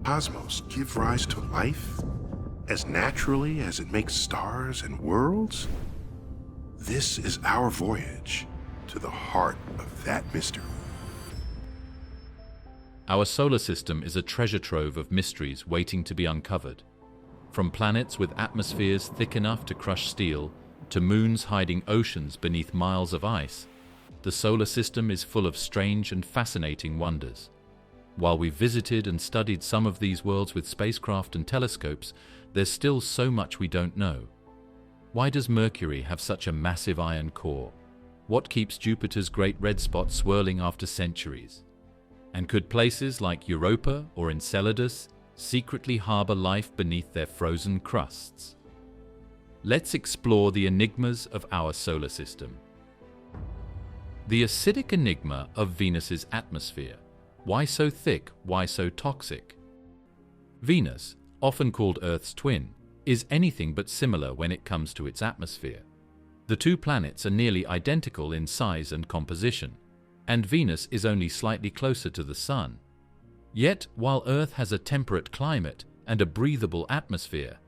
cosmos give rise to life as naturally as it makes stars and worlds? This is our voyage to the heart of that mystery. Our solar system is a treasure trove of mysteries waiting to be uncovered. From planets with atmospheres thick enough to crush steel, to moons hiding oceans beneath miles of ice, the solar system is full of strange and fascinating wonders. While we've visited and studied some of these worlds with spacecraft and telescopes, there's still so much we don't know. Why does Mercury have such a massive iron core? What keeps Jupiter's great red spot swirling after centuries? And could places like Europa or Enceladus secretly harbor life beneath their frozen crusts? Let's explore the enigmas of our solar system. The acidic enigma of Venus's atmosphere. Why so thick? Why so toxic? Venus, often called Earth's twin, is anything but similar when it comes to its atmosphere. The two planets are nearly identical in size and composition, and Venus is only slightly closer to the Sun. Yet, while Earth has a temperate climate and a breathable atmosphere,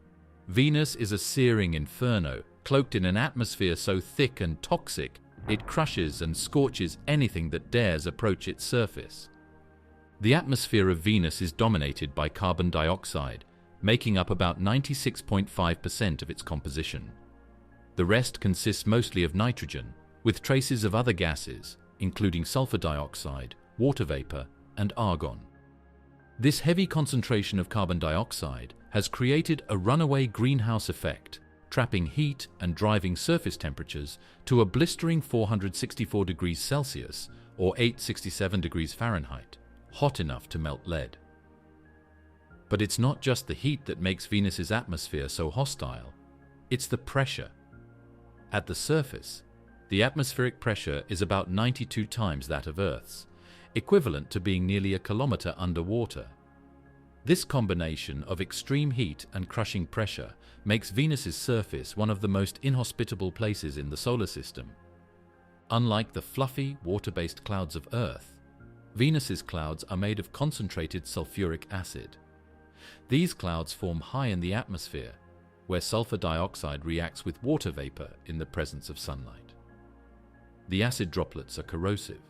Venus is a searing inferno, cloaked in an atmosphere so thick and toxic it crushes and scorches anything that dares approach its surface. The atmosphere of Venus is dominated by carbon dioxide, making up about 96.5% of its composition. The rest consists mostly of nitrogen, with traces of other gases, including sulfur dioxide, water vapor, and argon. This heavy concentration of carbon dioxide has created a runaway greenhouse effect, trapping heat and driving surface temperatures to a blistering 464 degrees Celsius or 867 degrees Fahrenheit, hot enough to melt lead. But it's not just the heat that makes Venus's atmosphere so hostile, it's the pressure. At the surface, the atmospheric pressure is about 92 times that of Earth's, equivalent to being nearly a kilometer underwater. This combination of extreme heat and crushing pressure makes Venus's surface one of the most inhospitable places in the solar system. Unlike the fluffy, water-based clouds of Earth, Venus's clouds are made of concentrated sulfuric acid. These clouds form high in the atmosphere, where sulfur dioxide reacts with water vapor in the presence of sunlight. The acid droplets are corrosive,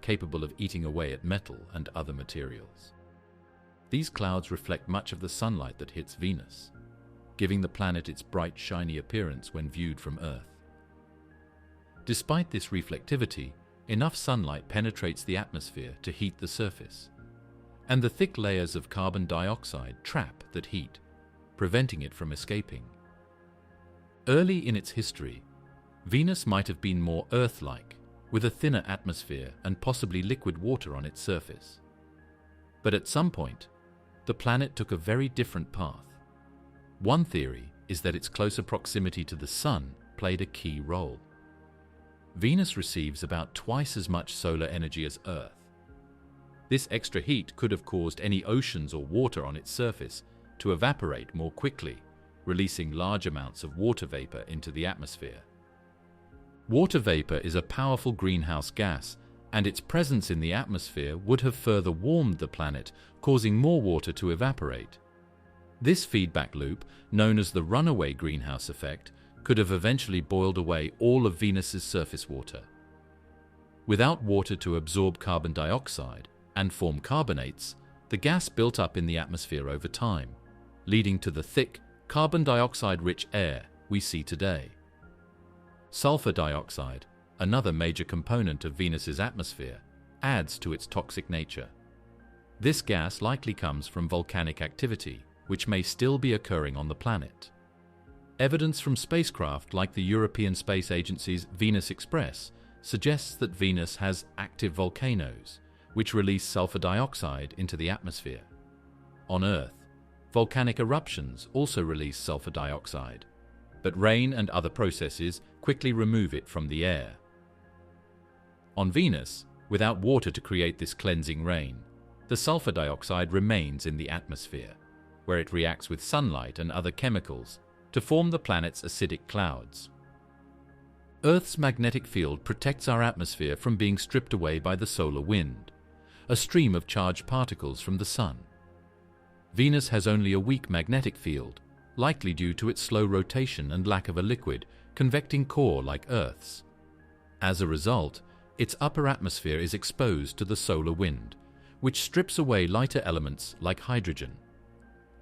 capable of eating away at metal and other materials. These clouds reflect much of the sunlight that hits Venus, giving the planet its bright, shiny appearance when viewed from Earth. Despite this reflectivity, enough sunlight penetrates the atmosphere to heat the surface, and the thick layers of carbon dioxide trap that heat, preventing it from escaping. Early in its history, Venus might have been more Earth-like, with a thinner atmosphere and possibly liquid water on its surface. But at some point, the planet took a very different path. One theory is that its closer proximity to the Sun played a key role. Venus receives about twice as much solar energy as Earth. This extra heat could have caused any oceans or water on its surface to evaporate more quickly, releasing large amounts of water vapor into the atmosphere. Water vapor is a powerful greenhouse gas, and its presence in the atmosphere would have further warmed the planet, causing more water to evaporate. This feedback loop, known as the runaway greenhouse effect, could have eventually boiled away all of Venus's surface water. Without water to absorb carbon dioxide and form carbonates, the gas built up in the atmosphere over time, leading to the thick, carbon dioxide-rich air we see today. Sulfur dioxide, another major component of Venus's atmosphere, adds to its toxic nature. This gas likely comes from volcanic activity, which may still be occurring on the planet. Evidence from spacecraft like the European Space Agency's Venus Express suggests that Venus has active volcanoes, which release sulfur dioxide into the atmosphere. On Earth, volcanic eruptions also release sulfur dioxide, but rain and other processes quickly remove it from the air. On Venus, without water to create this cleansing rain, the sulfur dioxide remains in the atmosphere, where it reacts with sunlight and other chemicals to form the planet's acidic clouds. Earth's magnetic field protects our atmosphere from being stripped away by the solar wind, a stream of charged particles from the Sun. Venus has only a weak magnetic field, likely due to its slow rotation and lack of a liquid, convecting core like Earth's. As a result, its upper atmosphere is exposed to the solar wind, which strips away lighter elements like hydrogen.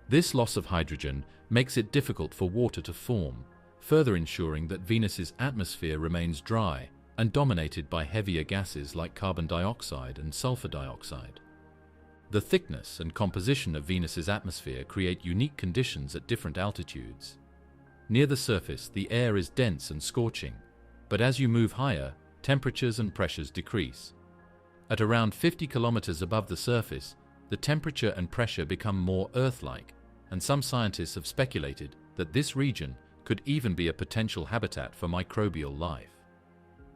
This loss of hydrogen makes it difficult for water to form, further ensuring that Venus's atmosphere remains dry and dominated by heavier gases like carbon dioxide and sulfur dioxide. The thickness and composition of Venus's atmosphere create unique conditions at different altitudes. Near the surface, the air is dense and scorching, but as you move higher, temperatures and pressures decrease. At around 50 kilometers above the surface, the temperature and pressure become more Earth-like, and some scientists have speculated that this region could even be a potential habitat for microbial life.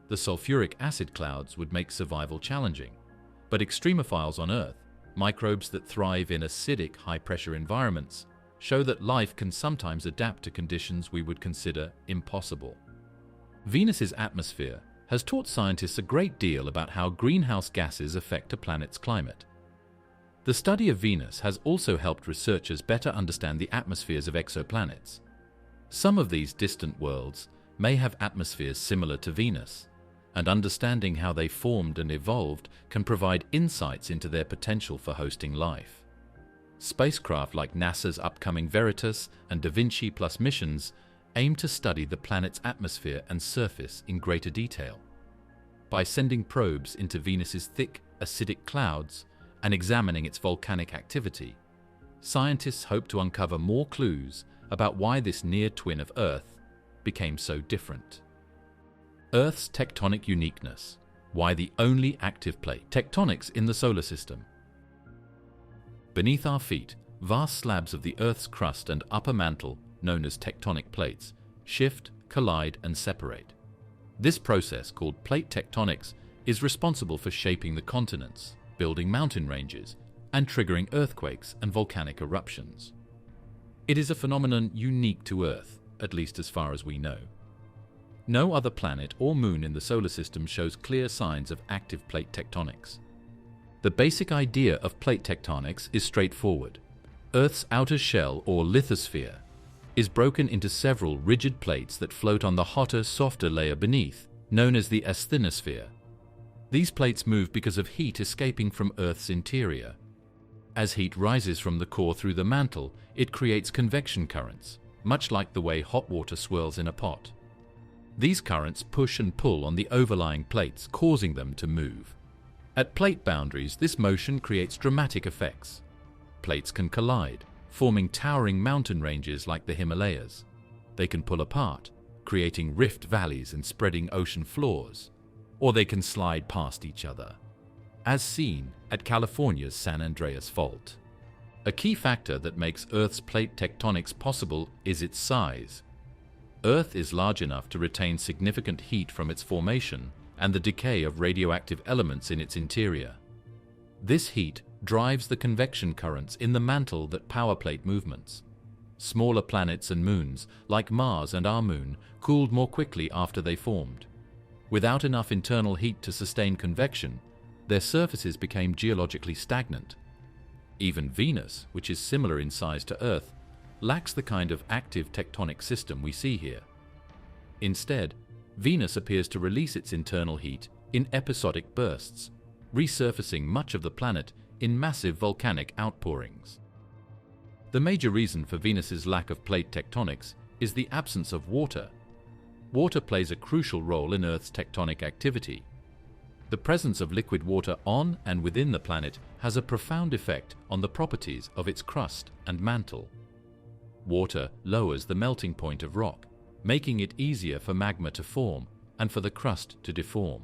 The sulfuric acid clouds would make survival challenging, but extremophiles on Earth, microbes that thrive in acidic, high-pressure environments, show that life can sometimes adapt to conditions we would consider impossible. Venus's atmosphere has taught scientists a great deal about how greenhouse gases affect a planet's climate. The study of Venus has also helped researchers better understand the atmospheres of exoplanets. Some of these distant worlds may have atmospheres similar to Venus, and understanding how they formed and evolved can provide insights into their potential for hosting life. Spacecraft like NASA's upcoming Veritas and Da Vinci Plus missions aim to study the planet's atmosphere and surface in greater detail. By sending probes into Venus's thick, acidic clouds and examining its volcanic activity, scientists hope to uncover more clues about why this near twin of Earth became so different. Earth's tectonic uniqueness. Why the only active plate. Tectonics in the solar system. Beneath our feet, vast slabs of the Earth's crust and upper mantle, known as tectonic plates, shift, collide, and separate. This process, called plate tectonics, is responsible for shaping the continents, building mountain ranges, and triggering earthquakes and volcanic eruptions. It is a phenomenon unique to Earth, at least as far as we know. No other planet or moon in the solar system shows clear signs of active plate tectonics. The basic idea of plate tectonics is straightforward. Earth's outer shell, or lithosphere, is broken into several rigid plates that float on the hotter, softer layer beneath, known as the asthenosphere. These plates move because of heat escaping from Earth's interior. As heat rises from the core through the mantle, it creates convection currents, much like the way hot water swirls in a pot. These currents push and pull on the overlying plates, causing them to move. At plate boundaries, this motion creates dramatic effects. Plates can collide, forming towering mountain ranges like the Himalayas. They can pull apart, creating rift valleys and spreading ocean floors. Or they can slide past each other, as seen at California's San Andreas Fault. A key factor that makes Earth's plate tectonics possible is its size. Earth is large enough to retain significant heat from its formation and the decay of radioactive elements in its interior. This heat drives the convection currents in the mantle that power plate movements. Smaller planets and moons, like Mars and our moon, cooled more quickly after they formed. Without enough internal heat to sustain convection, their surfaces became geologically stagnant. Even Venus, which is similar in size to Earth, lacks the kind of active tectonic system we see here. Instead, Venus appears to release its internal heat in episodic bursts, resurfacing much of the planet in massive volcanic outpourings. The major reason for Venus's lack of plate tectonics is the absence of water. Water plays a crucial role in Earth's tectonic activity. The presence of liquid water on and within the planet has a profound effect on the properties of its crust and mantle. Water lowers the melting point of rock, making it easier for magma to form and for the crust to deform.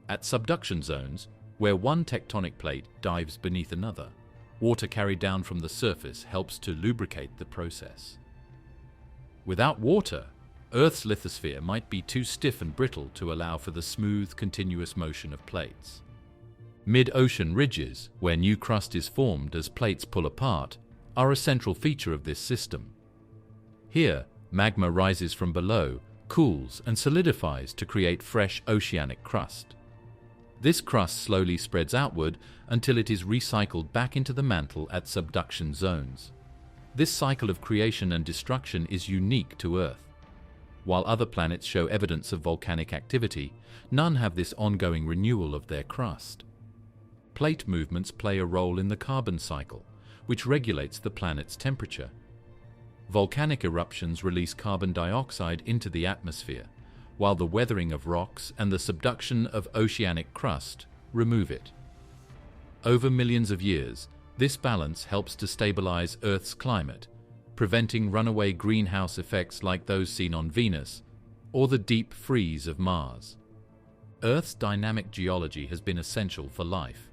At subduction zones, where one tectonic plate dives beneath another, water carried down from the surface helps to lubricate the process. Without water, Earth's lithosphere might be too stiff and brittle to allow for the smooth, continuous motion of plates. Mid-ocean ridges, where new crust is formed as plates pull apart, are a central feature of this system. Here, magma rises from below, cools and solidifies to create fresh oceanic crust. This crust slowly spreads outward until it is recycled back into the mantle at subduction zones. This cycle of creation and destruction is unique to Earth. While other planets show evidence of volcanic activity, none have this ongoing renewal of their crust. Plate movements play a role in the carbon cycle, which regulates the planet's temperature. Volcanic eruptions release carbon dioxide into the atmosphere, while the weathering of rocks and the subduction of oceanic crust remove it. Over millions of years, this balance helps to stabilize Earth's climate, preventing runaway greenhouse effects like those seen on Venus or the deep freeze of Mars. Earth's dynamic geology has been essential for life.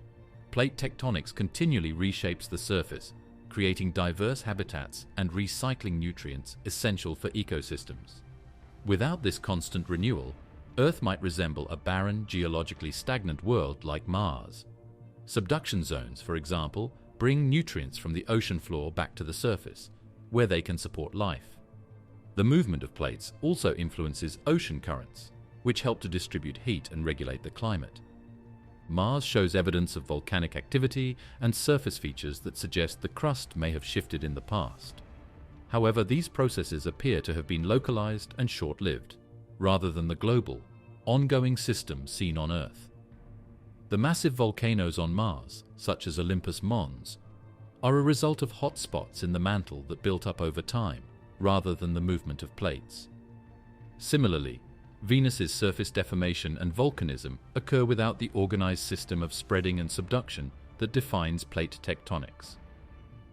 Plate tectonics continually reshapes the surface, creating diverse habitats and recycling nutrients essential for ecosystems. Without this constant renewal, Earth might resemble a barren, geologically stagnant world like Mars. Subduction zones, for example, bring nutrients from the ocean floor back to the surface, where they can support life. The movement of plates also influences ocean currents, which help to distribute heat and regulate the climate. Mars shows evidence of volcanic activity and surface features that suggest the crust may have shifted in the past. However, these processes appear to have been localized and short-lived, rather than the global, ongoing system seen on Earth. The massive volcanoes on Mars, such as Olympus Mons, are a result of hot spots in the mantle that built up over time, rather than the movement of plates. Similarly, Venus's surface deformation and volcanism occur without the organized system of spreading and subduction that defines plate tectonics.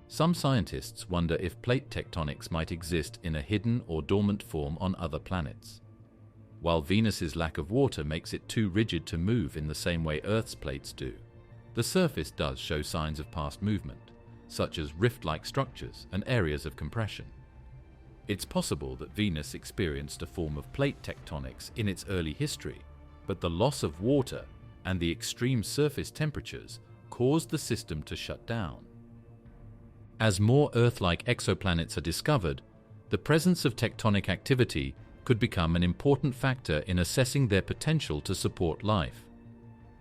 Some scientists wonder if plate tectonics might exist in a hidden or dormant form on other planets. While Venus's lack of water makes it too rigid to move in the same way Earth's plates do, the surface does show signs of past movement, such as rift-like structures and areas of compression. It's possible that Venus experienced a form of plate tectonics in its early history, but the loss of water and the extreme surface temperatures caused the system to shut down. As more Earth-like exoplanets are discovered, the presence of tectonic activity could become an important factor in assessing their potential to support life.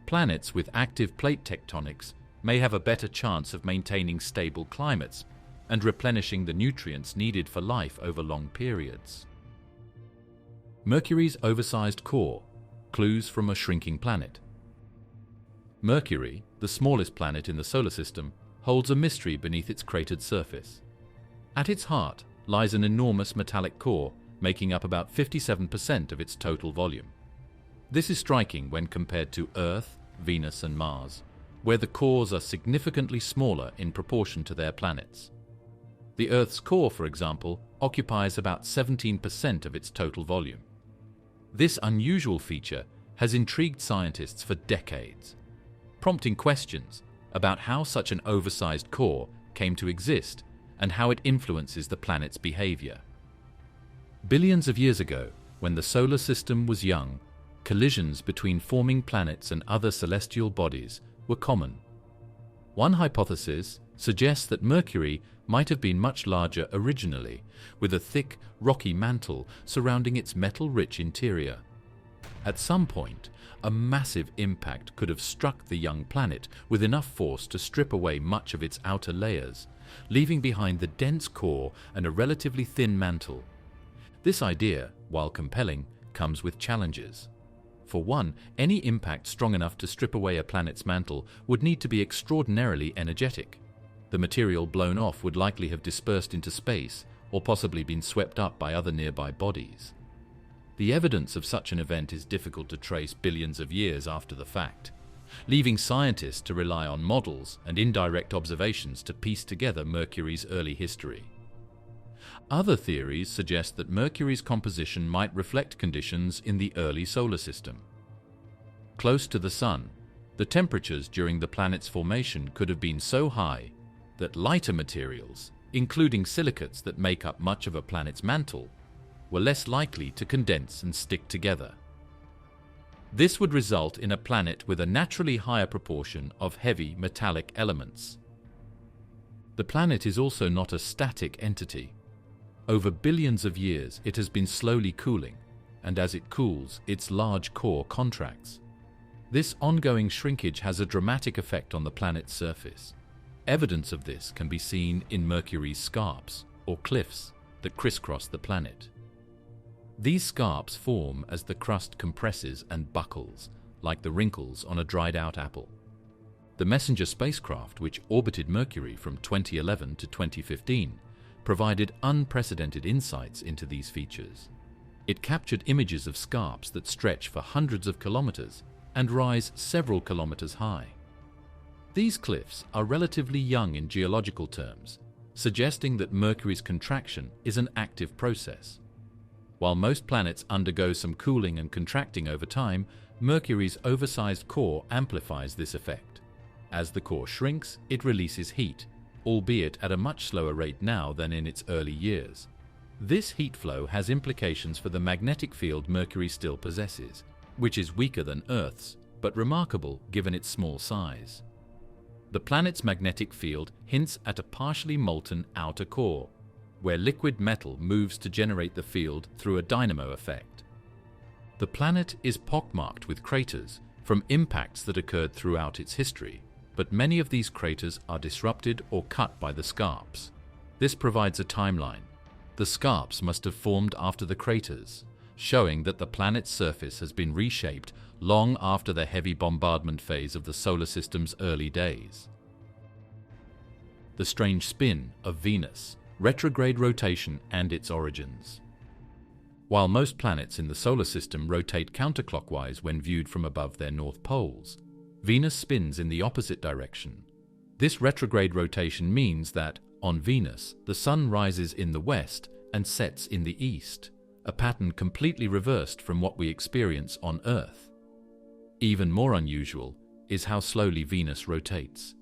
Planets with active plate tectonics may have a better chance of maintaining stable climates and replenishing the nutrients needed for life over long periods. Mercury's oversized core, clues from a shrinking planet. Mercury, the smallest planet in the solar system, holds a mystery beneath its cratered surface. At its heart lies an enormous metallic core making up about 57% of its total volume. This is striking when compared to Earth, Venus and Mars, where the cores are significantly smaller in proportion to their planets. The Earth's core, for example, occupies about 17% of its total volume. This unusual feature has intrigued scientists for decades, prompting questions about how such an oversized core came to exist and how it influences the planet's behavior. Billions of years ago, when the solar system was young, collisions between forming planets and other celestial bodies were common. One hypothesis suggests that Mercury might have been much larger originally, with a thick, rocky mantle surrounding its metal-rich interior. At some point, a massive impact could have struck the young planet with enough force to strip away much of its outer layers, leaving behind the dense core and a relatively thin mantle. This idea, while compelling, comes with challenges. For one, any impact strong enough to strip away a planet's mantle would need to be extraordinarily energetic. The material blown off would likely have dispersed into space or possibly been swept up by other nearby bodies. The evidence of such an event is difficult to trace billions of years after the fact, leaving scientists to rely on models and indirect observations to piece together Mercury's early history. Other theories suggest that Mercury's composition might reflect conditions in the early solar system. Close to the Sun, the temperatures during the planet's formation could have been so high that lighter materials, including silicates that make up much of a planet's mantle, were less likely to condense and stick together. This would result in a planet with a naturally higher proportion of heavy metallic elements. The planet is also not a static entity. Over billions of years, it has been slowly cooling, and as it cools, its large core contracts. This ongoing shrinkage has a dramatic effect on the planet's surface. Evidence of this can be seen in Mercury's scarps, or cliffs, that crisscross the planet. These scarps form as the crust compresses and buckles, like the wrinkles on a dried-out apple. The Messenger spacecraft, which orbited Mercury from 2011 to 2015, provided unprecedented insights into these features. It captured images of scarps that stretch for hundreds of kilometers and rise several kilometers high. These cliffs are relatively young in geological terms, suggesting that Mercury's contraction is an active process. While most planets undergo some cooling and contracting over time, Mercury's oversized core amplifies this effect. As the core shrinks, it releases heat, albeit at a much slower rate now than in its early years. This heat flow has implications for the magnetic field Mercury still possesses, which is weaker than Earth's, but remarkable given its small size. The planet's magnetic field hints at a partially molten outer core, where liquid metal moves to generate the field through a dynamo effect. The planet is pockmarked with craters from impacts that occurred throughout its history, but many of these craters are disrupted or cut by the scarps. This provides a timeline. The scarps must have formed after the craters, showing that the planet's surface has been reshaped long after the heavy bombardment phase of the solar system's early days. The strange spin of Venus, retrograde rotation and its origins. While most planets in the solar system rotate counterclockwise when viewed from above their north poles, Venus spins in the opposite direction. This retrograde rotation means that, on Venus, the Sun rises in the west and sets in the east, a pattern completely reversed from what we experience on Earth. Even more unusual is how slowly Venus rotates.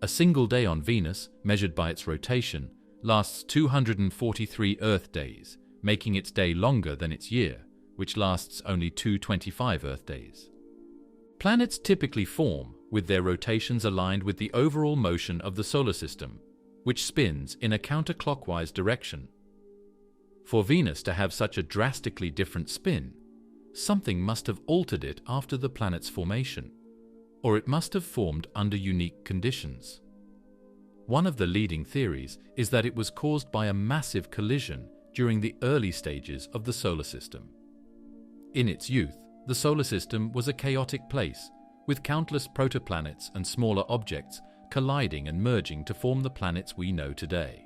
A single day on Venus, measured by its rotation, lasts 243 Earth days, making its day longer than its year, which lasts only 225 Earth days. Planets typically form with their rotations aligned with the overall motion of the solar system, which spins in a counterclockwise direction. For Venus to have such a drastically different spin, something must have altered it after the planet's formation, or it must have formed under unique conditions. One of the leading theories is that it was caused by a massive collision during the early stages of the solar system. In its youth, the solar system was a chaotic place, with countless protoplanets and smaller objects colliding and merging to form the planets we know today.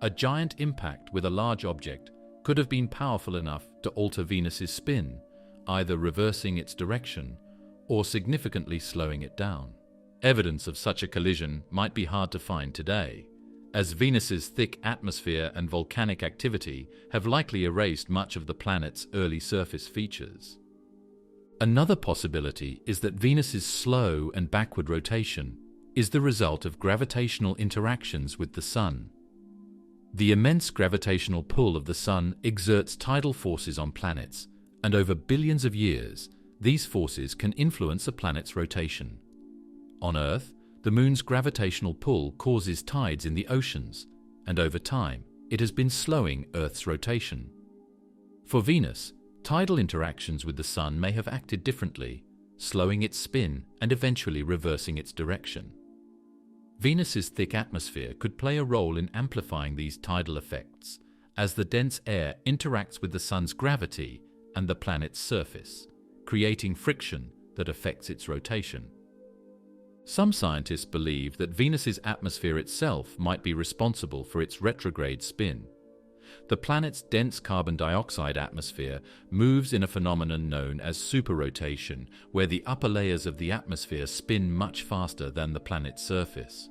A giant impact with a large object could have been powerful enough to alter Venus's spin, either reversing its direction or significantly slowing it down. Evidence of such a collision might be hard to find today, as Venus's thick atmosphere and volcanic activity have likely erased much of the planet's early surface features. Another possibility is that Venus's slow and backward rotation is the result of gravitational interactions with the Sun. The immense gravitational pull of the Sun exerts tidal forces on planets, and over billions of years, these forces can influence a planet's rotation. On Earth, the Moon's gravitational pull causes tides in the oceans, and over time, it has been slowing Earth's rotation. For Venus, tidal interactions with the Sun may have acted differently, slowing its spin and eventually reversing its direction. Venus's thick atmosphere could play a role in amplifying these tidal effects, as the dense air interacts with the Sun's gravity and the planet's surface, creating friction that affects its rotation. Some scientists believe that Venus's atmosphere itself might be responsible for its retrograde spin. The planet's dense carbon dioxide atmosphere moves in a phenomenon known as superrotation, where the upper layers of the atmosphere spin much faster than the planet's surface.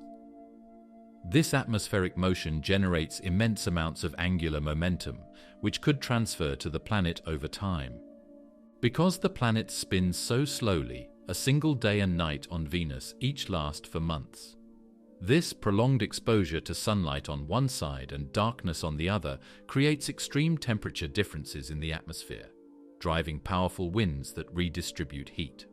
This atmospheric motion generates immense amounts of angular momentum, which could transfer to the planet over time. Because the planet spins so slowly, a single day and night on Venus each last for months. This prolonged exposure to sunlight on one side and darkness on the other creates extreme temperature differences in the atmosphere, driving powerful winds that redistribute heat.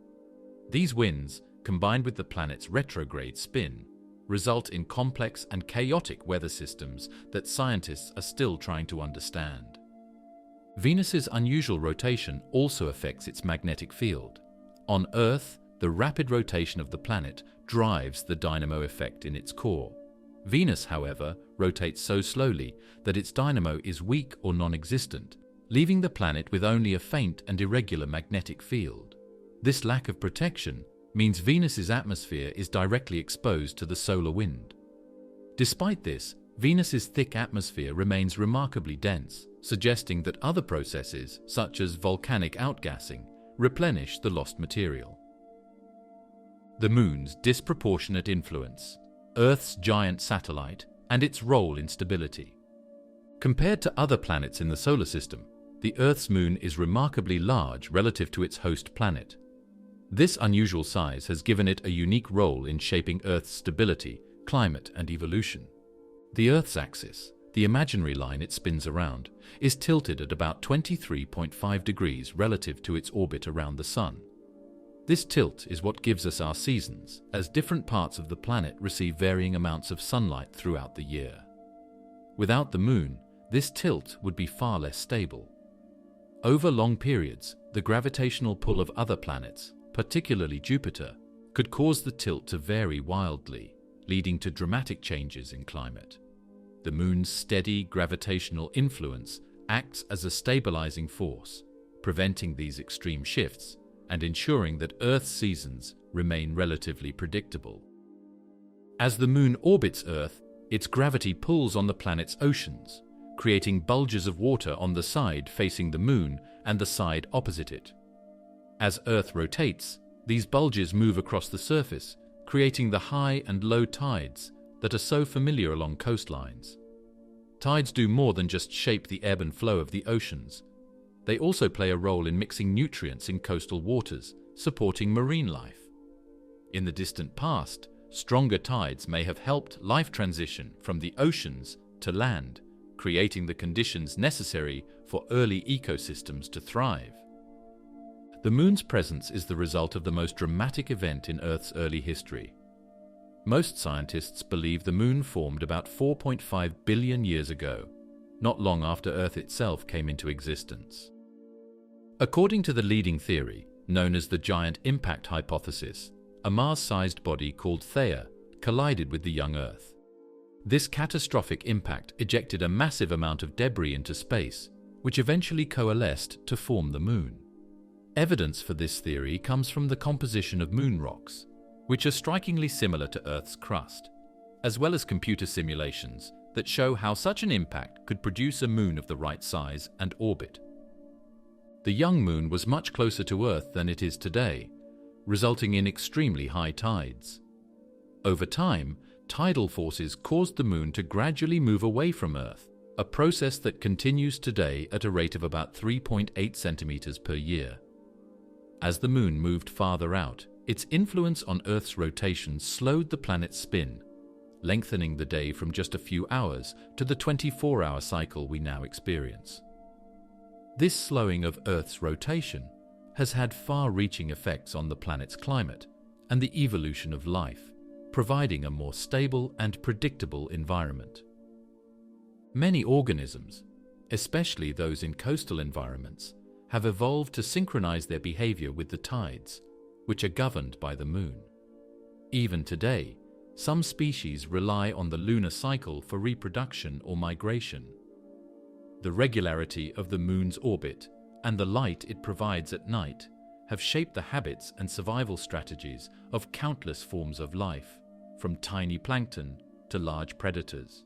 These winds, combined with the planet's retrograde spin, result in complex and chaotic weather systems that scientists are still trying to understand. Venus's unusual rotation also affects its magnetic field. On Earth, the rapid rotation of the planet drives the dynamo effect in its core. Venus, however, rotates so slowly that its dynamo is weak or non-existent, leaving the planet with only a faint and irregular magnetic field. This lack of protection means Venus's atmosphere is directly exposed to the solar wind. Despite this, Venus's thick atmosphere remains remarkably dense, suggesting that other processes, such as volcanic outgassing, replenish the lost material. The Moon's disproportionate influence, Earth's giant satellite, and its role in stability. Compared to other planets in the solar system, the Earth's moon is remarkably large relative to its host planet. This unusual size has given it a unique role in shaping Earth's stability, climate, and evolution. The Earth's axis, the imaginary line it spins around, is tilted at about 23.5 degrees relative to its orbit around the Sun. This tilt is what gives us our seasons, as different parts of the planet receive varying amounts of sunlight throughout the year. Without the Moon, this tilt would be far less stable. Over long periods, the gravitational pull of other planets, particularly Jupiter, could cause the tilt to vary wildly, leading to dramatic changes in climate. The Moon's steady gravitational influence acts as a stabilizing force, preventing these extreme shifts and ensuring that Earth's seasons remain relatively predictable. As the Moon orbits Earth, its gravity pulls on the planet's oceans, creating bulges of water on the side facing the Moon and the side opposite it. As Earth rotates, these bulges move across the surface, creating the high and low tides that are so familiar along coastlines. Tides do more than just shape the ebb and flow of the oceans. They also play a role in mixing nutrients in coastal waters, supporting marine life. In the distant past, stronger tides may have helped life transition from the oceans to land, creating the conditions necessary for early ecosystems to thrive. The Moon's presence is the result of the most dramatic event in Earth's early history. Most scientists believe the Moon formed about 4.5 billion years ago, not long after Earth itself came into existence. According to the leading theory, known as the giant impact hypothesis, a Mars-sized body called Kyer collided with the young Earth. This catastrophic impact ejected a massive amount of debris into space, which eventually coalesced to form the Moon. Evidence for this theory comes from the composition of moon rocks, which are strikingly similar to Earth's crust, as well as computer simulations that show how such an impact could produce a moon of the right size and orbit. The young moon was much closer to Earth than it is today, resulting in extremely high tides. Over time, tidal forces caused the Moon to gradually move away from Earth, a process that continues today at a rate of about 3.8 centimeters per year. As the Moon moved farther out, its influence on Earth's rotation slowed the planet's spin, lengthening the day from just a few hours to the 24-hour cycle we now experience. This slowing of Earth's rotation has had far-reaching effects on the planet's climate and the evolution of life, providing a more stable and predictable environment. Many organisms, especially those in coastal environments, have evolved to synchronize their behavior with the tides, which are governed by the Moon. Even today, some species rely on the lunar cycle for reproduction or migration. The regularity of the Moon's orbit and the light it provides at night have shaped the habits and survival strategies of countless forms of life, from tiny plankton to large predators.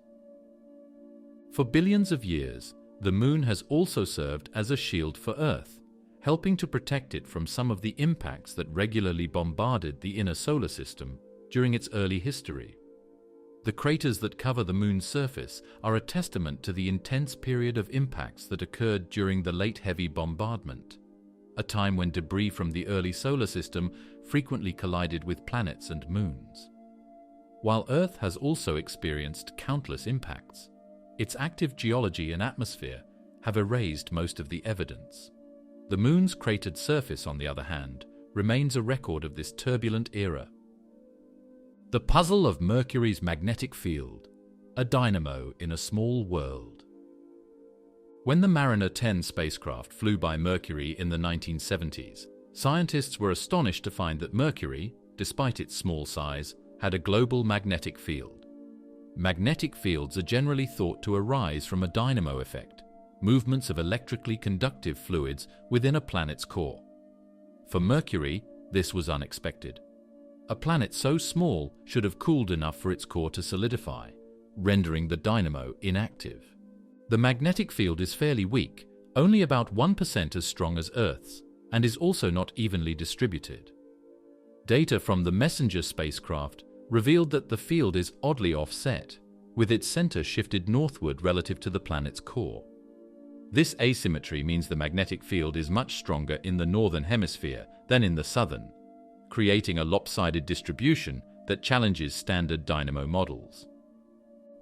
For billions of years, the Moon has also served as a shield for Earth, helping to protect it from some of the impacts that regularly bombarded the inner solar system during its early history. The craters that cover the Moon's surface are a testament to the intense period of impacts that occurred during the late heavy bombardment, a time when debris from the early solar system frequently collided with planets and moons. While Earth has also experienced countless impacts, its active geology and atmosphere have erased most of the evidence. The Moon's cratered surface, on the other hand, remains a record of this turbulent era. The puzzle of Mercury's magnetic field, a dynamo in a small world. When the Mariner 10 spacecraft flew by Mercury in the 1970s, Scientists were astonished to find that Mercury, despite its small size, had a global magnetic field. Magnetic fields are generally thought to arise from a dynamo effect, movements of electrically conductive fluids within a planet's core. For Mercury, this was unexpected. A planet so small should have cooled enough for its core to solidify, rendering the dynamo inactive. The magnetic field is fairly weak, only about 1% as strong as Earth's, and is also not evenly distributed. Data from the Messenger spacecraft revealed that the field is oddly offset, with its center shifted northward relative to the planet's core. This asymmetry means the magnetic field is much stronger in the northern hemisphere than in the southern, creating a lopsided distribution that challenges standard dynamo models.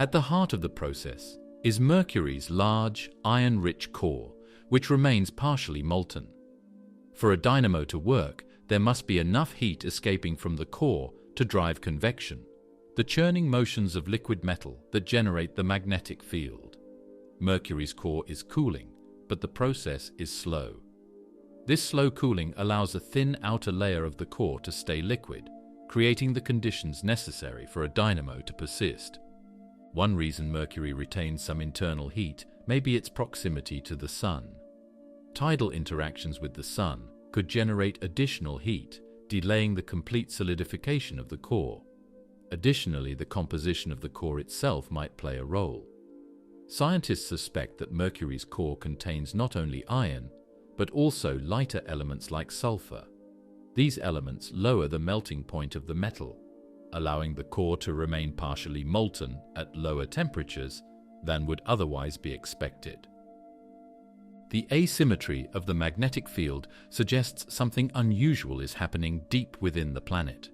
At the heart of the process is Mercury's large, iron-rich core, which remains partially molten. For a dynamo to work, there must be enough heat escaping from the core to drive convection, the churning motions of liquid metal that generate the magnetic field. Mercury's core is cooling, but the process is slow. This slow cooling allows a thin outer layer of the core to stay liquid, creating the conditions necessary for a dynamo to persist. One reason Mercury retains some internal heat may be its proximity to the Sun. Tidal interactions with the Sun could generate additional heat, delaying the complete solidification of the core. Additionally, the composition of the core itself might play a role. Scientists suspect that Mercury's core contains not only iron, but also lighter elements like sulfur. These elements lower the melting point of the metal, allowing the core to remain partially molten at lower temperatures than would otherwise be expected. The asymmetry of the magnetic field suggests something unusual is happening deep within the planet.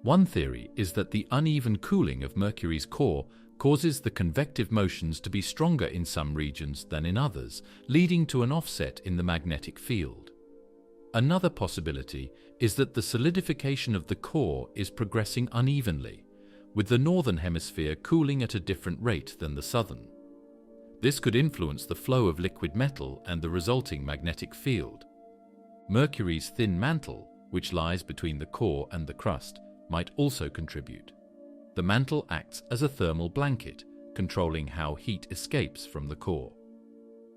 One theory is that the uneven cooling of Mercury's core causes the convective motions to be stronger in some regions than in others, leading to an offset in the magnetic field. Another possibility is that the solidification of the core is progressing unevenly, with the northern hemisphere cooling at a different rate than the southern. This could influence the flow of liquid metal and the resulting magnetic field. Mercury's thin mantle, which lies between the core and the crust, might also contribute. The mantle acts as a thermal blanket, controlling how heat escapes from the core.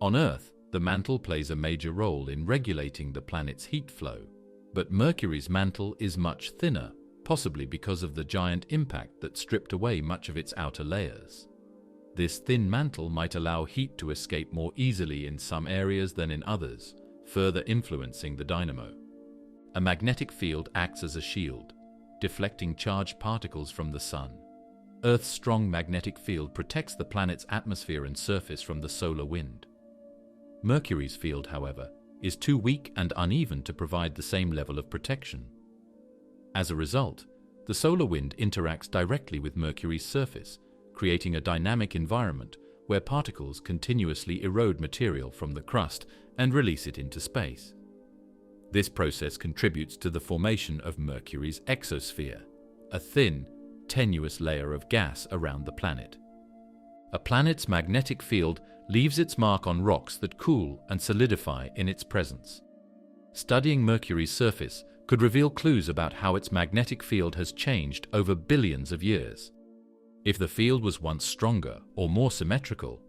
On Earth, the mantle plays a major role in regulating the planet's heat flow, but Mercury's mantle is much thinner, possibly because of the giant impact that stripped away much of its outer layers. This thin mantle might allow heat to escape more easily in some areas than in others, further influencing the dynamo. A magnetic field acts as a shield, deflecting charged particles from the Sun. Earth's strong magnetic field protects the planet's atmosphere and surface from the solar wind. Mercury's field, however, is too weak and uneven to provide the same level of protection. As a result, the solar wind interacts directly with Mercury's surface, creating a dynamic environment where particles continuously erode material from the crust and release it into space. This process contributes to the formation of Mercury's exosphere, a thin, tenuous layer of gas around the planet. A planet's magnetic field leaves its mark on rocks that cool and solidify in its presence. Studying Mercury's surface could reveal clues about how its magnetic field has changed over billions of years. If the field was once stronger or more symmetrical,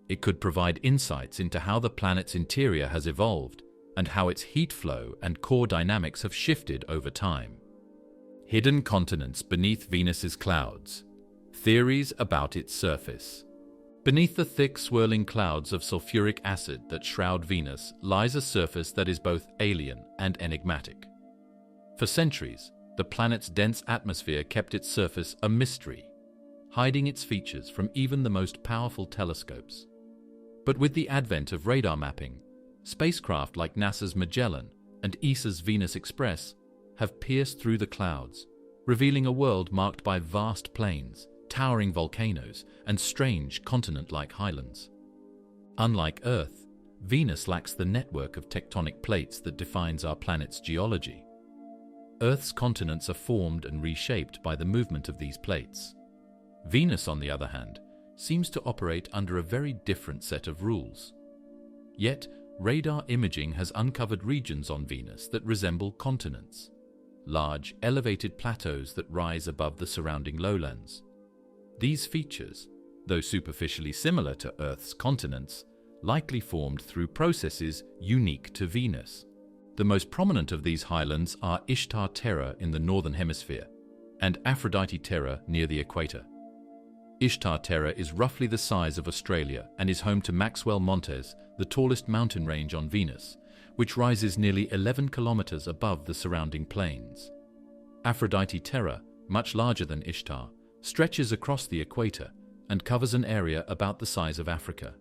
it could provide insights into how the planet's interior has evolved and how its heat flow and core dynamics have shifted over time. Hidden continents beneath Venus's clouds. Theories about its surface. Beneath the thick swirling clouds of sulfuric acid that shroud Venus lies a surface that is both alien and enigmatic. For centuries, the planet's dense atmosphere kept its surface a mystery, hiding its features from even the most powerful telescopes. But with the advent of radar mapping, spacecraft like NASA's Magellan and ESA's Venus Express have pierced through the clouds, revealing a world marked by vast plains, towering volcanoes, and strange continent-like highlands. Unlike Earth, Venus lacks the network of tectonic plates that defines our planet's geology. Earth's continents are formed and reshaped by the movement of these plates. Venus, on the other hand, seems to operate under a very different set of rules. Yet, radar imaging has uncovered regions on Venus that resemble continents, large, elevated plateaus that rise above the surrounding lowlands. These features, though superficially similar to Earth's continents, likely formed through processes unique to Venus. The most prominent of these highlands are Ishtar Terra in the northern hemisphere and Aphrodite Terra near the equator. Ishtar Terra is roughly the size of Australia and is home to Maxwell Montes, the tallest mountain range on Venus, which rises nearly 11 kilometers above the surrounding plains. Aphrodite Terra, much larger than Ishtar, stretches across the equator and covers an area about the size of Africa.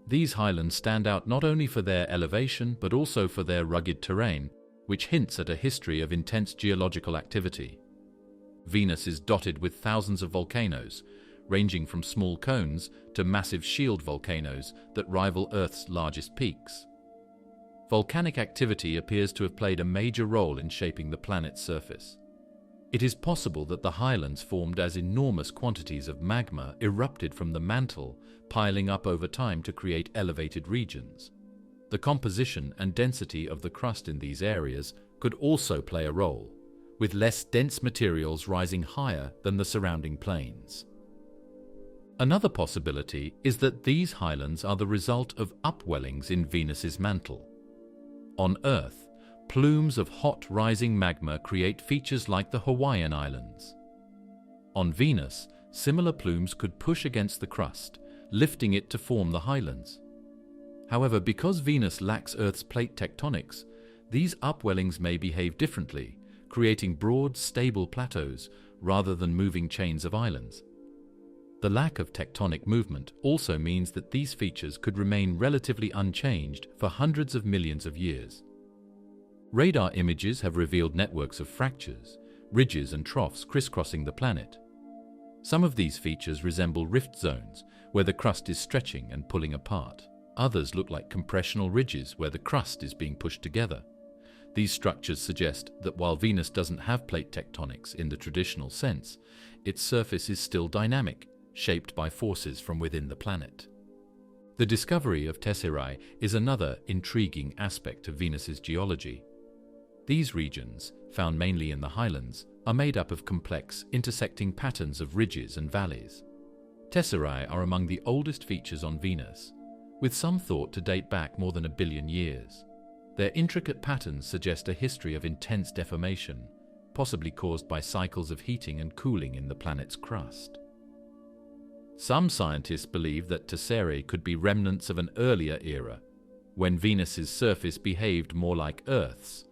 These highlands stand out not only for their elevation but also for their rugged terrain, which hints at a history of intense geological activity. Venus is dotted with thousands of volcanoes, ranging from small cones to massive shield volcanoes that rival Earth's largest peaks. Volcanic activity appears to have played a major role in shaping the planet's surface. It is possible that the highlands formed as enormous quantities of magma erupted from the mantle, piling up over time to create elevated regions. The composition and density of the crust in these areas could also play a role, with less dense materials rising higher than the surrounding plains. Another possibility is that these highlands are the result of upwellings in Venus's mantle. On Earth, plumes of hot rising magma create features like the Hawaiian Islands. On Venus, similar plumes could push against the crust, lifting it to form the highlands. However, because Venus lacks Earth's plate tectonics, these upwellings may behave differently, creating broad, stable plateaus rather than moving chains of islands. The lack of tectonic movement also means that these features could remain relatively unchanged for hundreds of millions of years. Radar images have revealed networks of fractures, ridges and troughs crisscrossing the planet. Some of these features resemble rift zones, where the crust is stretching and pulling apart. Others look like compressional ridges where the crust is being pushed together. These structures suggest that while Venus doesn't have plate tectonics in the traditional sense, its surface is still dynamic, shaped by forces from within the planet. The discovery of tesserae is another intriguing aspect of Venus's geology. These regions, found mainly in the highlands, are made up of complex, intersecting patterns of ridges and valleys. Tesserae are among the oldest features on Venus, with some thought to date back more than 1 billion years. Their intricate patterns suggest a history of intense deformation, possibly caused by cycles of heating and cooling in the planet's crust. Some scientists believe that tesserae could be remnants of an earlier era, when Venus's surface behaved more like Earth's,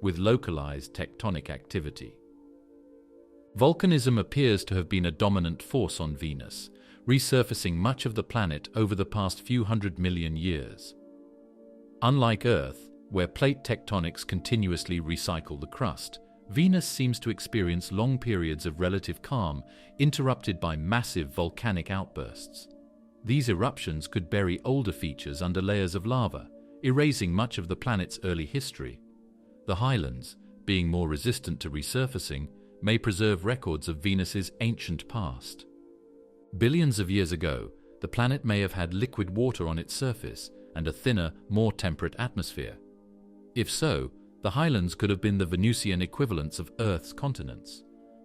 with localized tectonic activity. Volcanism appears to have been a dominant force on Venus, resurfacing much of the planet over the past few 100 million years. Unlike Earth, where plate tectonics continuously recycle the crust, Venus seems to experience long periods of relative calm, interrupted by massive volcanic outbursts. These eruptions could bury older features under layers of lava, erasing much of the planet's early history. The highlands, being more resistant to resurfacing, may preserve records of Venus's ancient past. Billions of years ago, the planet may have had liquid water on its surface and a thinner, more temperate atmosphere. If so, the highlands could have been the Venusian equivalents of Earth's continents,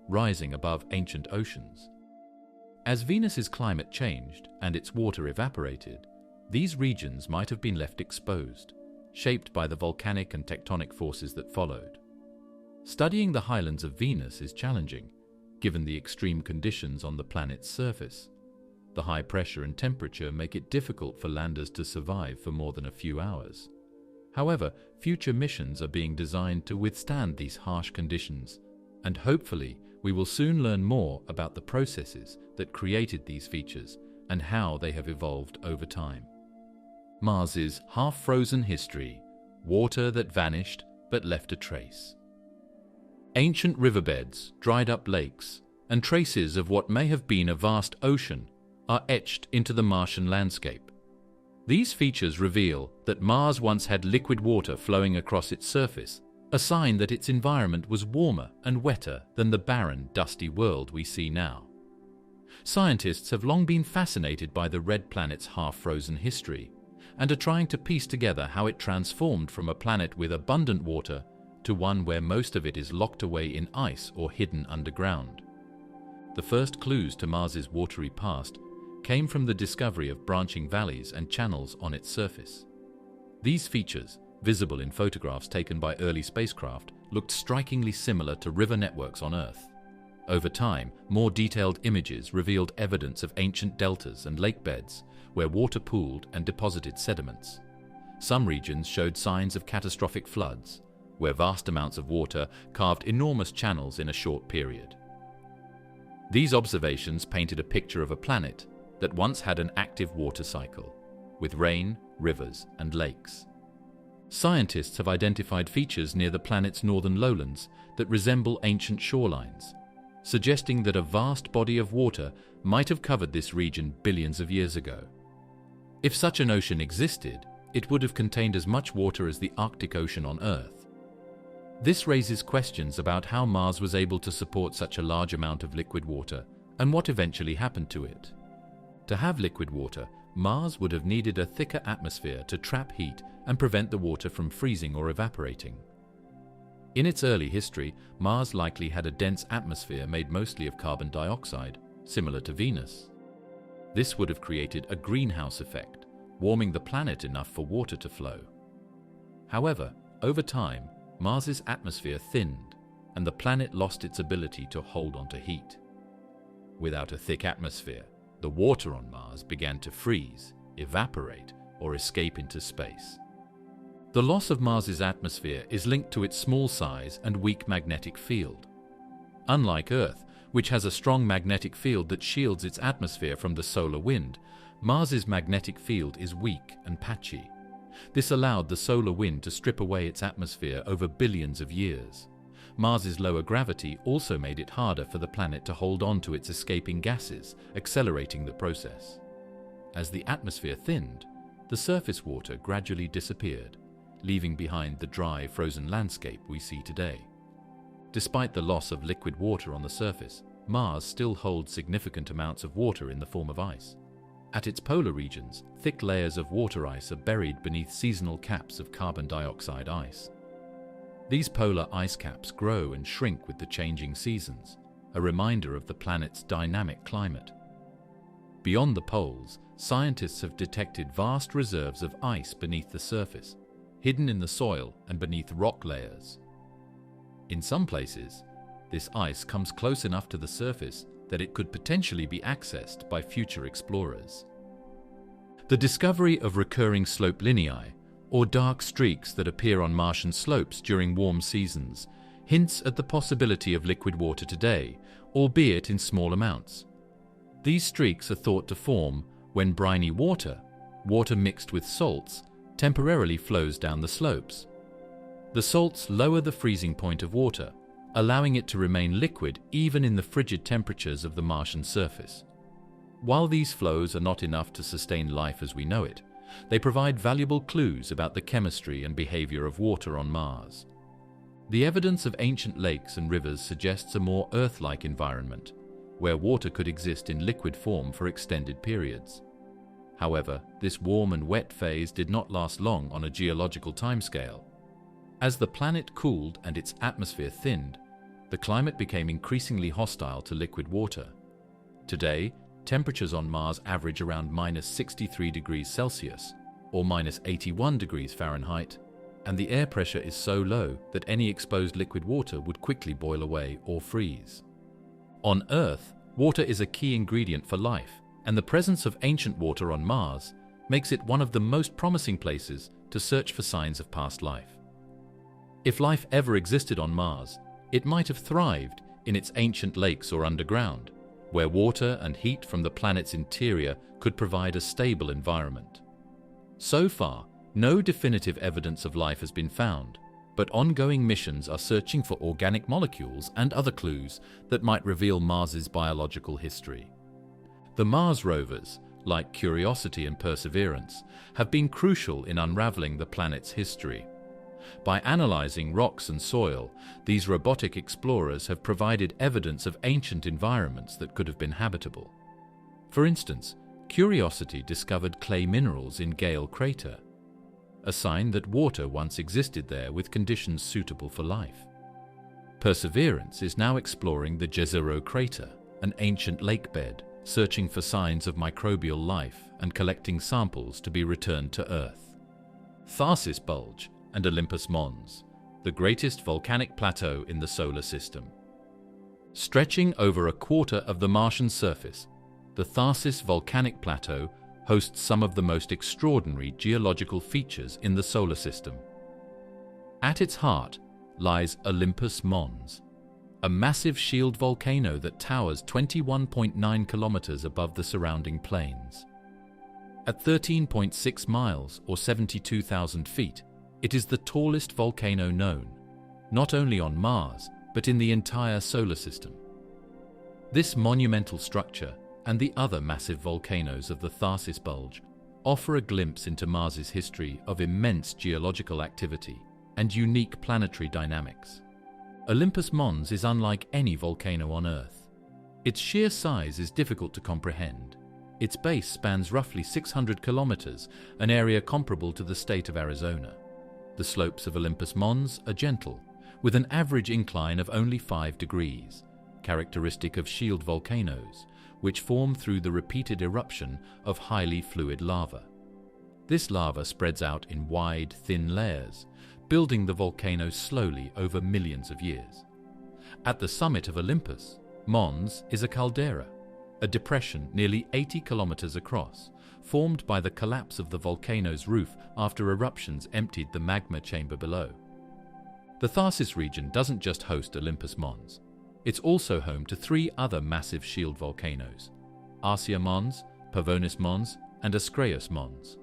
rising above ancient oceans. As Venus's climate changed and its water evaporated, these regions might have been left exposed, shaped by the volcanic and tectonic forces that followed. Studying the highlands of Venus is challenging, given the extreme conditions on the planet's surface. The high pressure and temperature make it difficult for landers to survive for more than a few hours. However, future missions are being designed to withstand these harsh conditions, and hopefully we will soon learn more about the processes that created these features and how they have evolved over time. Mars's half-frozen history, water that vanished but left a trace. Ancient riverbeds, dried-up lakes, and traces of what may have been a vast ocean are etched into the Martian landscape. These features reveal that Mars once had liquid water flowing across its surface, a sign that its environment was warmer and wetter than the barren, dusty world we see now. Scientists have long been fascinated by the red planet's half-frozen history, and are trying to piece together how it transformed from a planet with abundant water to one where most of it is locked away in ice or hidden underground. The first clues to Mars's watery past came from the discovery of branching valleys and channels on its surface. These features, visible in photographs taken by early spacecraft, looked strikingly similar to river networks on Earth. Over time, more detailed images revealed evidence of ancient deltas and lake beds where water pooled and deposited sediments. Some regions showed signs of catastrophic floods, where vast amounts of water carved enormous channels in a short period. These observations painted a picture of a planet that once had an active water cycle, with rain, rivers, and lakes. Scientists have identified features near the planet's northern lowlands that resemble ancient shorelines, suggesting that a vast body of water might have covered this region billions of years ago. If such an ocean existed, it would have contained as much water as the Arctic Ocean on Earth. This raises questions about how Mars was able to support such a large amount of liquid water and what eventually happened to it. To have liquid water, Mars would have needed a thicker atmosphere to trap heat and prevent the water from freezing or evaporating. In its early history, Mars likely had a dense atmosphere made mostly of carbon dioxide, similar to Venus. This would have created a greenhouse effect, warming the planet enough for water to flow. However, over time, Mars's atmosphere thinned, and the planet lost its ability to hold onto heat. Without a thick atmosphere, the water on Mars began to freeze, evaporate, or escape into space. The loss of Mars's atmosphere is linked to its small size and weak magnetic field. Unlike Earth, which has a strong magnetic field that shields its atmosphere from the solar wind, Mars's magnetic field is weak and patchy. This allowed the solar wind to strip away its atmosphere over billions of years. Mars's lower gravity also made it harder for the planet to hold on to its escaping gases, accelerating the process. As the atmosphere thinned, the surface water gradually disappeared, leaving behind the dry, frozen landscape we see today. Despite the loss of liquid water on the surface, Mars still holds significant amounts of water in the form of ice. At its polar regions, thick layers of water ice are buried beneath seasonal caps of carbon dioxide ice. These polar ice caps grow and shrink with the changing seasons, a reminder of the planet's dynamic climate. Beyond the poles, scientists have detected vast reserves of ice beneath the surface, hidden in the soil and beneath rock layers. In some places, this ice comes close enough to the surface that it could potentially be accessed by future explorers. The discovery of recurring slope lineae, or dark streaks that appear on Martian slopes during warm seasons, hints at the possibility of liquid water today, albeit in small amounts. These streaks are thought to form when briny water mixed with salts, temporarily flows down the slopes. The salts lower the freezing point of water, allowing it to remain liquid even in the frigid temperatures of the Martian surface. While these flows are not enough to sustain life as we know it, they provide valuable clues about the chemistry and behavior of water on Mars. The evidence of ancient lakes and rivers suggests a more Earth-like environment, where water could exist in liquid form for extended periods. However, this warm and wet phase did not last long on a geological timescale. As the planet cooled and its atmosphere thinned, the climate became increasingly hostile to liquid water. Today, temperatures on Mars average around -63 degrees Celsius, or -81 degrees Fahrenheit, and the air pressure is so low that any exposed liquid water would quickly boil away or freeze. On Earth, water is a key ingredient for life, and the presence of ancient water on Mars makes it one of the most promising places to search for signs of past life. If life ever existed on Mars, it might have thrived in its ancient lakes or underground, where water and heat from the planet's interior could provide a stable environment. So far, no definitive evidence of life has been found, but ongoing missions are searching for organic molecules and other clues that might reveal Mars's biological history. The Mars rovers, like Curiosity and Perseverance, have been crucial in unraveling the planet's history. By analyzing rocks and soil, these robotic explorers have provided evidence of ancient environments that could have been habitable. For instance, Curiosity discovered clay minerals in Gale Crater, a sign that water once existed there with conditions suitable for life. Perseverance is now exploring the Jezero Crater, an ancient lake bed, searching for signs of microbial life and collecting samples to be returned to Earth. Tharsis Bulge and Olympus Mons, the greatest volcanic plateau in the solar system. Stretching over a quarter of the Martian surface, the Tharsis volcanic plateau hosts some of the most extraordinary geological features in the solar system. At its heart lies Olympus Mons, a massive shield volcano that towers 21.9 kilometers above the surrounding plains. At 13.6 miles or 72,000 feet, it is the tallest volcano known, not only on Mars, but in the entire solar system. This monumental structure and the other massive volcanoes of the Tharsis Bulge offer a glimpse into Mars's history of immense geological activity and unique planetary dynamics. Olympus Mons is unlike any volcano on Earth. Its sheer size is difficult to comprehend. Its base spans roughly 600 kilometers, an area comparable to the state of Arizona. The slopes of Olympus Mons are gentle, with an average incline of only 5 degrees, characteristic of shield volcanoes, which form through the repeated eruption of highly fluid lava. This lava spreads out in wide, thin layers, building the volcano slowly over millions of years. At the summit of Olympus, Mons is a caldera, a depression nearly 80 kilometers across, formed by the collapse of the volcano's roof after eruptions emptied the magma chamber below. The Tharsis region doesn't just host Olympus Mons. It's also home to 3 other massive shield volcanoes, Arsia Mons, Pavonis Mons, and Ascraeus Mons.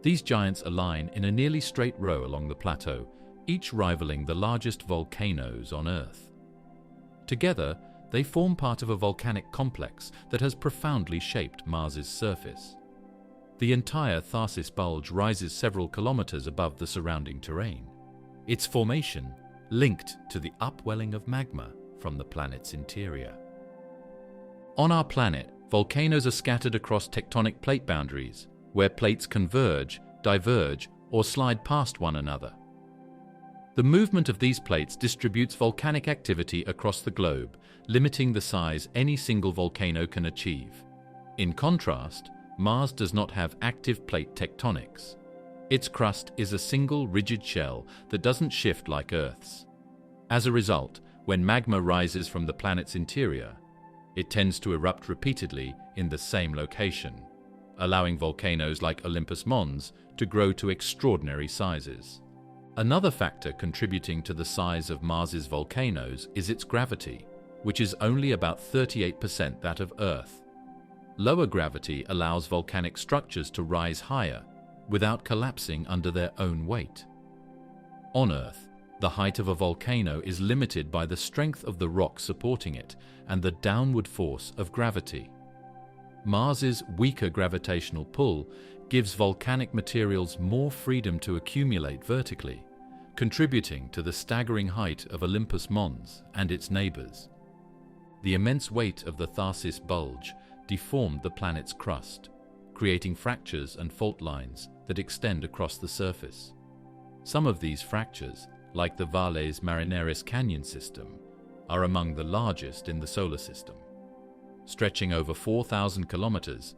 These giants align in a nearly straight row along the plateau, each rivaling the largest volcanoes on Earth. Together, they form part of a volcanic complex that has profoundly shaped Mars's surface. The entire Tharsis Bulge rises several kilometers above the surrounding terrain, its formation linked to the upwelling of magma from the planet's interior. On our planet, volcanoes are scattered across tectonic plate boundaries, where plates converge, diverge, or slide past one another. The movement of these plates distributes volcanic activity across the globe, limiting the size any single volcano can achieve. In contrast, Mars does not have active plate tectonics. Its crust is a single rigid shell that doesn't shift like Earth's. As a result, when magma rises from the planet's interior, it tends to erupt repeatedly in the same location, allowing volcanoes like Olympus Mons to grow to extraordinary sizes. Another factor contributing to the size of Mars's volcanoes is its gravity, which is only about 38% that of Earth. Lower gravity allows volcanic structures to rise higher without collapsing under their own weight. On Earth, the height of a volcano is limited by the strength of the rock supporting it and the downward force of gravity. Mars's weaker gravitational pull gives volcanic materials more freedom to accumulate vertically, contributing to the staggering height of Olympus Mons and its neighbors. The immense weight of the Tharsis Bulge deformed the planet's crust, creating fractures and fault lines that extend across the surface. Some of these fractures, like the Valles Marineris Canyon system, are among the largest in the solar system. Stretching over 4,000 kilometers,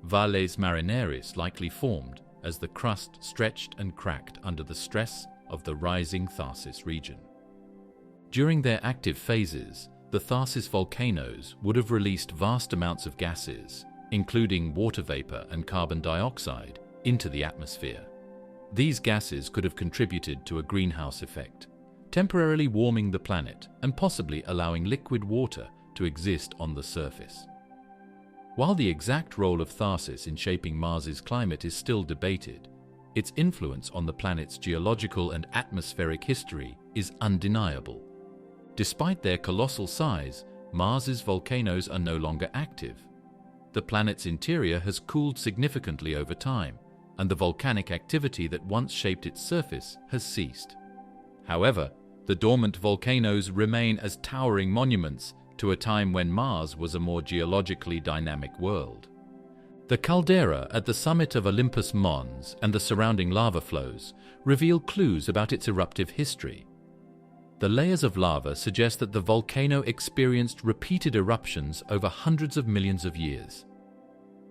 Valles Marineris likely formed as the crust stretched and cracked under the stress of the rising Tharsis region. During their active phases, the Tharsis volcanoes would have released vast amounts of gases, including water vapor and carbon dioxide, into the atmosphere. These gases could have contributed to a greenhouse effect, temporarily warming the planet and possibly allowing liquid water to exist on the surface. While the exact role of Tharsis in shaping Mars's climate is still debated, its influence on the planet's geological and atmospheric history is undeniable. Despite their colossal size, Mars's volcanoes are no longer active. The planet's interior has cooled significantly over time, and the volcanic activity that once shaped its surface has ceased. However, the dormant volcanoes remain as towering monuments to a time when Mars was a more geologically dynamic world. The caldera at the summit of Olympus Mons and the surrounding lava flows reveal clues about its eruptive history. The layers of lava suggest that the volcano experienced repeated eruptions over hundreds of millions of years.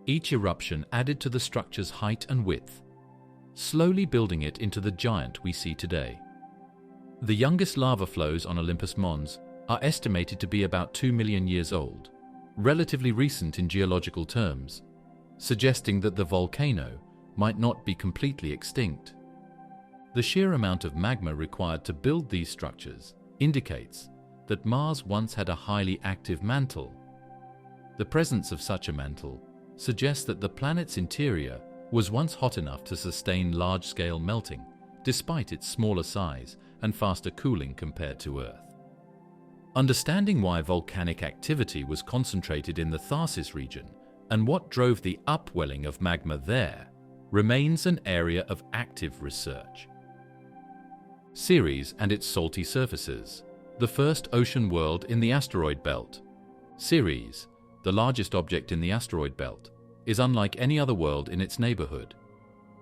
Each eruption added to the structure's height and width, slowly building it into the giant we see today. The youngest lava flows on Olympus Mons are estimated to be about 2 million years old, relatively recent in geological terms, suggesting that the volcano might not be completely extinct. The sheer amount of magma required to build these structures indicates that Mars once had a highly active mantle. The presence of such a mantle suggests that the planet's interior was once hot enough to sustain large-scale melting, despite its smaller size and faster cooling compared to Earth. Understanding why volcanic activity was concentrated in the Tharsis region and what drove the upwelling of magma there remains an area of active research. Ceres and its salty surfaces, the first ocean world in the asteroid belt. Ceres, the largest object in the asteroid belt, is unlike any other world in its neighborhood.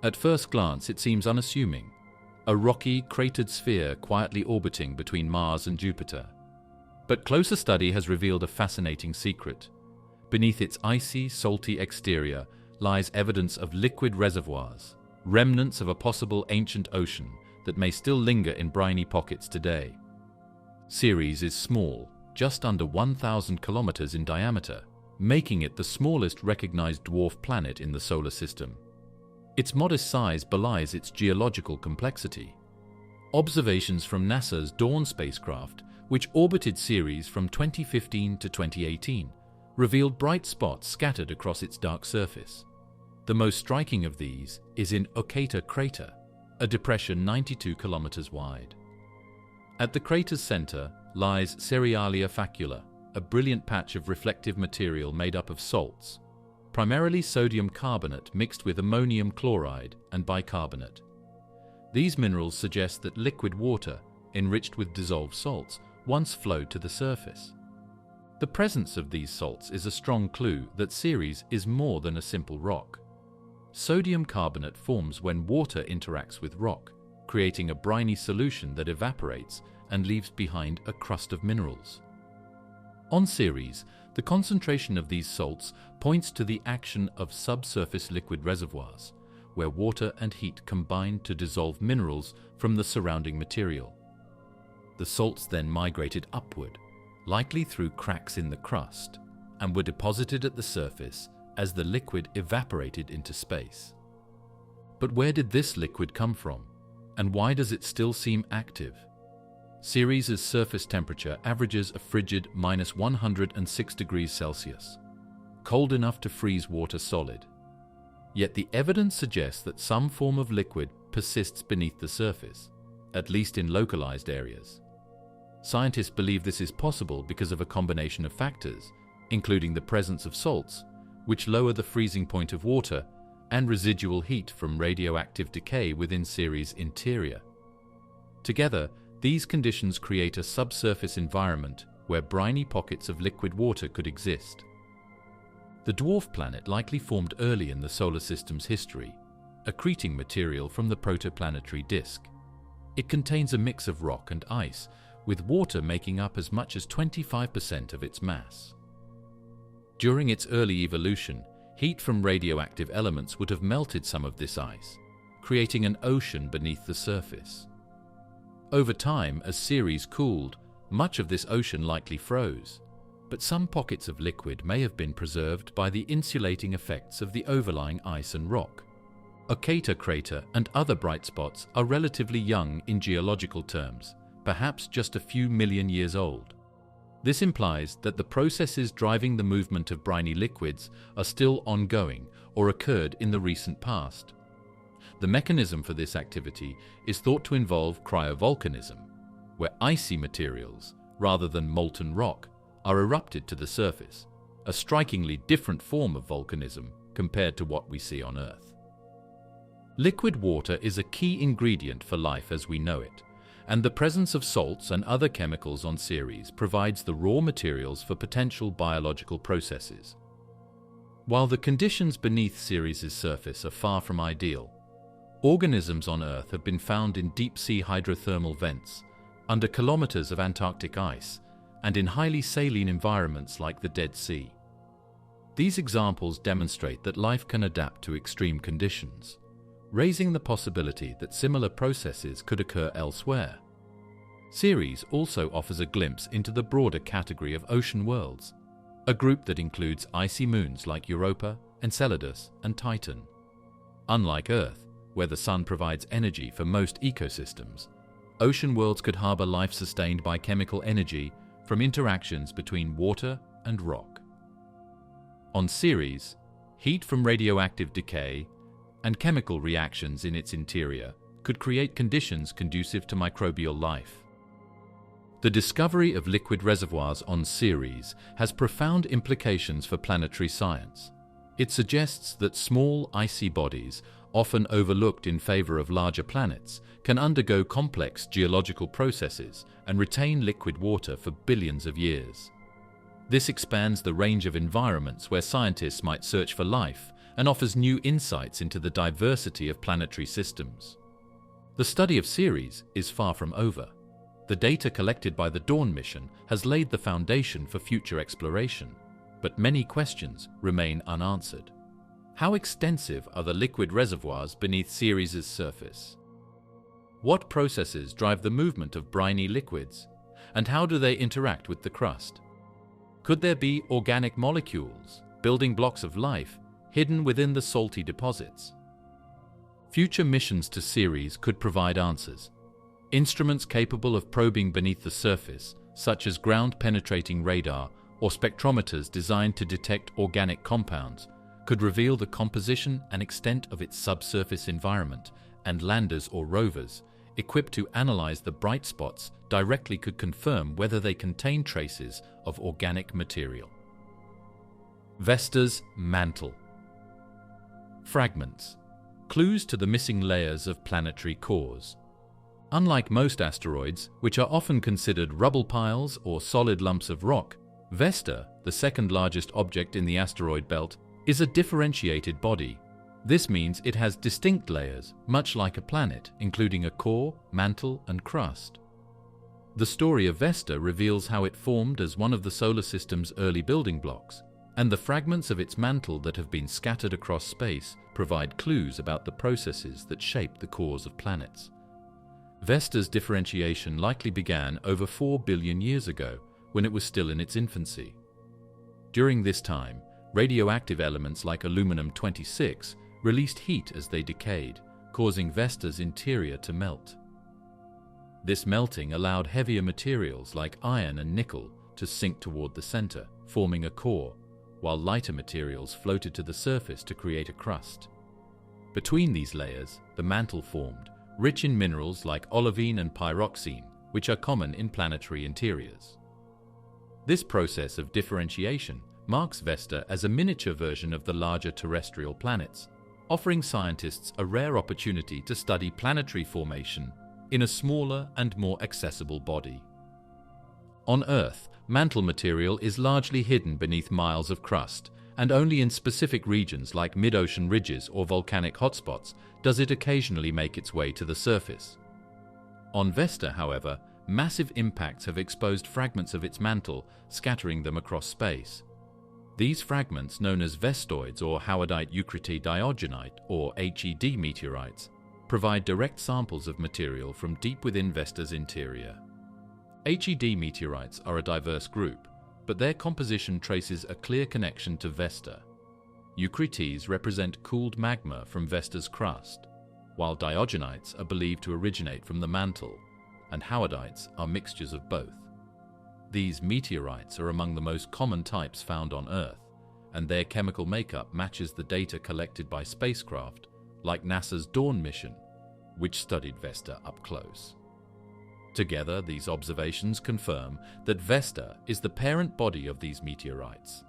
At first glance, it seems unassuming, a rocky, cratered sphere quietly orbiting between Mars and Jupiter. But closer study has revealed a fascinating secret. Beneath its icy, salty exterior lies evidence of liquid reservoirs, remnants of a possible ancient ocean that may still linger in briny pockets today. Ceres is small, just under 1,000 kilometers in diameter, making it the smallest recognized dwarf planet in the solar system. Its modest size belies its geological complexity. Observations from NASA's Dawn spacecraft, which orbited Ceres from 2015 to 2018, revealed bright spots scattered across its dark surface. The most striking of these is in Okator crater, a depression 92 kilometers wide. At the crater's center lies Cerealia Facula, a brilliant patch of reflective material made up of salts, primarily sodium carbonate mixed with ammonium chloride and bicarbonate. These minerals suggest that liquid water, enriched with dissolved salts, once flowed to the surface. The presence of these salts is a strong clue that Ceres is more than a simple rock. Sodium carbonate forms when water interacts with rock, creating a briny solution that evaporates and leaves behind a crust of minerals. On Ceres, the concentration of these salts points to the action of subsurface liquid reservoirs, where water and heat combine to dissolve minerals from the surrounding material. The salts then migrated upward, likely through cracks in the crust, and were deposited at the surface as the liquid evaporated into space. But where did this liquid come from, and why does it still seem active? Ceres' surface temperature averages a frigid -106 degrees Celsius, cold enough to freeze water solid. Yet the evidence suggests that some form of liquid persists beneath the surface, at least in localized areas. Scientists believe this is possible because of a combination of factors, including the presence of salts, which lower the freezing point of water, and residual heat from radioactive decay within Ceres' interior. Together, these conditions create a subsurface environment where briny pockets of liquid water could exist. The dwarf planet likely formed early in the solar system's history, accreting material from the protoplanetary disk. It contains a mix of rock and ice, with water making up as much as 25% of its mass. During its early evolution, heat from radioactive elements would have melted some of this ice, creating an ocean beneath the surface. Over time, as Ceres cooled, much of this ocean likely froze, but some pockets of liquid may have been preserved by the insulating effects of the overlying ice and rock. Okator crater and other bright spots are relatively young in geological terms, perhaps just a few million years old. This implies that the processes driving the movement of briny liquids are still ongoing or occurred in the recent past. The mechanism for this activity is thought to involve cryovolcanism, where icy materials, rather than molten rock, are erupted to the surface, a strikingly different form of volcanism compared to what we see on Earth. Liquid water is a key ingredient for life as we know it, and the presence of salts and other chemicals on Ceres provides the raw materials for potential biological processes. While the conditions beneath Ceres' surface are far from ideal, organisms on Earth have been found in deep-sea hydrothermal vents, under kilometers of Antarctic ice, and in highly saline environments like the Dead Sea. These examples demonstrate that life can adapt to extreme conditions, raising the possibility that similar processes could occur elsewhere. Ceres also offers a glimpse into the broader category of ocean worlds, a group that includes icy moons like Europa, Enceladus, and Titan. Unlike Earth, where the sun provides energy for most ecosystems, ocean worlds could harbor life sustained by chemical energy from interactions between water and rock. On Ceres, heat from radioactive decay and chemical reactions in its interior could create conditions conducive to microbial life. The discovery of liquid reservoirs on Ceres has profound implications for planetary science. It suggests that small, icy bodies, often overlooked in favor of larger planets, can undergo complex geological processes and retain liquid water for billions of years. This expands the range of environments where scientists might search for life and offers new insights into the diversity of planetary systems. The study of Ceres is far from over. The data collected by the Dawn mission has laid the foundation for future exploration, but many questions remain unanswered. How extensive are the liquid reservoirs beneath Ceres' surface? What processes drive the movement of briny liquids, and how do they interact with the crust? Could there be organic molecules, building blocks of life, hidden within the salty deposits? Future missions to Ceres could provide answers. Instruments capable of probing beneath the surface, such as ground-penetrating radar or spectrometers designed to detect organic compounds, could reveal the composition and extent of its subsurface environment, and landers or rovers, equipped to analyze the bright spots, directly could confirm whether they contain traces of organic material. Vesta's mantle. Fragments. Clues to the missing layers of planetary cores. Unlike most asteroids, which are often considered rubble piles or solid lumps of rock, Vesta, the second largest object in the asteroid belt, is a differentiated body. This means it has distinct layers, much like a planet, including a core, mantle, and crust. The story of Vesta reveals how it formed as one of the solar system's early building blocks, and the fragments of its mantle that have been scattered across space provide clues about the processes that shape the cores of planets. Vesta's differentiation likely began over 4 billion years ago, when it was still in its infancy. During this time, radioactive elements like aluminum-26 released heat as they decayed, causing Vesta's interior to melt. This melting allowed heavier materials like iron and nickel to sink toward the center, forming a core, while lighter materials floated to the surface to create a crust. Between these layers, the mantle formed, rich in minerals like olivine and pyroxene, which are common in planetary interiors. This process of differentiation marks Vesta as a miniature version of the larger terrestrial planets, offering scientists a rare opportunity to study planetary formation in a smaller and more accessible body. On Earth, mantle material is largely hidden beneath miles of crust, and only in specific regions like mid-ocean ridges or volcanic hotspots does it occasionally make its way to the surface. On Vesta, however, massive impacts have exposed fragments of its mantle, scattering them across space. These fragments, known as vestoids or howardite eucrite diogenite or HED meteorites, provide direct samples of material from deep within Vesta's interior. HED meteorites are a diverse group, but their composition traces a clear connection to Vesta. Eucrites represent cooled magma from Vesta's crust, while diogenites are believed to originate from the mantle, and howardites are mixtures of both. These meteorites are among the most common types found on Earth, and their chemical makeup matches the data collected by spacecraft like NASA's Dawn mission, which studied Vesta up close. Together, these observations confirm that Vesta is the parent body of these meteorites,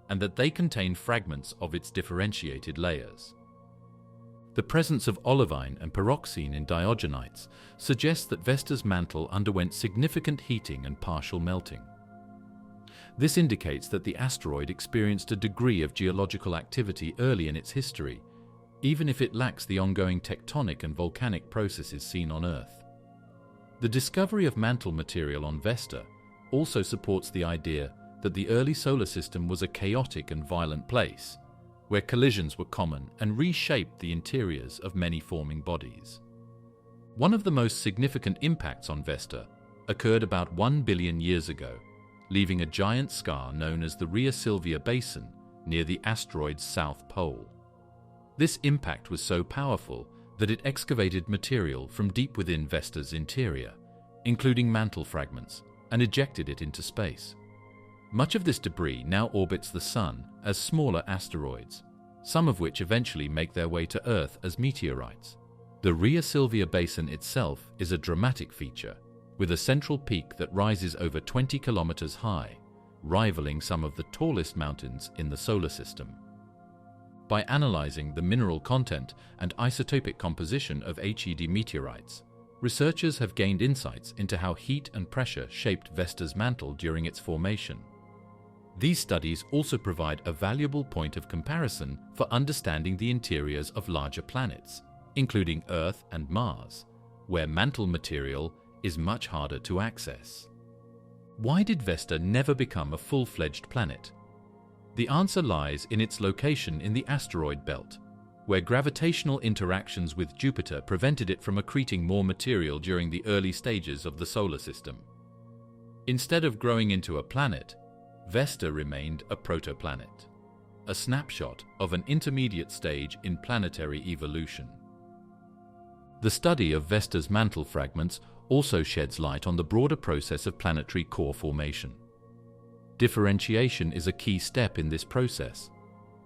and that they contain fragments of its differentiated layers. The presence of olivine and pyroxene in diogenites suggests that Vesta's mantle underwent significant heating and partial melting. This indicates that the asteroid experienced a degree of geological activity early in its history, even if it lacks the ongoing tectonic and volcanic processes seen on Earth. The discovery of mantle material on Vesta also supports the idea that the early solar system was a chaotic and violent place, where collisions were common and reshaped the interiors of many forming bodies. One of the most significant impacts on Vesta occurred about 1 billion years ago, leaving a giant scar known as the Rhea Silvia Basin near the asteroid's south pole. This impact was so powerful that it excavated material from deep within Vesta's interior, including mantle fragments, and ejected it into space. Much of this debris now orbits the Sun as smaller asteroids, some of which eventually make their way to Earth as meteorites. The Rhea Silvia Basin itself is a dramatic feature, with a central peak that rises over 20 kilometers high, rivaling some of the tallest mountains in the solar system. By analyzing the mineral content and isotopic composition of HED meteorites, researchers have gained insights into how heat and pressure shaped Vesta's mantle during its formation. These studies also provide a valuable point of comparison for understanding the interiors of larger planets, including Earth and Mars, where mantle material is much harder to access. Why did Vesta never become a full-fledged planet? The answer lies in its location in the asteroid belt, where gravitational interactions with Jupiter prevented it from accreting more material during the early stages of the solar system. Instead of growing into a planet, Vesta remained a protoplanet, a snapshot of an intermediate stage in planetary evolution. The study of Vesta's mantle fragments also sheds light on the broader process of planetary core formation. Differentiation is a key step in this process,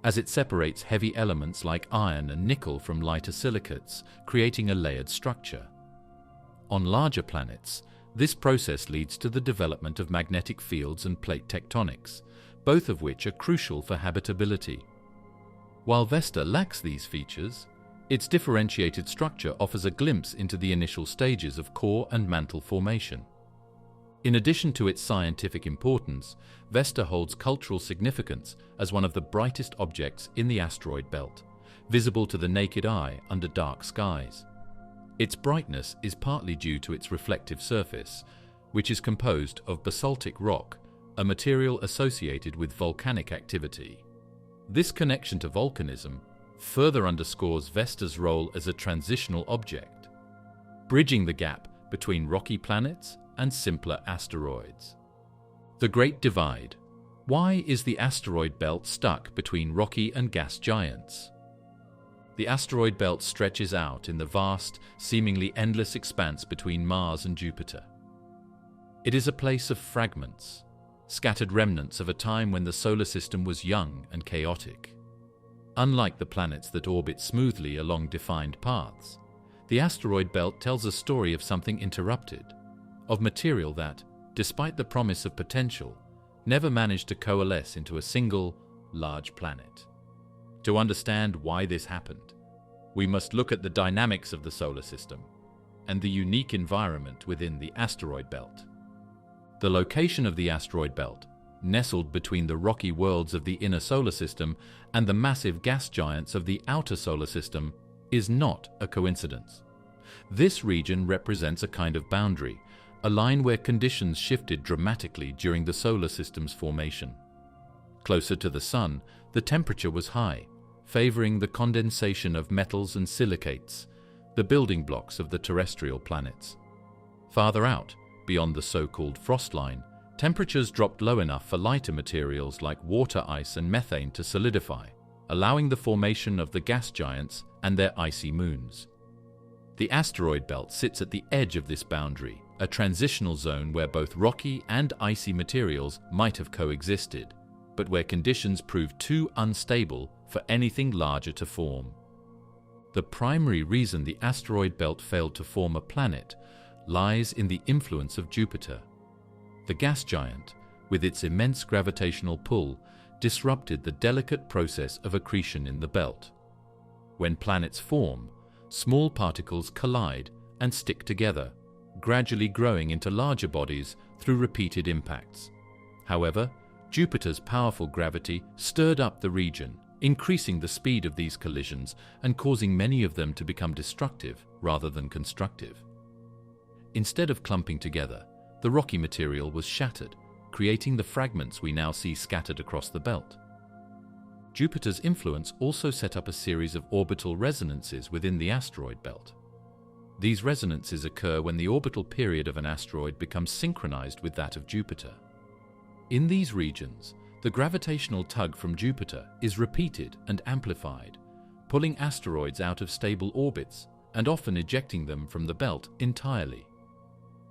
as it separates heavy elements like iron and nickel from lighter silicates, creating a layered structure. On larger planets, this process leads to the development of magnetic fields and plate tectonics, both of which are crucial for habitability. While Vesta lacks these features, its differentiated structure offers a glimpse into the initial stages of core and mantle formation. In addition to its scientific importance, Vesta holds cultural significance as one of the brightest objects in the asteroid belt, visible to the naked eye under dark skies. Its brightness is partly due to its reflective surface, which is composed of basaltic rock, a material associated with volcanic activity. This connection to volcanism further underscores Vesta's role as a transitional object, bridging the gap between rocky planets and simpler asteroids. The Great Divide. Why is the asteroid belt stuck between rocky and gas giants? The asteroid belt stretches out in the vast, seemingly endless expanse between Mars and Jupiter. It is a place of fragments, scattered remnants of a time when the solar system was young and chaotic. Unlike the planets that orbit smoothly along defined paths, the asteroid belt tells a story of something interrupted, of material that, despite the promise of potential, never managed to coalesce into a single, large planet. To understand why this happened, we must look at the dynamics of the solar system and the unique environment within the asteroid belt. The location of the asteroid belt, nestled between the rocky worlds of the inner solar system and the massive gas giants of the outer solar system, is not a coincidence. This region represents a kind of boundary, a line where conditions shifted dramatically during the solar system's formation. Closer to the Sun, the temperature was high, favoring the condensation of metals and silicates, the building blocks of the terrestrial planets. Farther out, beyond the so-called frost line, temperatures dropped low enough for lighter materials like water ice and methane to solidify, allowing the formation of the gas giants and their icy moons. The asteroid belt sits at the edge of this boundary, a transitional zone where both rocky and icy materials might have coexisted, but where conditions proved too unstable for anything larger to form. The primary reason the asteroid belt failed to form a planet lies in the influence of Jupiter. The gas giant, with its immense gravitational pull, disrupted the delicate process of accretion in the belt. When planets form, small particles collide and stick together, gradually growing into larger bodies through repeated impacts. However, Jupiter's powerful gravity stirred up the region, increasing the speed of these collisions and causing many of them to become destructive rather than constructive. Instead of clumping together, the rocky material was shattered, creating the fragments we now see scattered across the belt. Jupiter's influence also set up a series of orbital resonances within the asteroid belt. These resonances occur when the orbital period of an asteroid becomes synchronized with that of Jupiter. In these regions, the gravitational tug from Jupiter is repeated and amplified, pulling asteroids out of stable orbits and often ejecting them from the belt entirely.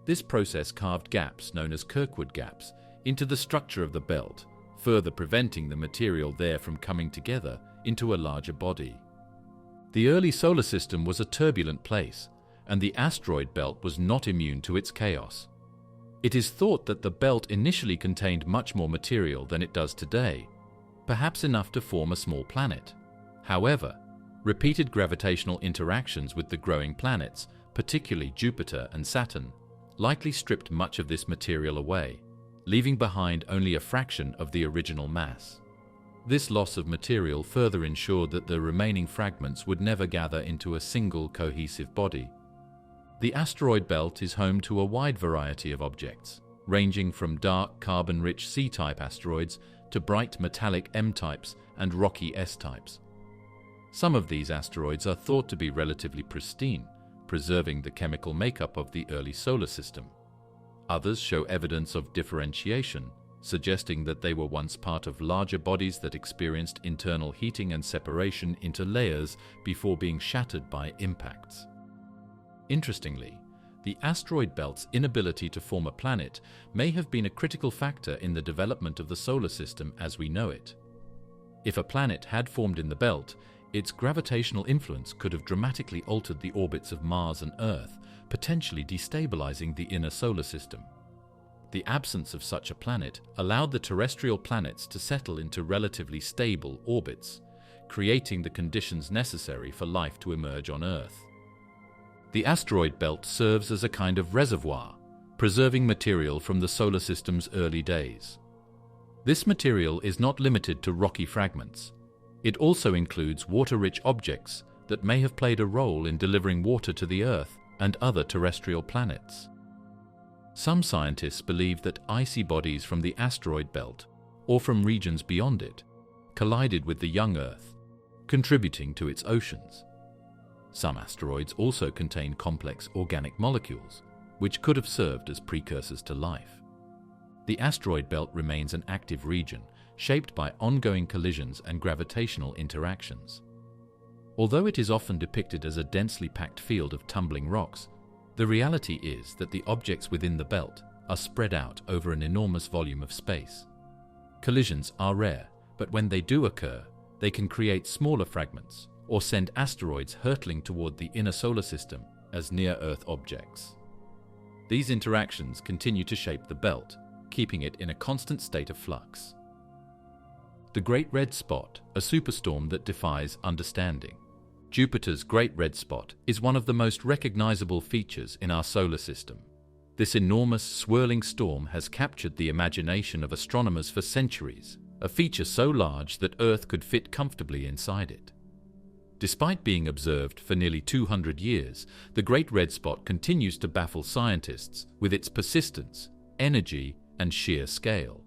This process carved gaps known as Kirkwood gaps into the structure of the belt, further preventing the material there from coming together into a larger body. The early solar system was a turbulent place, and the asteroid belt was not immune to its chaos. It is thought that the belt initially contained much more material than it does today, perhaps enough to form a small planet. However, repeated gravitational interactions with the growing planets, particularly Jupiter and Saturn, likely stripped much of this material away, leaving behind only a fraction of the original mass. This loss of material further ensured that the remaining fragments would never gather into a single cohesive body. The asteroid belt is home to a wide variety of objects, ranging from dark carbon-rich C-type asteroids to bright metallic M-types and rocky S-types. Some of these asteroids are thought to be relatively pristine, preserving the chemical makeup of the early solar system. Others show evidence of differentiation, suggesting that they were once part of larger bodies that experienced internal heating and separation into layers before being shattered by impacts. Interestingly, the asteroid belt's inability to form a planet may have been a critical factor in the development of the solar system as we know it. If a planet had formed in the belt, its gravitational influence could have dramatically altered the orbits of Mars and Earth, potentially destabilizing the inner solar system. The absence of such a planet allowed the terrestrial planets to settle into relatively stable orbits, creating the conditions necessary for life to emerge on Earth. The asteroid belt serves as a kind of reservoir, preserving material from the solar system's early days. This material is not limited to rocky fragments. It also includes water-rich objects that may have played a role in delivering water to the Earth and other terrestrial planets. Some scientists believe that icy bodies from the asteroid belt, or from regions beyond it, collided with the young Earth, contributing to its oceans. Some asteroids also contain complex organic molecules, which could have served as precursors to life. The asteroid belt remains an active region, shaped by ongoing collisions and gravitational interactions. Although it is often depicted as a densely packed field of tumbling rocks, the reality is that the objects within the belt are spread out over an enormous volume of space. Collisions are rare, but when they do occur, they can create smaller fragments or send asteroids hurtling toward the inner solar system as near-Earth objects. These interactions continue to shape the belt, keeping it in a constant state of flux. The Great Red Spot, a superstorm that defies understanding. Jupiter's Great Red Spot is one of the most recognizable features in our solar system. This enormous, swirling storm has captured the imagination of astronomers for centuries, a feature so large that Earth could fit comfortably inside it. Despite being observed for nearly 200 years, the Great Red Spot continues to baffle scientists with its persistence, energy, and sheer scale.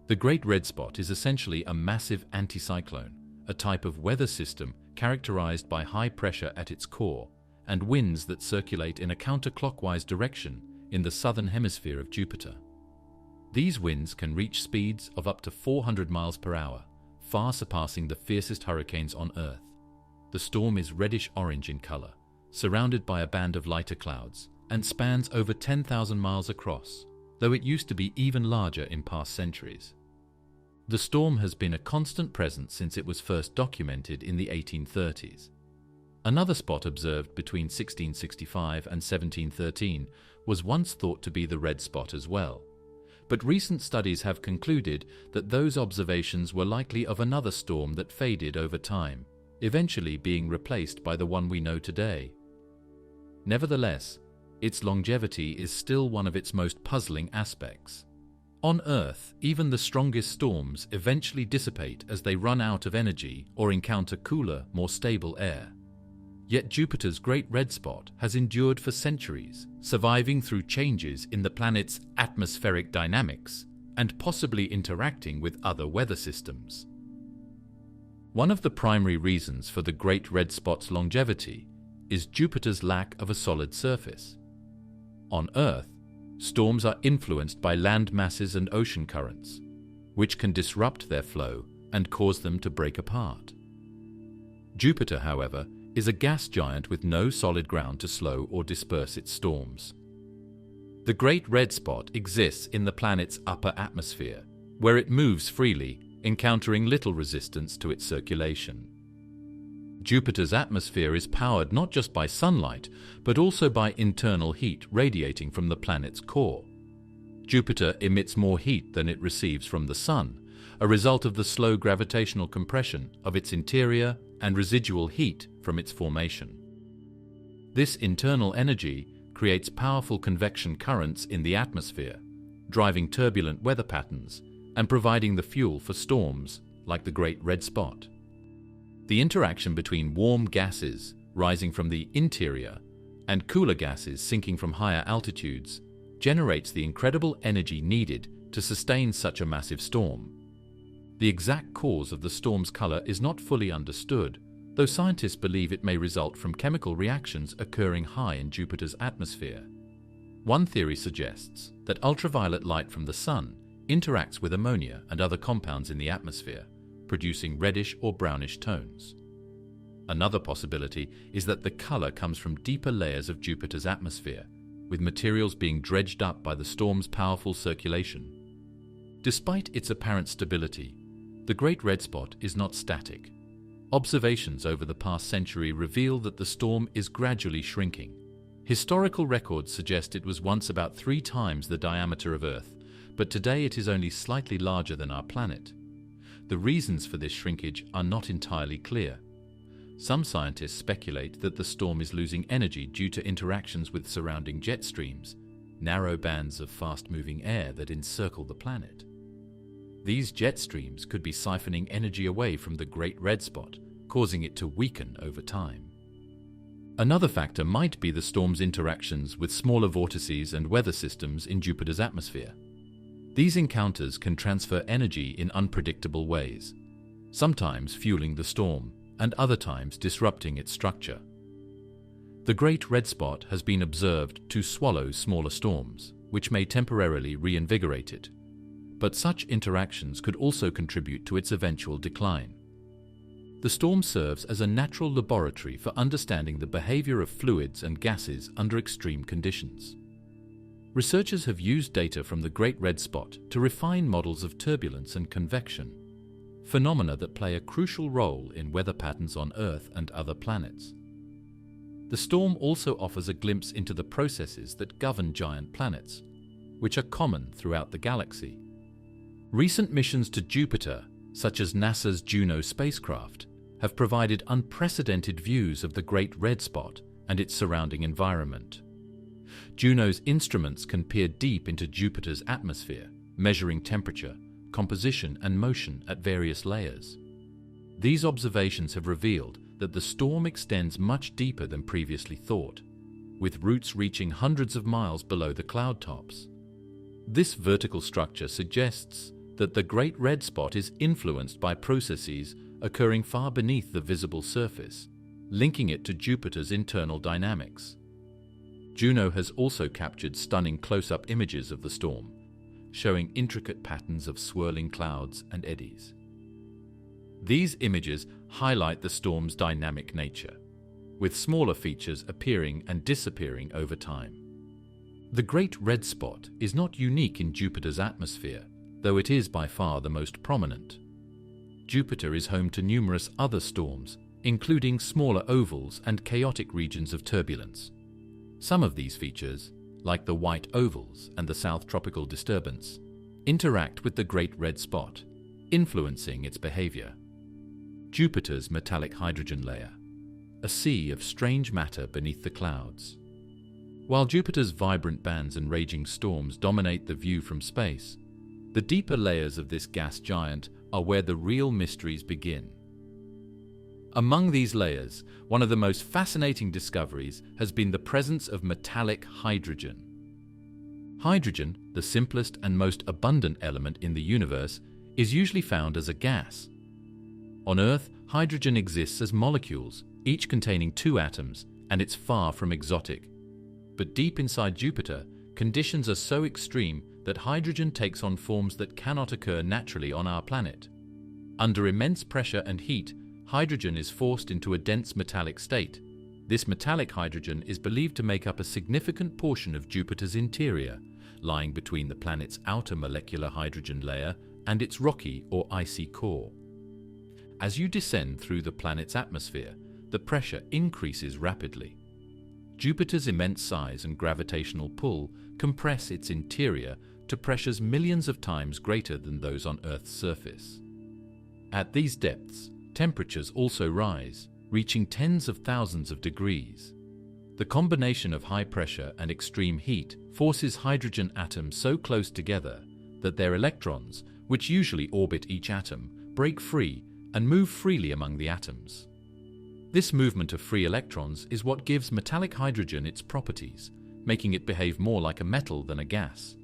The Great Red Spot is essentially a massive anticyclone, a type of weather system characterized by high pressure at its core and winds that circulate in a counterclockwise direction in the southern hemisphere of Jupiter. These winds can reach speeds of up to 400 miles per hour, far surpassing the fiercest hurricanes on Earth. The storm is reddish-orange in color, surrounded by a band of lighter clouds, and spans over 10,000 miles across, though it used to be even larger in past centuries. The storm has been a constant presence since it was first documented in the 1830s. Another spot observed between 1665 and 1713 was once thought to be the red spot as well, but recent studies have concluded that those observations were likely of another storm that faded over time, eventually being replaced by the one we know today. Nevertheless, its longevity is still one of its most puzzling aspects. On Earth, even the strongest storms eventually dissipate as they run out of energy or encounter cooler, more stable air. Yet Jupiter's Great Red Spot has endured for centuries, surviving through changes in the planet's atmospheric dynamics and possibly interacting with other weather systems. One of the primary reasons for the Great Red Spot's longevity is Jupiter's lack of a solid surface. On Earth, storms are influenced by land masses and ocean currents, which can disrupt their flow and cause them to break apart. Jupiter, however, is a gas giant with no solid ground to slow or disperse its storms. The Great Red Spot exists in the planet's upper atmosphere, where it moves freely, encountering little resistance to its circulation. Jupiter's atmosphere is powered not just by sunlight, but also by internal heat radiating from the planet's core. Jupiter emits more heat than it receives from the Sun, a result of the slow gravitational compression of its interior and residual heat from its formation. This internal energy creates powerful convection currents in the atmosphere, driving turbulent weather patterns and providing the fuel for storms like the Great Red Spot. The interaction between warm gases rising from the interior and cooler gases sinking from higher altitudes generates the incredible energy needed to sustain such a massive storm. The exact cause of the storm's color is not fully understood, though scientists believe it may result from chemical reactions occurring high in Jupiter's atmosphere. One theory suggests that ultraviolet light from the Sun interacts with ammonia and other compounds in the atmosphere, producing reddish or brownish tones. Another possibility is that the color comes from deeper layers of Jupiter's atmosphere, with materials being dredged up by the storm's powerful circulation. Despite its apparent stability, the Great Red Spot is not static. Observations over the past century reveal that the storm is gradually shrinking. Historical records suggest it was once about 3 times the diameter of Earth, but today it is only slightly larger than our planet. The reasons for this shrinkage are not entirely clear. Some scientists speculate that the storm is losing energy due to interactions with surrounding jet streams, narrow bands of fast-moving air that encircle the planet. These jet streams could be siphoning energy away from the Great Red Spot, causing it to weaken over time. Another factor might be the storm's interactions with smaller vortices and weather systems in Jupiter's atmosphere. These encounters can transfer energy in unpredictable ways, sometimes fueling the storm and other times disrupting its structure. The Great Red Spot has been observed to swallow smaller storms, which may temporarily reinvigorate it. But such interactions could also contribute to its eventual decline. The storm serves as a natural laboratory for understanding the behavior of fluids and gases under extreme conditions. Researchers have used data from the Great Red Spot to refine models of turbulence and convection, phenomena that play a crucial role in weather patterns on Earth and other planets. The storm also offers a glimpse into the processes that govern giant planets, which are common throughout the galaxy. Recent missions to Jupiter, such as NASA's Juno spacecraft, have provided unprecedented views of the Great Red Spot and its surrounding environment. Juno's instruments can peer deep into Jupiter's atmosphere, measuring temperature, composition, and motion at various layers. These observations have revealed that the storm extends much deeper than previously thought, with roots reaching hundreds of miles below the cloud tops. This vertical structure suggests that the Great Red Spot is influenced by processes occurring far beneath the visible surface, linking it to Jupiter's internal dynamics. Juno has also captured stunning close-up images of the storm, showing intricate patterns of swirling clouds and eddies. These images highlight the storm's dynamic nature, with smaller features appearing and disappearing over time. The Great Red Spot is not unique in Jupiter's atmosphere, though it is by far the most prominent. Jupiter is home to numerous other storms, including smaller ovals and chaotic regions of turbulence. Some of these features, like the white ovals and the South Tropical Disturbance, interact with the Great Red Spot, influencing its behavior. Jupiter's metallic hydrogen layer, a sea of strange matter beneath the clouds. While Jupiter's vibrant bands and raging storms dominate the view from space, The deeper layers of this gas giant are where the real mysteries begin. Among these layers, one of the most fascinating discoveries has been the presence of metallic hydrogen. Hydrogen, the simplest and most abundant element in the universe, is usually found as a gas. On Earth, hydrogen exists as molecules, each containing 2 atoms, and it's far from exotic. But deep inside Jupiter, conditions are so extreme that hydrogen takes on forms that cannot occur naturally on our planet. Under immense pressure and heat, hydrogen is forced into a dense metallic state. This metallic hydrogen is believed to make up a significant portion of Jupiter's interior, lying between the planet's outer molecular hydrogen layer and its rocky or icy core. As you descend through the planet's atmosphere, the pressure increases rapidly. Jupiter's immense size and gravitational pull compress its interior to pressures millions of times greater than those on Earth's surface. At these depths, temperatures also rise, reaching tens of thousands of degrees. The combination of high pressure and extreme heat forces hydrogen atoms so close together that their electrons, which usually orbit each atom, break free and move freely among the atoms. This movement of free electrons is what gives metallic hydrogen its properties, making it behave more like a metal than a gas.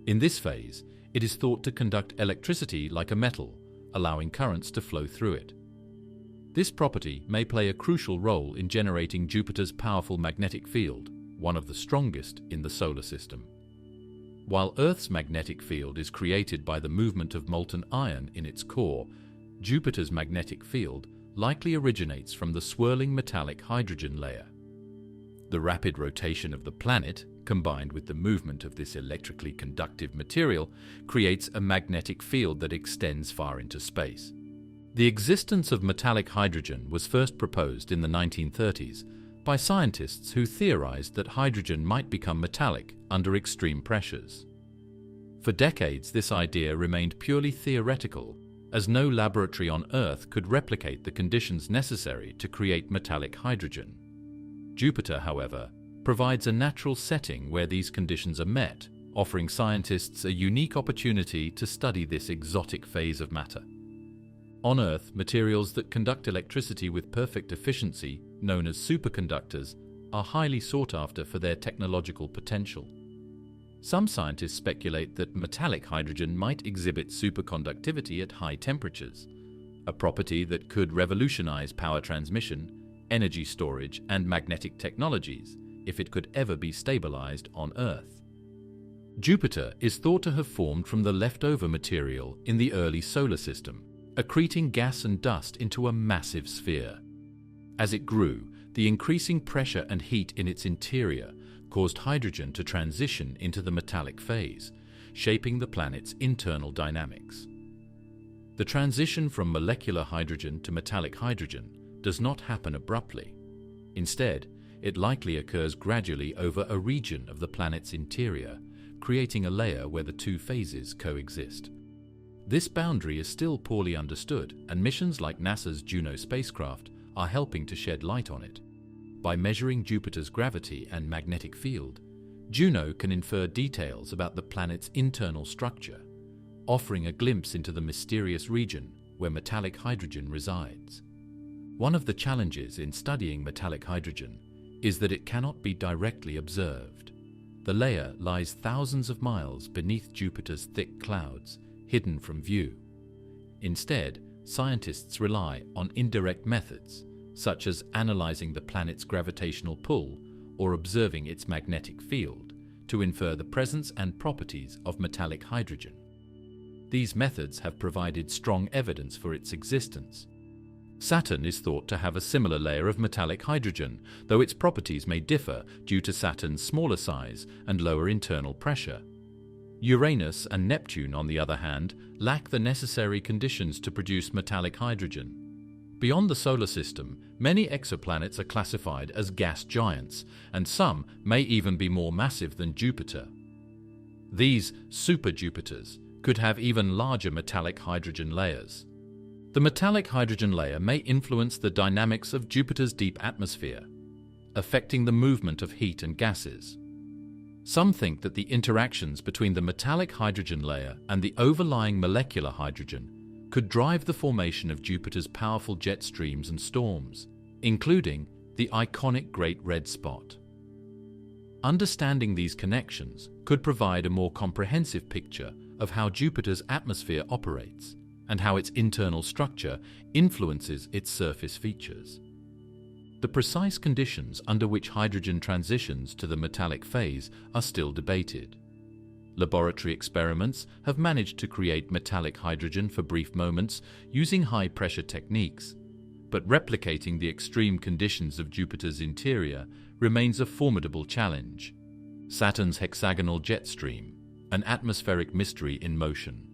In this phase, it is thought to conduct electricity like a metal, allowing currents to flow through it. This property may play a crucial role in generating Jupiter's powerful magnetic field, one of the strongest in the solar system. While Earth's magnetic field is created by the movement of molten iron in its core, Jupiter's magnetic field likely originates from the swirling metallic hydrogen layer. The rapid rotation of the planet, combined with the movement of this electrically conductive material, creates a magnetic field that extends far into space. The existence of metallic hydrogen was first proposed in the 1930s by scientists who theorized that hydrogen might become metallic under extreme pressures. For decades, this idea remained purely theoretical, as no laboratory on Earth could replicate the conditions necessary to create metallic hydrogen. Jupiter, however, provides a natural setting where these conditions are met, offering scientists a unique opportunity to study this exotic phase of matter. On Earth, materials that conduct electricity with perfect efficiency, known as superconductors, are highly sought after for their technological potential. Some scientists speculate that metallic hydrogen might exhibit superconductivity at high temperatures, a property that could revolutionize power transmission, energy storage, and magnetic technologies if it could ever be stabilized on Earth. Jupiter is thought to have formed from the leftover material in the early solar system, accreting gas and dust into a massive sphere. As it grew, the increasing pressure and heat in its interior caused hydrogen to transition into the metallic phase, shaping the planet's internal dynamics. The transition from molecular hydrogen to metallic hydrogen does not happen abruptly. Instead, it likely occurs gradually over a region of the planet's interior, creating a layer where the two phases coexist. This boundary is still poorly understood, and missions like NASA's Juno spacecraft are helping to shed light on it. By measuring Jupiter's gravity and magnetic field, Juno can infer details about the planet's internal structure, offering a glimpse into the mysterious region where metallic hydrogen resides. One of the challenges in studying metallic hydrogen is that it cannot be directly observed. The layer lies thousands of miles beneath Jupiter's thick clouds, hidden from view. Instead, scientists rely on indirect methods, such as analyzing the planet's gravitational pull or observing its magnetic field, to infer the presence and properties of metallic hydrogen. These methods have provided strong evidence for its existence. Saturn is thought to have a similar layer of metallic hydrogen, though its properties may differ due to Saturn's smaller size and lower internal pressure. Uranus and Neptune, on the other hand, lack the necessary conditions to produce metallic hydrogen. Beyond the solar system, many exoplanets are classified as gas giants, and some may even be more massive than Jupiter. These super-Jupiters could have even larger metallic hydrogen layers. The metallic hydrogen layer may influence the dynamics of Jupiter's deep atmosphere, affecting the movement of heat and gases. Some think that the interactions between the metallic hydrogen layer and the overlying molecular hydrogen could drive the formation of Jupiter's powerful jet streams and storms, including the iconic Great Red Spot. Understanding these connections could provide a more comprehensive picture of how Jupiter's atmosphere operates and how its internal structure influences its surface features. The precise conditions under which hydrogen transitions to the metallic phase are still debated. Laboratory experiments have managed to create metallic hydrogen for brief moments using high-pressure techniques, but replicating the extreme conditions of Jupiter's interior remains a formidable challenge. Saturn's hexagonal jet stream, an atmospheric mystery in motion.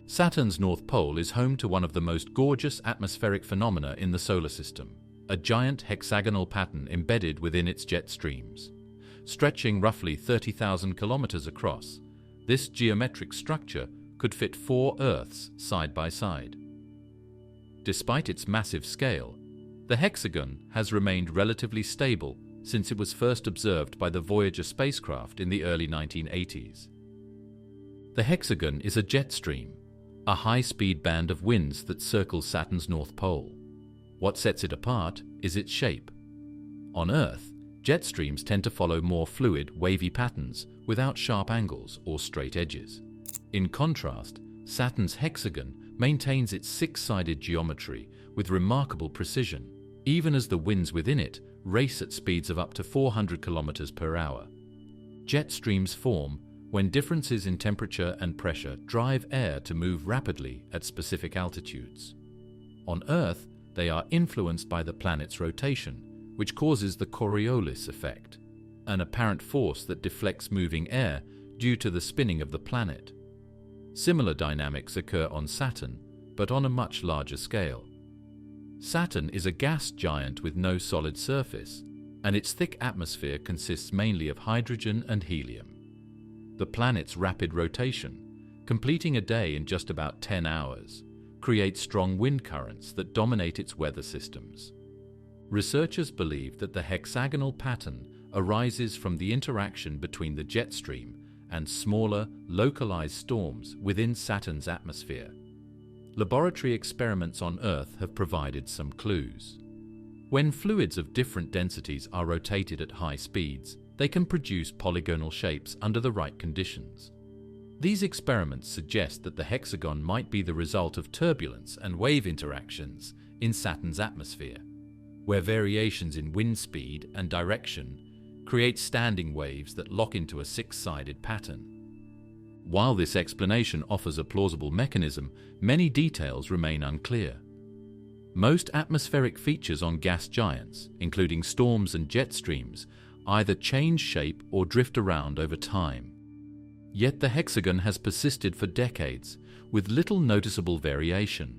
Saturn's North Pole is home to one of the most gorgeous atmospheric phenomena in the solar system, a giant hexagonal pattern embedded within its jet streams. Stretching roughly 30,000 kilometers across, this geometric structure could fit 4 Earths side by side. Despite its massive scale, the hexagon has remained relatively stable since it was first observed by the Voyager spacecraft in the early 1980s. The hexagon is a jet stream, a high-speed band of winds that circles Saturn's North Pole. What sets it apart is its shape. On Earth, jet streams tend to follow more fluid, wavy patterns without sharp angles or straight edges. In contrast, Saturn's hexagon maintains its 6-sided geometry with remarkable precision, even as the winds within it race at speeds of up to 400 kilometers per hour. Jet streams form when differences in temperature and pressure drive air to move rapidly at specific altitudes. On Earth, they are influenced by the planet's rotation, which causes the Coriolis effect, an apparent force that deflects moving air due to the spinning of the planet. Similar dynamics occur on Saturn, but on a much larger scale. Saturn is a gas giant with no solid surface, and its thick atmosphere consists mainly of hydrogen and helium. The planet's rapid rotation, completing a day in just about 10 hours, creates strong wind currents that dominate its weather systems. Researchers believe that the hexagonal pattern arises from the interaction between the jet stream and smaller, localized storms within Saturn's atmosphere. Laboratory experiments on Earth have provided some clues. When fluids of different densities are rotated at high speeds, they can produce polygonal shapes under the right conditions. These experiments suggest that the hexagon might be the result of turbulence and wave interactions in Saturn's atmosphere, where variations in wind speed and direction create standing waves that lock into a 6-sided pattern. While this explanation offers a plausible mechanism, many details remain unclear. Most atmospheric features on gas giants, including storms and jet streams, either change shape or drift around over time. Yet the hexagon has persisted for decades, with little noticeable variation.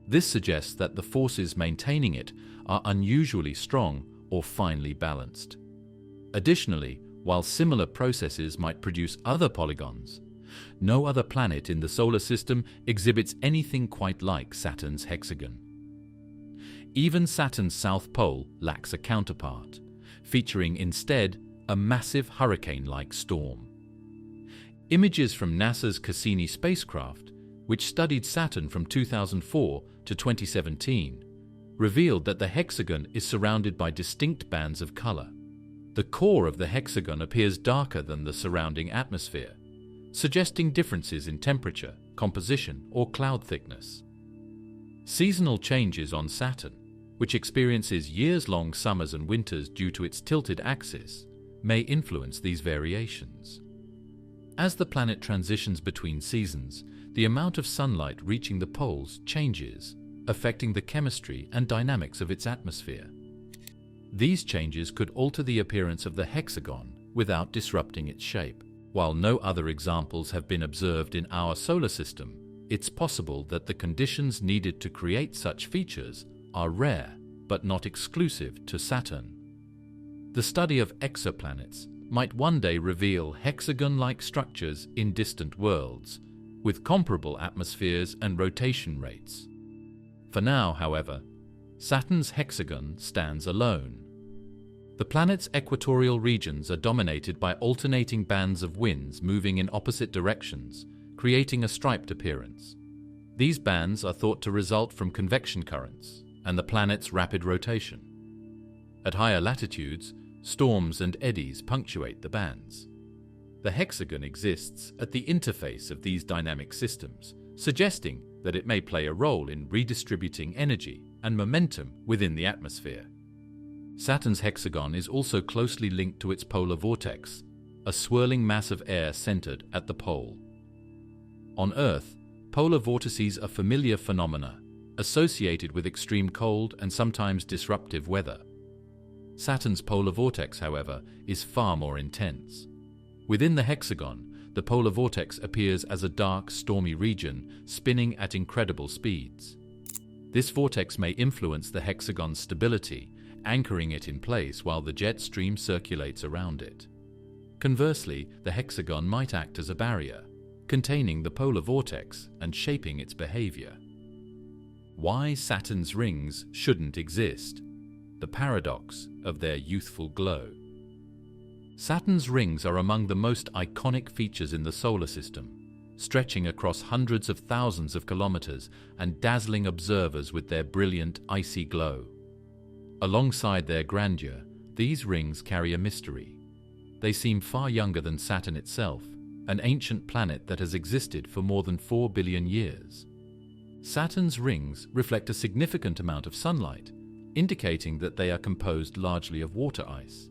This suggests that the forces maintaining it are unusually strong or finely balanced. Additionally, while similar processes might produce other polygons, no other planet in the solar system exhibits anything quite like Saturn's hexagon. Even Saturn's south pole lacks a counterpart, featuring instead a massive hurricane-like storm. Images from NASA's Cassini spacecraft, which studied Saturn from 2004 to 2017, revealed that the hexagon is surrounded by distinct bands of color. The core of the hexagon appears darker than the surrounding atmosphere, suggesting differences in temperature, composition, or cloud thickness. Seasonal changes on Saturn, which experiences years-long summers and winters due to its tilted axis, may influence these variations. As the planet transitions between seasons, the amount of sunlight reaching the poles changes, affecting the chemistry and dynamics of its atmosphere. These changes could alter the appearance of the hexagon without disrupting its shape. While no other examples have been observed in our solar system, it's possible that the conditions needed to create such features are rare but not exclusive to Saturn. The study of exoplanets might one day reveal hexagon-like structures in distant worlds, with comparable atmospheres and rotation rates. For now, however, Saturn's hexagon stands alone. The planet's equatorial regions are dominated by alternating bands of winds moving in opposite directions, creating a striped appearance. These bands are thought to result from convection currents and the planet's rapid rotation. At higher latitudes, storms and eddies punctuate the bands. The hexagon exists at the interface of these dynamic systems, suggesting that it may play a role in redistributing energy and momentum within the atmosphere. Saturn's hexagon is also closely linked to its polar vortex, a swirling mass of air centered at the pole. On Earth, polar vortices are familiar phenomena associated with extreme cold and sometimes disruptive weather. Saturn's polar vortex, however, is far more intense. Within the hexagon, the polar vortex appears as a dark, stormy region spinning at incredible speeds. This vortex may influence the hexagon's stability, anchoring it in place while the jet stream circulates around it. Conversely, the hexagon might act as a barrier, containing the polar vortex and shaping its behavior. Why Saturn's rings shouldn't exist. The paradox of their youthful glow. Saturn's rings are among the most iconic features in the solar system, stretching across hundreds of thousands of kilometers and dazzling observers with their brilliant, icy glow. Alongside their grandeur, these rings carry a mystery. They seem far younger than Saturn itself, an ancient planet that has existed for more than 4 billion years. Saturn's rings reflect a significant amount of sunlight, indicating that they are composed largely of water ice.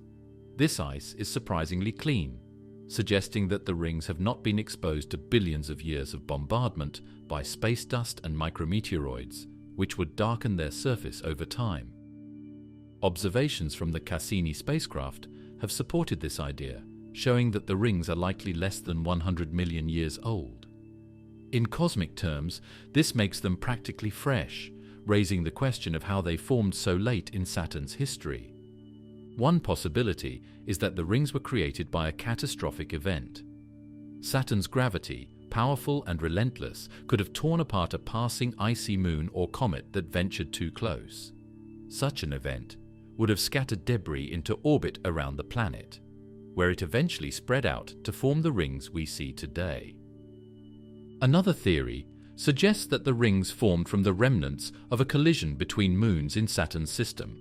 This ice is surprisingly clean, suggesting that the rings have not been exposed to billions of years of bombardment by space dust and micrometeoroids, which would darken their surface over time. Observations from the Cassini spacecraft have supported this idea, showing that the rings are likely less than 100 million years old. In cosmic terms, this makes them practically fresh, raising the question of how they formed so late in Saturn's history. One possibility is that the rings were created by a catastrophic event. Saturn's gravity, powerful and relentless, could have torn apart a passing icy moon or comet that ventured too close. Such an event would have scattered debris into orbit around the planet, where it eventually spread out to form the rings we see today. Another theory suggests that the rings formed from the remnants of a collision between moons in Saturn's system.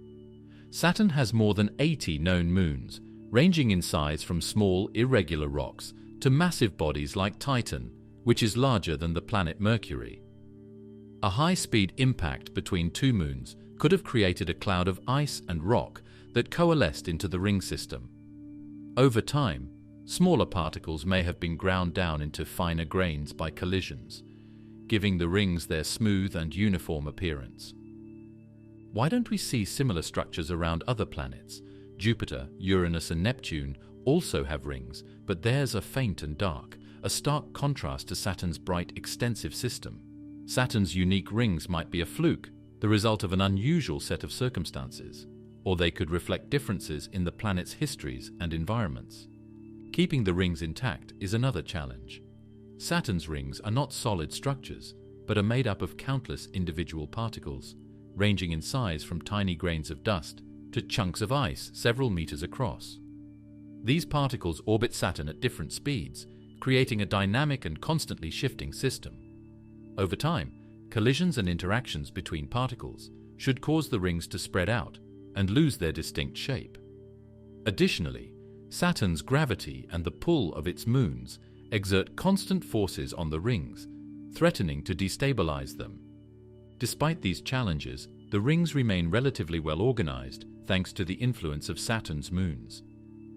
Saturn has more than 80 known moons, ranging in size from small, irregular rocks to massive bodies like Titan, which is larger than the planet Mercury. A high-speed impact between two moons could have created a cloud of ice and rock that coalesced into the ring system. Over time, smaller particles may have been ground down into finer grains by collisions, giving the rings their smooth and uniform appearance. Why don't we see similar structures around other planets? Jupiter, Uranus and Neptune also have rings, but theirs are faint and dark, a stark contrast to Saturn's bright, extensive system. Saturn's unique rings might be a fluke, the result of an unusual set of circumstances, or they could reflect differences in the planet's histories and environments. Keeping the rings intact is another challenge. Saturn's rings are not solid structures, but are made up of countless individual particles, ranging in size from tiny grains of dust to chunks of ice several meters across. These particles orbit Saturn at different speeds, creating a dynamic and constantly shifting system. Over time, collisions and interactions between particles should cause the rings to spread out and lose their distinct shape. Additionally, Saturn's gravity and the pull of its moons exert constant forces on the rings, threatening to destabilize them. Despite these challenges, the rings remain relatively well organized thanks to the influence of Saturn's moons.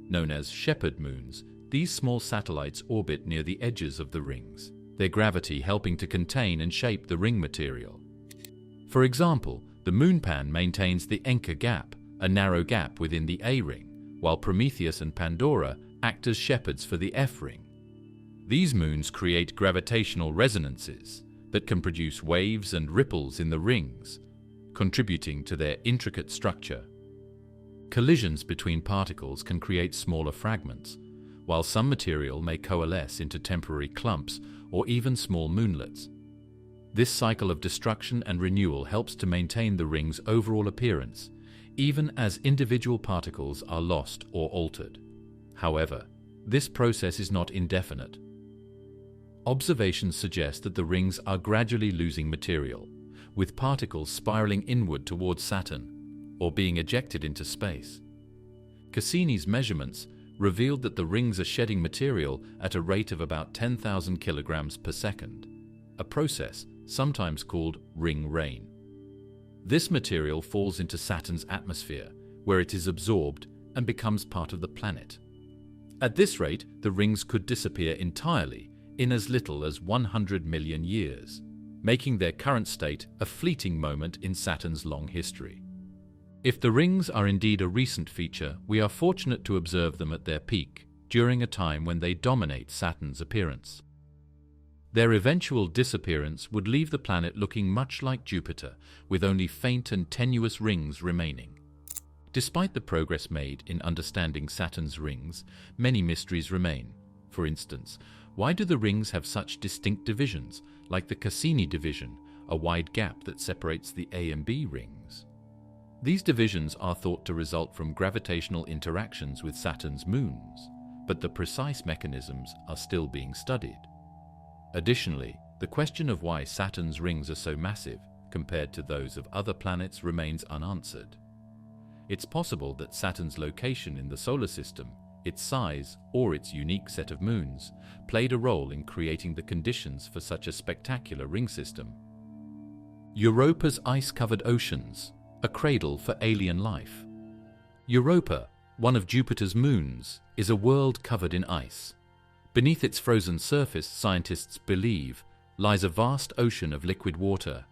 Known as shepherd moons, these small satellites orbit near the edges of the rings, their gravity helping to contain and shape the ring material. For example, the moonpan maintains the Encke gap, a narrow gap within the A ring, while Prometheus and Pandora act as shepherds for the F ring. These moons create gravitational resonances that can produce waves and ripples in the rings, contributing to their intricate structure. Collisions between particles can create smaller fragments, while some material may coalesce into temporary clumps or even small moonlets. This cycle of destruction and renewal helps to maintain the ring's overall appearance, even as individual particles are lost or altered. However, this process is not indefinite. Observations suggest that the rings are gradually losing material, with particles spiraling inward towards Saturn or being ejected into space. Cassini's measurements revealed that the rings are shedding material at a rate of about 10,000 kilograms per second, a process sometimes called ring rain. This material falls into Saturn's atmosphere, where it is absorbed and becomes part of the planet. At this rate, the rings could disappear entirely in as little as 100 million years, making their current state a fleeting moment in Saturn's long history. If the rings are indeed a recent feature, we are fortunate to observe them at their peak, during a time when they dominate Saturn's appearance. Their eventual disappearance would leave the planet looking much like Jupiter, with only faint and tenuous rings remaining. Despite the progress made in understanding Saturn's rings, many mysteries remain. For instance, why do the rings have such distinct divisions, like the Cassini division, a wide gap that separates the A and B rings? These divisions are thought to result from gravitational interactions with Saturn's moons, but the precise mechanisms are still being studied. Additionally, the question of why Saturn's rings are so massive compared to those of other planets remains unanswered. It's possible that Saturn's location in the solar system, its size, or its unique set of moons played a role in creating the conditions for such a spectacular ring system. Europa's ice-covered oceans, a cradle for alien life. Europa, one of Jupiter's moons, is a world covered in ice. Beneath its frozen surface, scientists believe, lies a vast ocean of liquid water.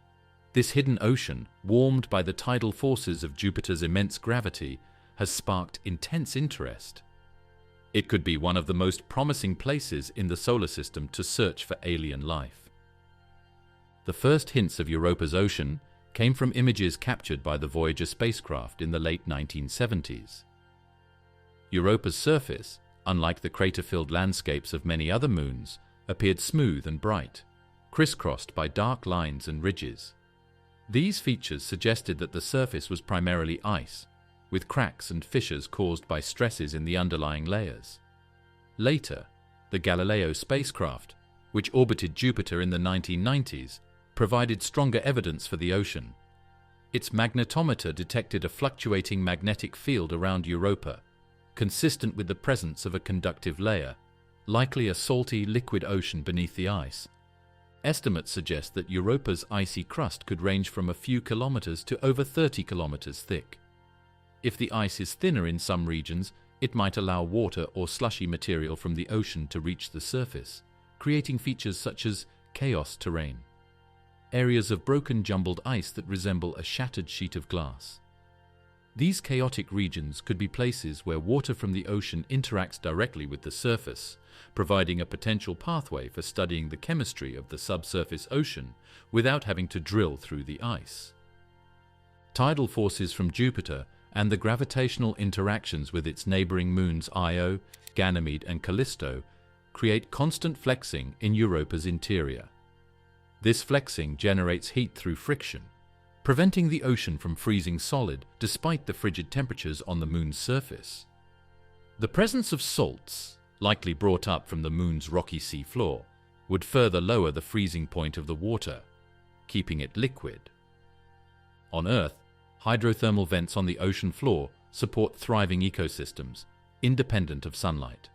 This hidden ocean, warmed by the tidal forces of Jupiter's immense gravity, has sparked intense interest. It could be one of the most promising places in the solar system to search for alien life. The first hints of Europa's ocean came from images captured by the Voyager spacecraft in the late 1970s. Europa's surface, unlike the crater-filled landscapes of many other moons, appeared smooth and bright, crisscrossed by dark lines and ridges. These features suggested that the surface was primarily ice, with cracks and fissures caused by stresses in the underlying layers. Later, the Galileo spacecraft, which orbited Jupiter in the 1990s, provided stronger evidence for the ocean. Its magnetometer detected a fluctuating magnetic field around Europa, consistent with the presence of a conductive layer, likely a salty liquid ocean beneath the ice. Estimates suggest that Europa's icy crust could range from a few kilometers to over 30 kilometers thick. If the ice is thinner in some regions, it might allow water or slushy material from the ocean to reach the surface, creating features such as chaos terrain, areas of broken jumbled ice that resemble a shattered sheet of glass. These chaotic regions could be places where water from the ocean interacts directly with the surface, providing a potential pathway for studying the chemistry of the subsurface ocean without having to drill through the ice. Tidal forces from Jupiter and the gravitational interactions with its neighboring moons Io, Ganymede, and Callisto create constant flexing in Europa's interior. This flexing generates heat through friction, preventing the ocean from freezing solid despite the frigid temperatures on the moon's surface. The presence of salts, likely brought up from the moon's rocky sea floor, would further lower the freezing point of the water, keeping it liquid. On Earth, hydrothermal vents on the ocean floor support thriving ecosystems, independent of sunlight.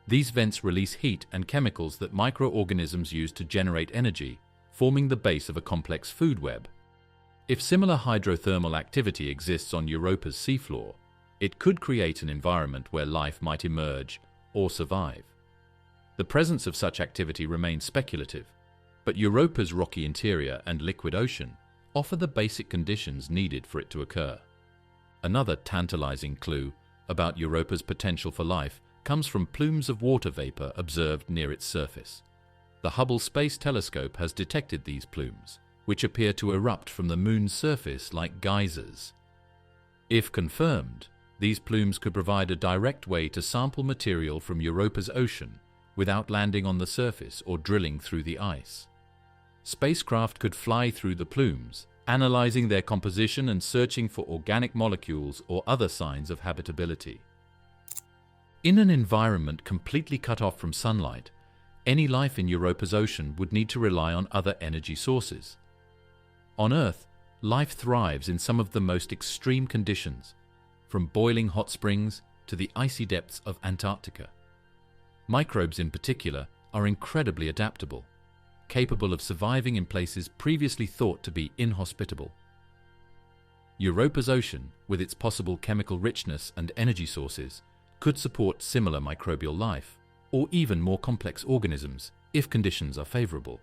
These vents release heat and chemicals that microorganisms use to generate energy, forming the base of a complex food web. If similar hydrothermal activity exists on Europa's seafloor, it could create an environment where life might emerge or survive. The presence of such activity remains speculative, but Europa's rocky interior and liquid ocean offer the basic conditions needed for it to occur. Another tantalizing clue about Europa's potential for life comes from plumes of water vapor observed near its surface. The Hubble Space Telescope has detected these plumes, which appear to erupt from the moon's surface like geysers. If confirmed, these plumes could provide a direct way to sample material from Europa's ocean without landing on the surface or drilling through the ice. Spacecraft could fly through the plumes, analyzing their composition and searching for organic molecules or other signs of habitability. In an environment completely cut off from sunlight, any life in Europa's ocean would need to rely on other energy sources. On Earth, life thrives in some of the most extreme conditions, from boiling hot springs to the icy depths of Antarctica. Microbes in particular are incredibly adaptable, capable of surviving in places previously thought to be inhospitable. Europa's ocean, with its possible chemical richness and energy sources, could support similar microbial life, or even more complex organisms if conditions are favorable.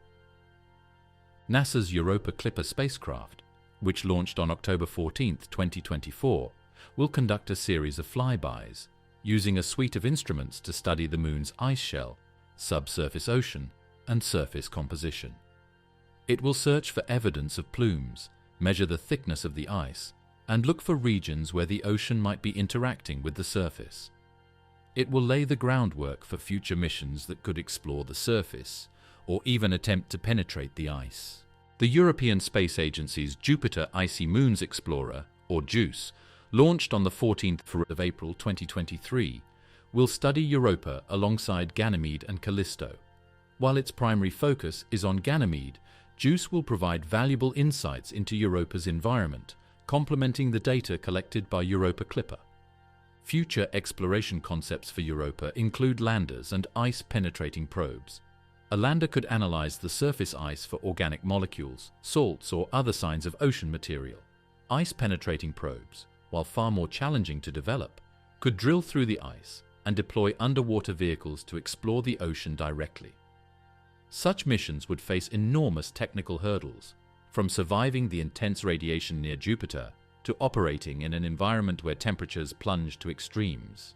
NASA's Europa Clipper spacecraft, which launched on October 14, 2024, will conduct a series of flybys, using a suite of instruments to study the Moon's ice shell, subsurface ocean, and surface composition. It will search for evidence of plumes, measure the thickness of the ice, and look for regions where the ocean might be interacting with the surface. It will lay the groundwork for future missions that could explore the surface, or even attempt to penetrate the ice. The European Space Agency's Jupiter Icy Moons Explorer, or JUICE, launched on the 14th of April 2023, will study Europa alongside Ganymede and Callisto. While its primary focus is on Ganymede, JUICE will provide valuable insights into Europa's environment, complementing the data collected by Europa Clipper. Future exploration concepts for Europa include landers and ice-penetrating probes. A lander could analyze the surface ice for organic molecules, salts, or other signs of ocean material. Ice-penetrating probes, while far more challenging to develop, could drill through the ice and deploy underwater vehicles to explore the ocean directly. Such missions would face enormous technical hurdles, from surviving the intense radiation near Jupiter to operating in an environment where temperatures plunge to extremes.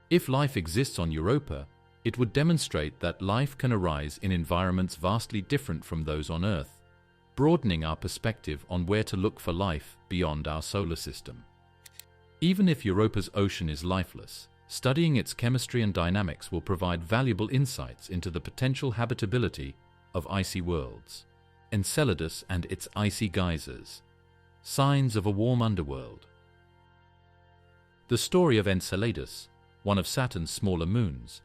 If life exists on Europa, it would demonstrate that life can arise in environments vastly different from those on Earth, broadening our perspective on where to look for life beyond our solar system. Even if Europa's ocean is lifeless, studying its chemistry and dynamics will provide valuable insights into the potential habitability of icy worlds. Enceladus and its icy geysers, signs of a warm underworld. The story of Enceladus, one of Saturn's smaller moons,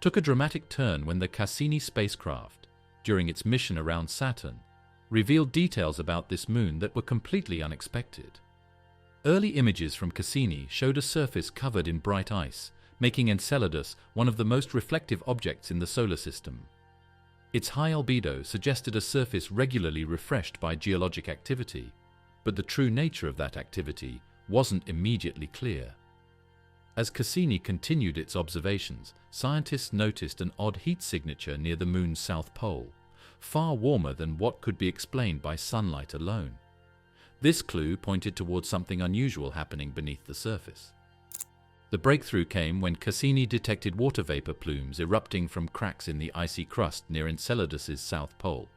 took a dramatic turn when the Cassini spacecraft, during its mission around Saturn, revealed details about this moon that were completely unexpected. Early images from Cassini showed a surface covered in bright ice, making Enceladus one of the most reflective objects in the solar system. Its high albedo suggested a surface regularly refreshed by geologic activity, but the true nature of that activity wasn't immediately clear. As Cassini continued its observations, scientists noticed an odd heat signature near the moon's south pole, far warmer than what could be explained by sunlight alone. This clue pointed towards something unusual happening beneath the surface. The breakthrough came when Cassini detected water vapor plumes erupting from cracks in the icy crust near Enceladus's south pole,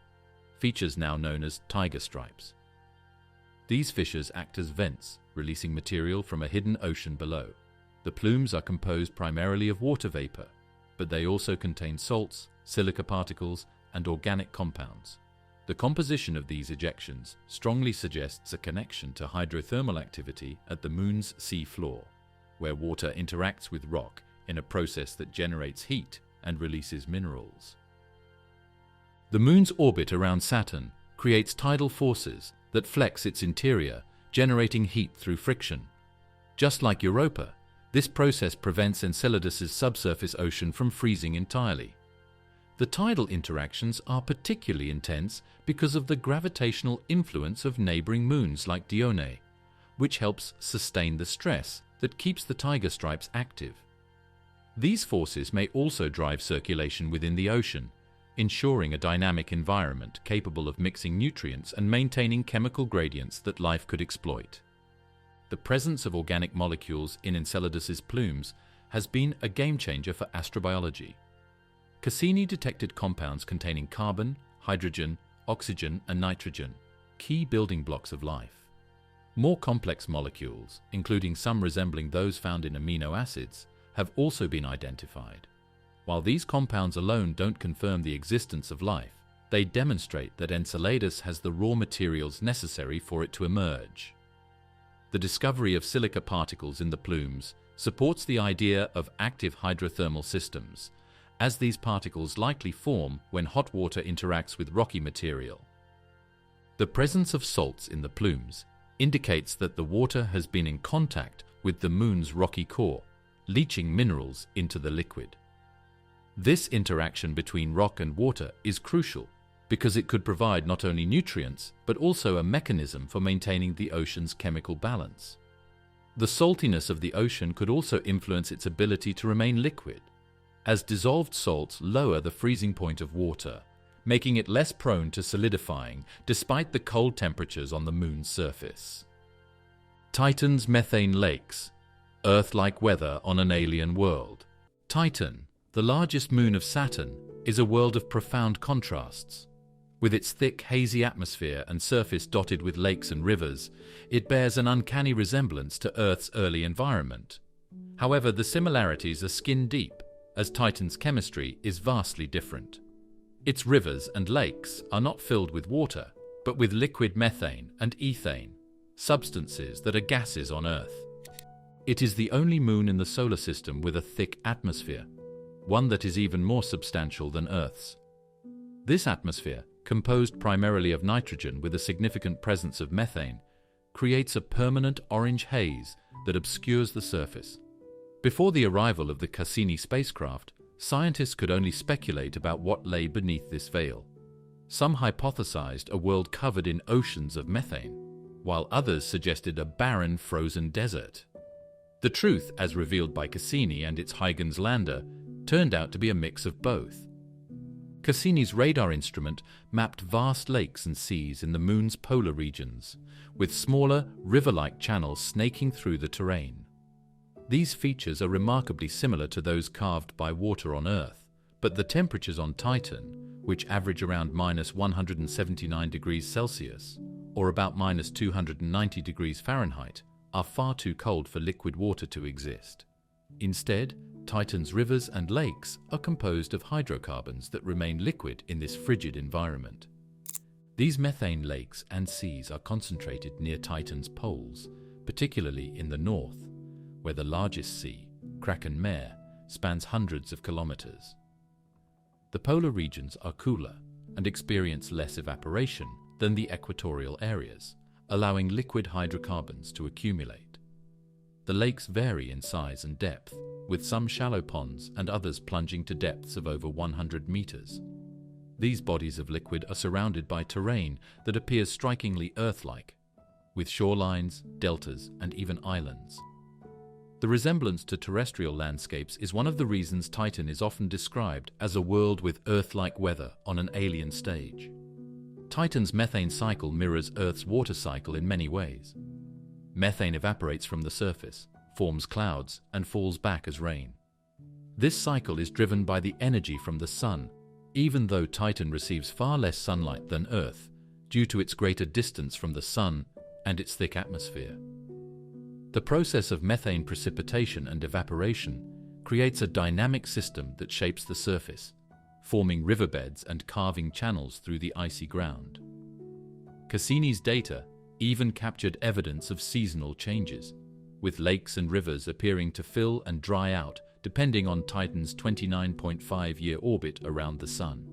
features now known as tiger stripes. These fissures act as vents, releasing material from a hidden ocean below. The plumes are composed primarily of water vapor, but they also contain salts, silica particles, and organic compounds. The composition of these ejections strongly suggests a connection to hydrothermal activity at the moon's sea floor, where water interacts with rock in a process that generates heat and releases minerals. The moon's orbit around Saturn creates tidal forces that flex its interior, generating heat through friction. Just like Europa, this process prevents Enceladus's subsurface ocean from freezing entirely. The tidal interactions are particularly intense because of the gravitational influence of neighboring moons like Dione, which helps sustain the stress that keeps the tiger stripes active. These forces may also drive circulation within the ocean, ensuring a dynamic environment capable of mixing nutrients and maintaining chemical gradients that life could exploit. The presence of organic molecules in Enceladus's plumes has been a game-changer for astrobiology. Cassini detected compounds containing carbon, hydrogen, oxygen, and nitrogen, key building blocks of life. More complex molecules, including some resembling those found in amino acids, have also been identified. While these compounds alone don't confirm the existence of life, They demonstrate that Enceladus has the raw materials necessary for it to emerge. The discovery of silica particles in the plumes supports the idea of active hydrothermal systems, as these particles likely form when hot water interacts with rocky material. The presence of salts in the plumes indicates that the water has been in contact with the Moon's rocky core, leaching minerals into the liquid. This interaction between rock and water is crucial because it could provide not only nutrients but also a mechanism for maintaining the ocean's chemical balance. The saltiness of the ocean could also influence its ability to remain liquid, as dissolved salts lower the freezing point of water, making it less prone to solidifying despite the cold temperatures on the Moon's surface. Titan's methane lakes, Earth-like weather on an alien world. Titan, the largest moon of Saturn, is a world of profound contrasts. With its thick, hazy atmosphere and surface dotted with lakes and rivers, it bears an uncanny resemblance to Earth's early environment. However, the similarities are skin-deep, as Titan's chemistry is vastly different. Its rivers and lakes are not filled with water, but with liquid methane and ethane, substances that are gases on Earth. It is the only moon in the solar system with a thick atmosphere, one that is even more substantial than Earth's. This atmosphere, composed primarily of nitrogen with a significant presence of methane, creates a permanent orange haze that obscures the surface. Before the arrival of the Cassini spacecraft, scientists could only speculate about what lay beneath this veil. Some hypothesized a world covered in oceans of methane, while others suggested a barren, frozen desert. The truth, as revealed by Cassini and its Huygens lander, turned out to be a mix of both. Cassini's radar instrument mapped vast lakes and seas in the Moon's polar regions, with smaller, river-like channels snaking through the terrain. These features are remarkably similar to those carved by water on Earth, but the temperatures on Titan, which average around -179 degrees Celsius, or about -290 degrees Fahrenheit, are far too cold for liquid water to exist. Instead, Titan's rivers and lakes are composed of hydrocarbons that remain liquid in this frigid environment. These methane lakes and seas are concentrated near Titan's poles, particularly in the north, where the largest sea, Kraken Mare, spans hundreds of kilometers. The polar regions are cooler and experience less evaporation than the equatorial areas, allowing liquid hydrocarbons to accumulate. The lakes vary in size and depth, with some shallow ponds and others plunging to depths of over 100 meters. These bodies of liquid are surrounded by terrain that appears strikingly Earth-like, with shorelines, deltas, and even islands. The resemblance to terrestrial landscapes is one of the reasons Titan is often described as a world with Earth-like weather on an alien stage. Titan's methane cycle mirrors Earth's water cycle in many ways. Methane evaporates from the surface, forms clouds, and falls back as rain. This cycle is driven by the energy from the Sun, even though Titan receives far less sunlight than Earth due to its greater distance from the Sun and its thick atmosphere. The process of methane precipitation and evaporation creates a dynamic system that shapes the surface, forming riverbeds and carving channels through the icy ground. Cassini's data even captured evidence of seasonal changes, with lakes and rivers appearing to fill and dry out depending on Titan's 29.5-year orbit around the Sun.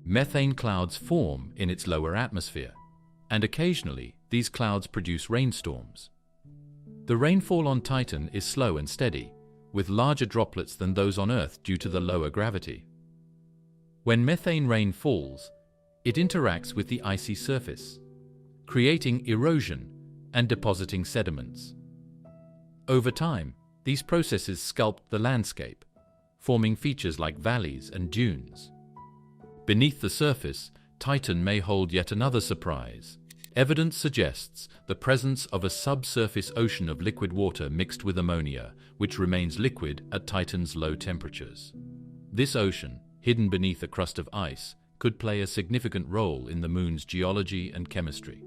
Methane clouds form in its lower atmosphere, and occasionally these clouds produce rainstorms. The rainfall on Titan is slow and steady, with larger droplets than those on Earth due to the lower gravity. When methane rain falls, it interacts with the icy surface, creating erosion and depositing sediments. Over time, these processes sculpt the landscape, forming features like valleys and dunes. Beneath the surface, Titan may hold yet another surprise. Evidence suggests the presence of a subsurface ocean of liquid water mixed with ammonia, which remains liquid at Titan's low temperatures. This ocean, hidden beneath a crust of ice, could play a significant role in the Moon's geology and chemistry.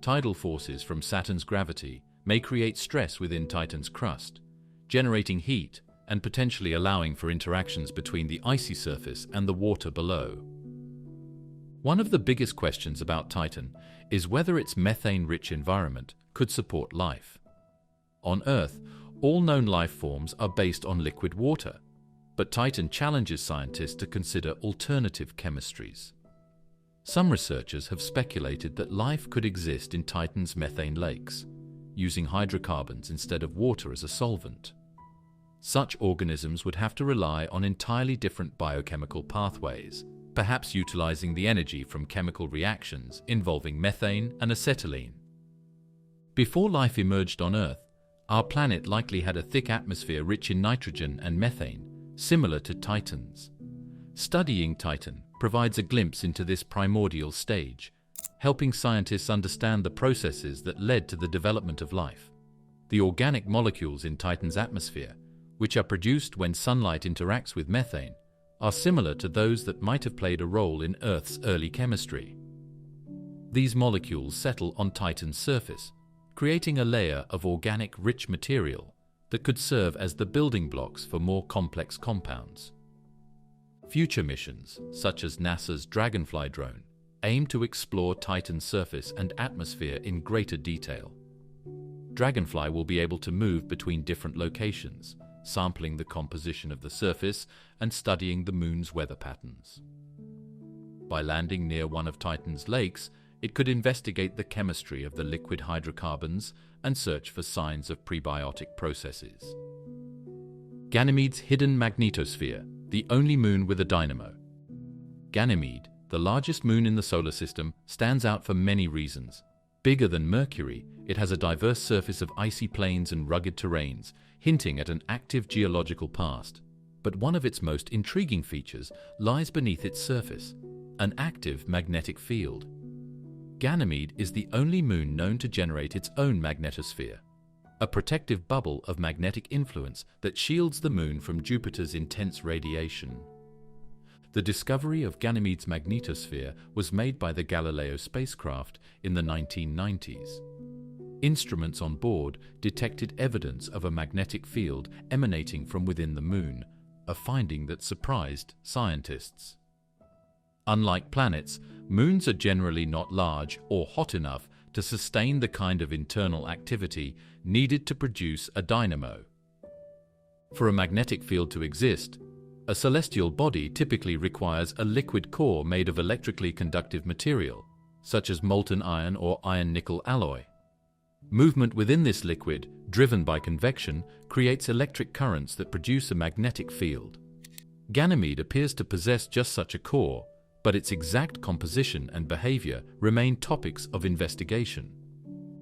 Tidal forces from Saturn's gravity may create stress within Titan's crust, generating heat and potentially allowing for interactions between the icy surface and the water below. One of the biggest questions about Titan is whether its methane-rich environment could support life. On Earth, all known life forms are based on liquid water, but Titan challenges scientists to consider alternative chemistries. Some researchers have speculated that life could exist in Titan's methane lakes, using hydrocarbons instead of water as a solvent. Such organisms would have to rely on entirely different biochemical pathways, perhaps utilizing the energy from chemical reactions involving methane and acetylene. Before life emerged on Earth, our planet likely had a thick atmosphere rich in nitrogen and methane, similar to Titan's. Studying Titan provides a glimpse into this primordial stage, helping scientists understand the processes that led to the development of life. The organic molecules in Titan's atmosphere, which are produced when sunlight interacts with methane, are similar to those that might have played a role in Earth's early chemistry. These molecules settle on Titan's surface, creating a layer of organic rich material that could serve as the building blocks for more complex compounds. Future missions, such as NASA's Dragonfly drone, aim to explore Titan's surface and atmosphere in greater detail. Dragonfly will be able to move between different locations, sampling the composition of the surface and studying the Moon's weather patterns. By landing near one of Titan's lakes, it could investigate the chemistry of the liquid hydrocarbons and search for signs of prebiotic processes. Ganymede's hidden magnetosphere, the only moon with a dynamo. Ganymede, the largest moon in the solar system, stands out for many reasons. Bigger than Mercury, it has a diverse surface of icy plains and rugged terrains, hinting at an active geological past. But one of its most intriguing features lies beneath its surface, an active magnetic field. Ganymede is the only moon known to generate its own magnetosphere, a protective bubble of magnetic influence that shields the moon from Jupiter's intense radiation. The discovery of Ganymede's magnetosphere was made by the Galileo spacecraft in the 1990s. Instruments on board detected evidence of a magnetic field emanating from within the moon, a finding that surprised scientists. Unlike planets, moons are generally not large or hot enough to sustain the kind of internal activity needed to produce a dynamo. For a magnetic field to exist, a celestial body typically requires a liquid core made of electrically conductive material, such as molten iron or iron-nickel alloy. Movement within this liquid, driven by convection, creates electric currents that produce a magnetic field. Ganymede appears to possess just such a core, but its exact composition and behavior remain topics of investigation.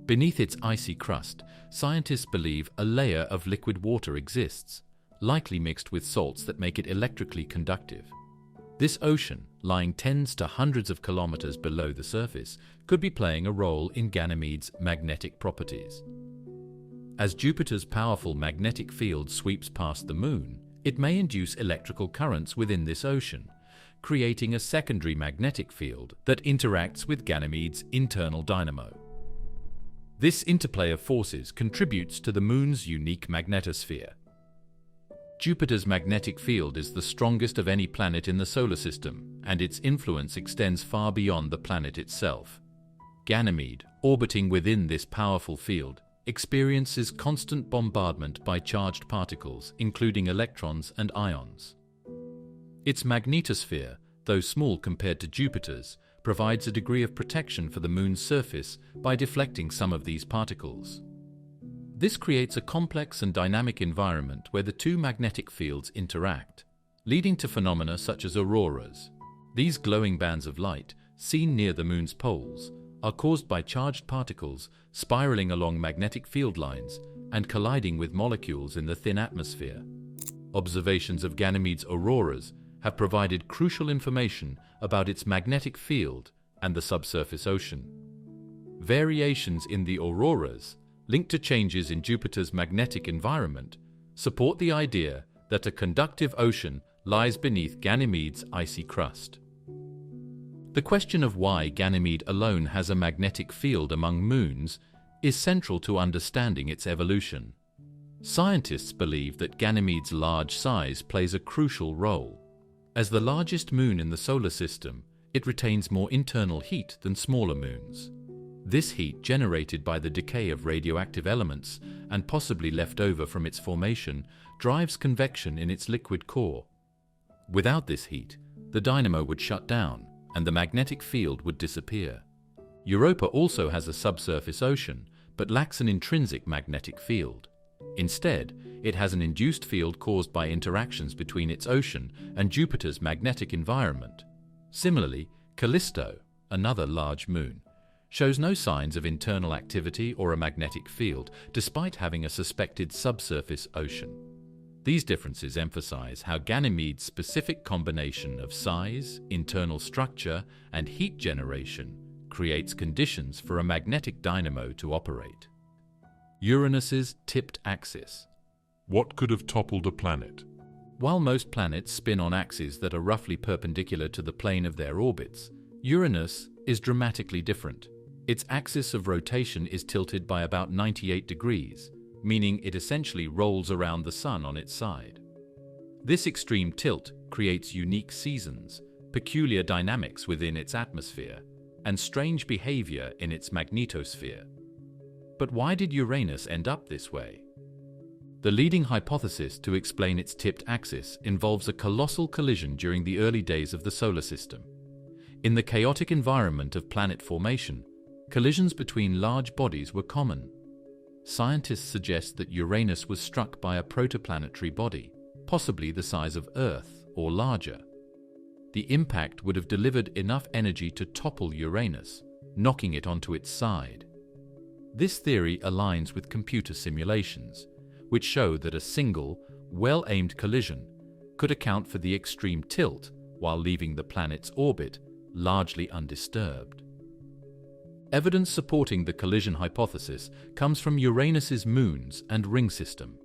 Beneath its icy crust, scientists believe a layer of liquid water exists, likely mixed with salts that make it electrically conductive. This ocean, lying tens to hundreds of kilometers below the surface, could be playing a role in Ganymede's magnetic properties. As Jupiter's powerful magnetic field sweeps past the Moon, it may induce electrical currents within this ocean, creating a secondary magnetic field that interacts with Ganymede's internal dynamo. This interplay of forces contributes to the Moon's unique magnetosphere. Jupiter's magnetic field is the strongest of any planet in the solar system, and its influence extends far beyond the planet itself. Ganymede, orbiting within this powerful field, experiences constant bombardment by charged particles, including electrons and ions. Its magnetosphere, though small compared to Jupiter's, provides a degree of protection for the Moon's surface by deflecting some of these particles. This creates a complex and dynamic environment where the two magnetic fields interact, leading to phenomena such as auroras. These glowing bands of light, seen near the Moon's poles, are caused by charged particles spiraling along magnetic field lines and colliding with molecules in the thin atmosphere. Observations of Ganymede's auroras have provided crucial information about its magnetic field and the subsurface ocean. Variations in the auroras, linked to changes in Jupiter's magnetic environment, support the idea that a conductive ocean lies beneath Ganymede's icy crust. The question of why Ganymede alone has a magnetic field among moons is central to understanding its evolution. Scientists believe that Ganymede's large size plays a crucial role. As the largest moon in the solar system, it retains more internal heat than smaller moons. This heat, generated by the decay of radioactive elements and possibly left over from its formation, drives convection in its liquid core. Without this heat, the dynamo would shut down and the magnetic field would disappear. Europa also has a subsurface ocean, but lacks an intrinsic magnetic field. Instead, it has an induced field caused by interactions between its ocean and Jupiter's magnetic environment. Similarly, Callisto, another large moon, shows no signs of internal activity or a magnetic field, despite having a suspected subsurface ocean. These differences emphasize how Ganymede's specific combination of size, internal structure, and heat generation creates conditions for a magnetic dynamo to operate. Uranus's tipped axis. What could have toppled a planet? While most planets spin on axes that are roughly perpendicular to the plane of their orbits, Uranus is dramatically different. Its axis of rotation is tilted by about 98 degrees, meaning it essentially rolls around the Sun on its side. This extreme tilt creates unique seasons, peculiar dynamics within its atmosphere, and strange behavior in its magnetosphere. But why did Uranus end up this way? The leading hypothesis to explain its tipped axis involves a colossal collision during the early days of the solar system. In the chaotic environment of planet formation, collisions between large bodies were common. Scientists suggest that Uranus was struck by a protoplanetary body, possibly the size of Earth or larger. The impact would have delivered enough energy to topple Uranus, knocking it onto its side. This theory aligns with computer simulations, which show that a single, well-aimed collision could account for the extreme tilt while leaving the planet's orbit largely undisturbed. Evidence supporting the collision hypothesis comes from Uranus's moons and ring system.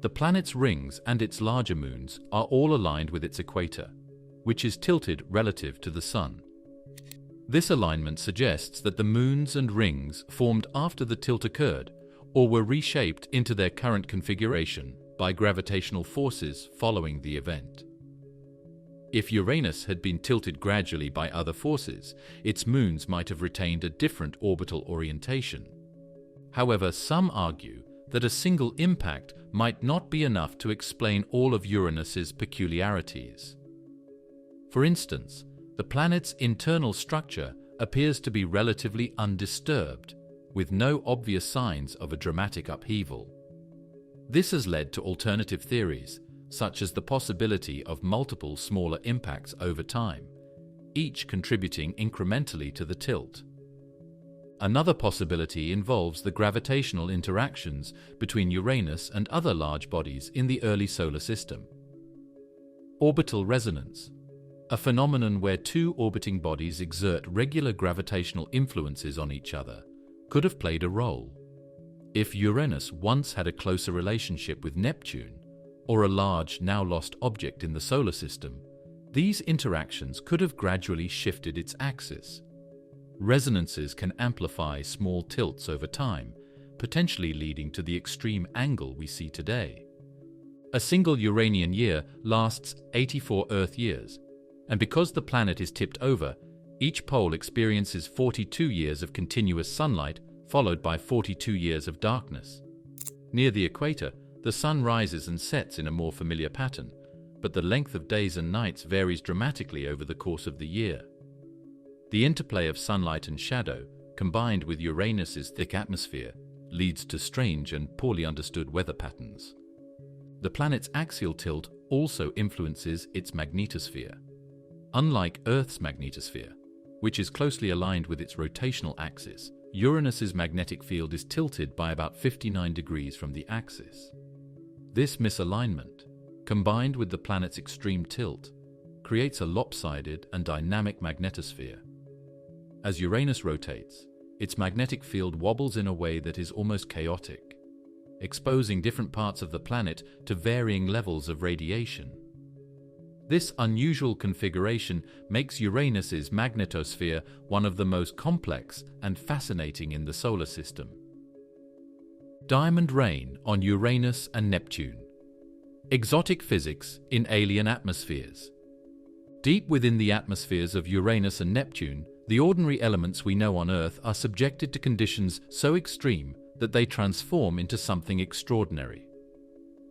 The planet's rings and its larger moons are all aligned with its equator, which is tilted relative to the Sun. This alignment suggests that the moons and rings formed after the tilt occurred or were reshaped into their current configuration by gravitational forces following the event. If Uranus had been tilted gradually by other forces, its moons might have retained a different orbital orientation. However, some argue that a single impact might not be enough to explain all of Uranus's peculiarities. For instance, the planet's internal structure appears to be relatively undisturbed, with no obvious signs of a dramatic upheaval. This has led to alternative theories, such as the possibility of multiple smaller impacts over time, each contributing incrementally to the tilt. Another possibility involves the gravitational interactions between Uranus and other large bodies in the early solar system. Orbital resonance, a phenomenon where two orbiting bodies exert regular gravitational influences on each other, could have played a role. If Uranus once had a closer relationship with Neptune, or a large, now-lost object in the solar system, these interactions could have gradually shifted its axis. Resonances can amplify small tilts over time, potentially leading to the extreme angle we see today. A single Uranian year lasts 84 Earth years, and because the planet is tipped over, each pole experiences 42 years of continuous sunlight, followed by 42 years of darkness. Near the equator, the sun rises and sets in a more familiar pattern, but the length of days and nights varies dramatically over the course of the year. The interplay of sunlight and shadow, combined with Uranus's thick atmosphere, leads to strange and poorly understood weather patterns. The planet's axial tilt also influences its magnetosphere. Unlike Earth's magnetosphere, which is closely aligned with its rotational axis, Uranus's magnetic field is tilted by about 59 degrees from the axis. This misalignment, combined with the planet's extreme tilt, creates a lopsided and dynamic magnetosphere. As Uranus rotates, its magnetic field wobbles in a way that is almost chaotic, exposing different parts of the planet to varying levels of radiation. This unusual configuration makes Uranus's magnetosphere one of the most complex and fascinating in the solar system. Diamond rain on Uranus and Neptune. Exotic physics in alien atmospheres. Deep within the atmospheres of Uranus and Neptune, the ordinary elements we know on Earth are subjected to conditions so extreme that they transform into something extraordinary.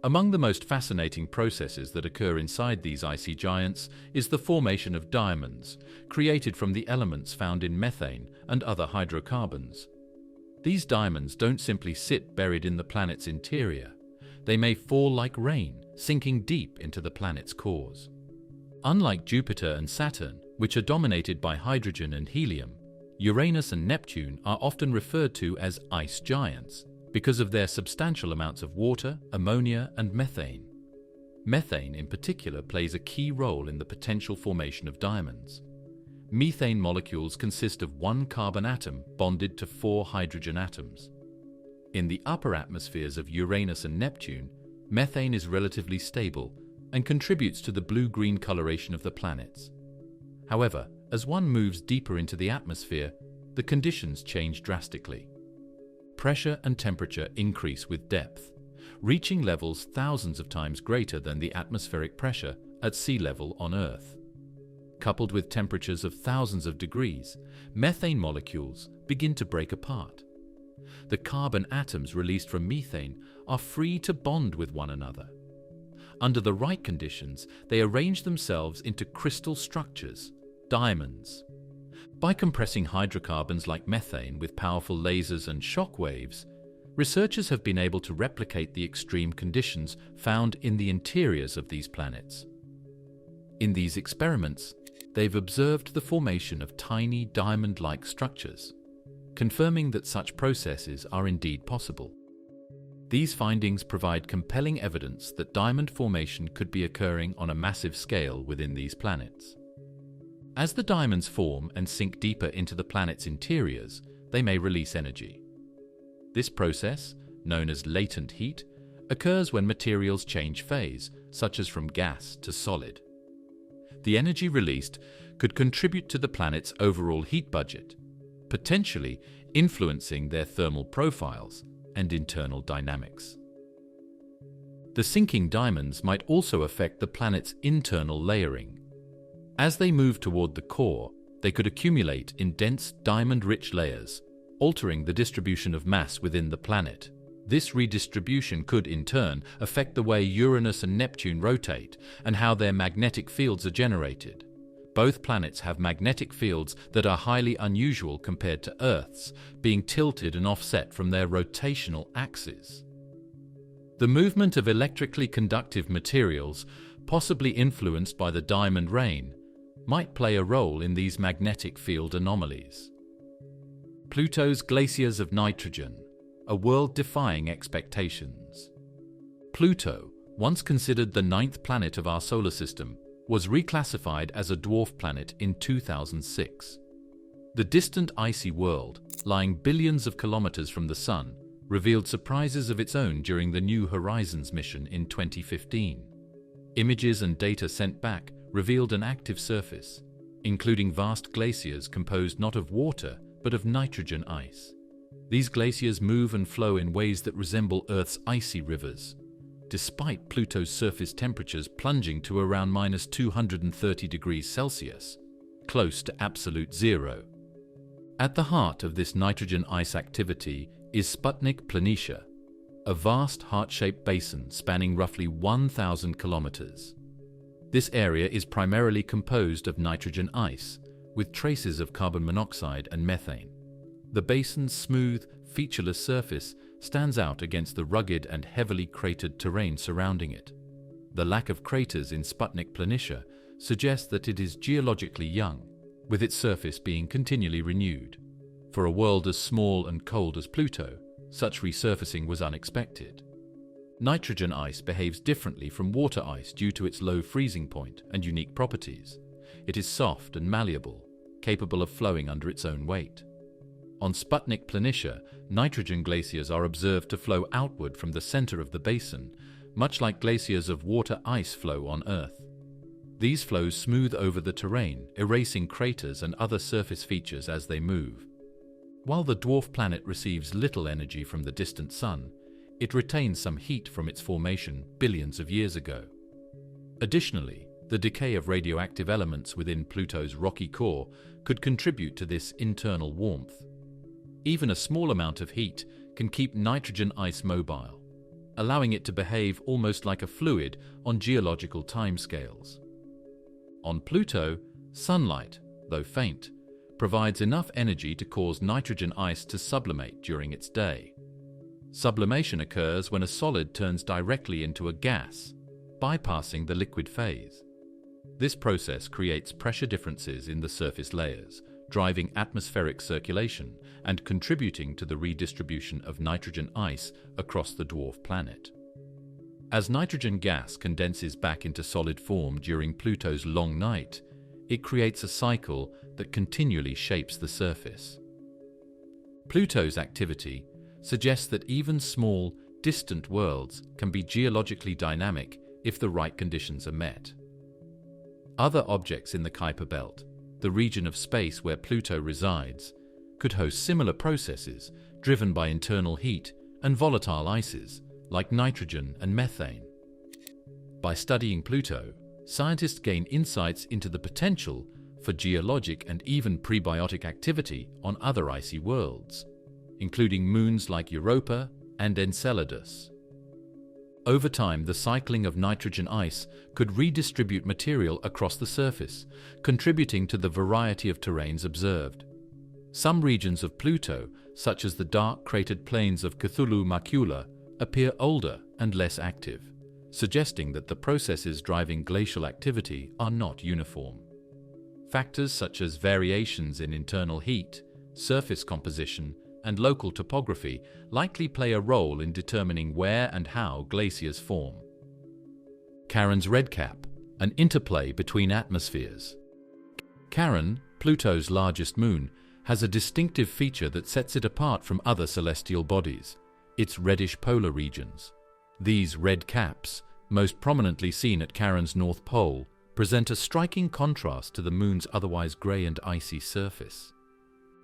Among the most fascinating processes that occur inside these icy giants is the formation of diamonds, created from the elements found in methane and other hydrocarbons. These diamonds don't simply sit buried in the planet's interior. They may fall like rain, sinking deep into the planet's cores. Unlike Jupiter and Saturn, which are dominated by hydrogen and helium, Uranus and Neptune are often referred to as ice giants because of their substantial amounts of water, ammonia, and methane. Methane, in particular, plays a key role in the potential formation of diamonds. Methane molecules consist of one carbon atom bonded to 4 hydrogen atoms. In the upper atmospheres of Uranus and Neptune, methane is relatively stable and contributes to the blue-green coloration of the planets. However, as one moves deeper into the atmosphere, the conditions change drastically. Pressure and temperature increase with depth, reaching levels thousands of times greater than the atmospheric pressure at sea level on Earth. Coupled with temperatures of thousands of degrees, methane molecules begin to break apart. The carbon atoms released from methane are free to bond with one another. Under the right conditions, they arrange themselves into crystal structures, diamonds. By compressing hydrocarbons like methane with powerful lasers and shock waves, researchers have been able to replicate the extreme conditions found in the interiors of these planets. In these experiments, they've observed the formation of tiny diamond-like structures, confirming that such processes are indeed possible. These findings provide compelling evidence that diamond formation could be occurring on a massive scale within these planets. As the diamonds form and sink deeper into the planet's interiors, they may release energy. This process, known as latent heat, occurs when materials change phase, such as from gas to solid. The energy released could contribute to the planet's overall heat budget, potentially influencing their thermal profiles and internal dynamics. The sinking diamonds might also affect the planet's internal layering. As they move toward the core, they could accumulate in dense diamond-rich layers, altering the distribution of mass within the planet. This redistribution could, in turn, affect the way Uranus and Neptune rotate and how their magnetic fields are generated. Both planets have magnetic fields that are highly unusual compared to Earth's, being tilted and offset from their rotational axes. The movement of electrically conductive materials, possibly influenced by the diamond rain, might play a role in these magnetic field anomalies. Pluto's glaciers of nitrogen, a world defying expectations. Pluto, once considered the 9th planet of our solar system, was reclassified as a dwarf planet in 2006. The distant icy world, lying billions of kilometers from the Sun, revealed surprises of its own during the New Horizons mission in 2015. Images and data sent back revealed an active surface, including vast glaciers composed not of water but of nitrogen ice. These glaciers move and flow in ways that resemble Earth's icy rivers, despite Pluto's surface temperatures plunging to around -230 degrees Celsius, close to absolute zero. At the heart of this nitrogen ice activity is Sputnik Planitia, a vast heart-shaped basin spanning roughly 1,000 kilometers. This area is primarily composed of nitrogen ice, with traces of carbon monoxide and methane. The basin's smooth, featureless surface stands out against the rugged and heavily cratered terrain surrounding it. The lack of craters in Sputnik Planitia suggests that it is geologically young, with its surface being continually renewed. For a world as small and cold as Pluto, such resurfacing was unexpected. Nitrogen ice behaves differently from water ice due to its low freezing point and unique properties. It is soft and malleable, capable of flowing under its own weight. On Sputnik Planitia, nitrogen glaciers are observed to flow outward from the center of the basin, much like glaciers of water ice flow on Earth. These flows smooth over the terrain, erasing craters and other surface features as they move. While the dwarf planet receives little energy from the distant Sun, it retains some heat from its formation billions of years ago. Additionally, The decay of radioactive elements within Pluto's rocky core could contribute to this internal warmth. Even a small amount of heat can keep nitrogen ice mobile, allowing it to behave almost like a fluid on geological timescales. On Pluto, sunlight, though faint, provides enough energy to cause nitrogen ice to sublimate during its day. Sublimation occurs when a solid turns directly into a gas, bypassing the liquid phase. This process creates pressure differences in the surface layers, driving atmospheric circulation and contributing to the redistribution of nitrogen ice across the dwarf planet. As nitrogen gas condenses back into solid form during Pluto's long night, it creates a cycle that continually shapes the surface. Pluto's activity suggests that even small, distant worlds can be geologically dynamic if the right conditions are met. Other objects in the Kuiper belt, the region of space where Pluto resides, could host similar processes driven by internal heat and volatile ices like nitrogen and methane. By studying Pluto, scientists gain insights into the potential for geologic and even prebiotic activity on other icy worlds, including moons like Europa and Enceladus. Over time, the cycling of nitrogen ice could redistribute material across the surface, contributing to the variety of terrains observed. Some regions of Pluto, such as the dark cratered plains of Cthulhu Macula, appear older and less active, suggesting that the processes driving glacial activity are not uniform. Factors such as variations in internal heat, surface composition, and local topography likely play a role in determining where and how glaciers form. Karon's red cap, an interplay between atmospheres. Karon, Pluto's largest moon, has a distinctive feature that sets it apart from other celestial bodies: its reddish polar regions. These red caps, most prominently seen at Karon's north pole, present a striking contrast to the moon's otherwise grey and icy surface.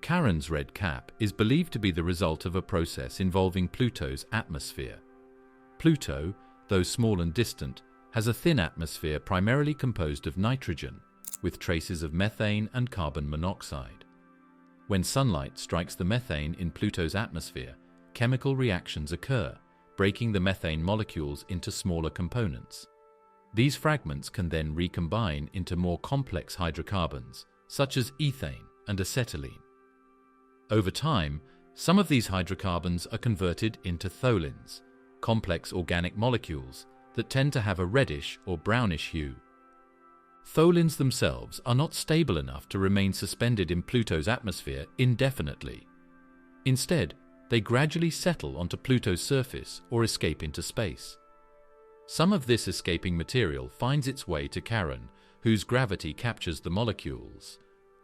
Karon's red cap is believed to be the result of a process involving Pluto's atmosphere. Pluto, though small and distant, has a thin atmosphere primarily composed of nitrogen, with traces of methane and carbon monoxide. When sunlight strikes the methane in Pluto's atmosphere, chemical reactions occur, breaking the methane molecules into smaller components. These fragments can then recombine into more complex hydrocarbons, such as ethane and acetylene. Over time, some of these hydrocarbons are converted into tholins, complex organic molecules that tend to have a reddish or brownish hue. Tholins themselves are not stable enough to remain suspended in Pluto's atmosphere indefinitely. Instead, they gradually settle onto Pluto's surface or escape into space. Some of this escaping material finds its way to Karon, whose gravity captures the molecules.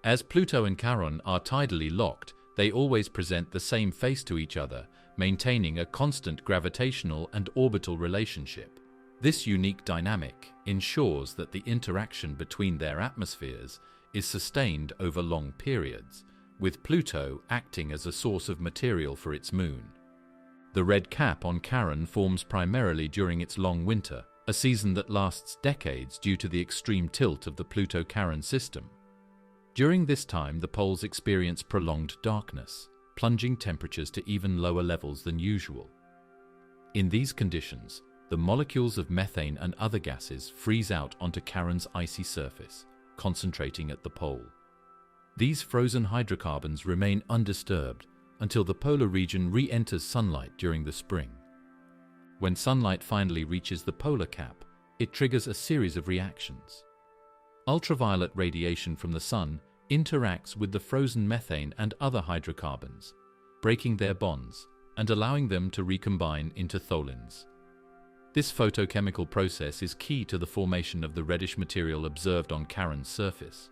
As Pluto and Karon are tidally locked, they always present the same face to each other, maintaining a constant gravitational and orbital relationship. This unique dynamic ensures that the interaction between their atmospheres is sustained over long periods, with Pluto acting as a source of material for its moon. The red cap on Karon forms primarily during its long winter, a season that lasts decades due to the extreme tilt of the Pluto-Karon system. During this time, the poles experience prolonged darkness, plunging temperatures to even lower levels than usual. In these conditions, the molecules of methane and other gases freeze out onto Karon's icy surface, concentrating at the pole. These frozen hydrocarbons remain undisturbed until the polar region re-enters sunlight during the spring. When sunlight finally reaches the polar cap, it triggers a series of reactions. Ultraviolet radiation from the sun interacts with the frozen methane and other hydrocarbons, breaking their bonds and allowing them to recombine into tholins. This photochemical process is key to the formation of the reddish material observed on Karon's surface.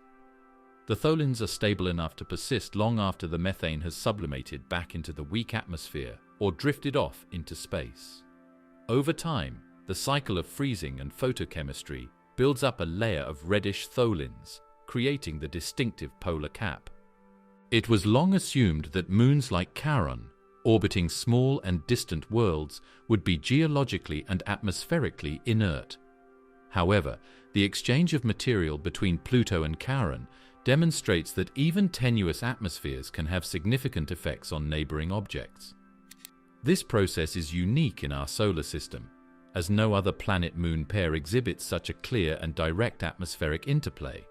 The tholins are stable enough to persist long after the methane has sublimated back into the weak atmosphere or drifted off into space. Over time, the cycle of freezing and photochemistry builds up a layer of reddish tholins, creating the distinctive polar cap. It was long assumed that moons like Karon, orbiting small and distant worlds, would be geologically and atmospherically inert. However, the exchange of material between Pluto and Karon demonstrates that even tenuous atmospheres can have significant effects on neighboring objects. This process is unique in our solar system, as no other planet-moon pair exhibits such a clear and direct atmospheric interplay.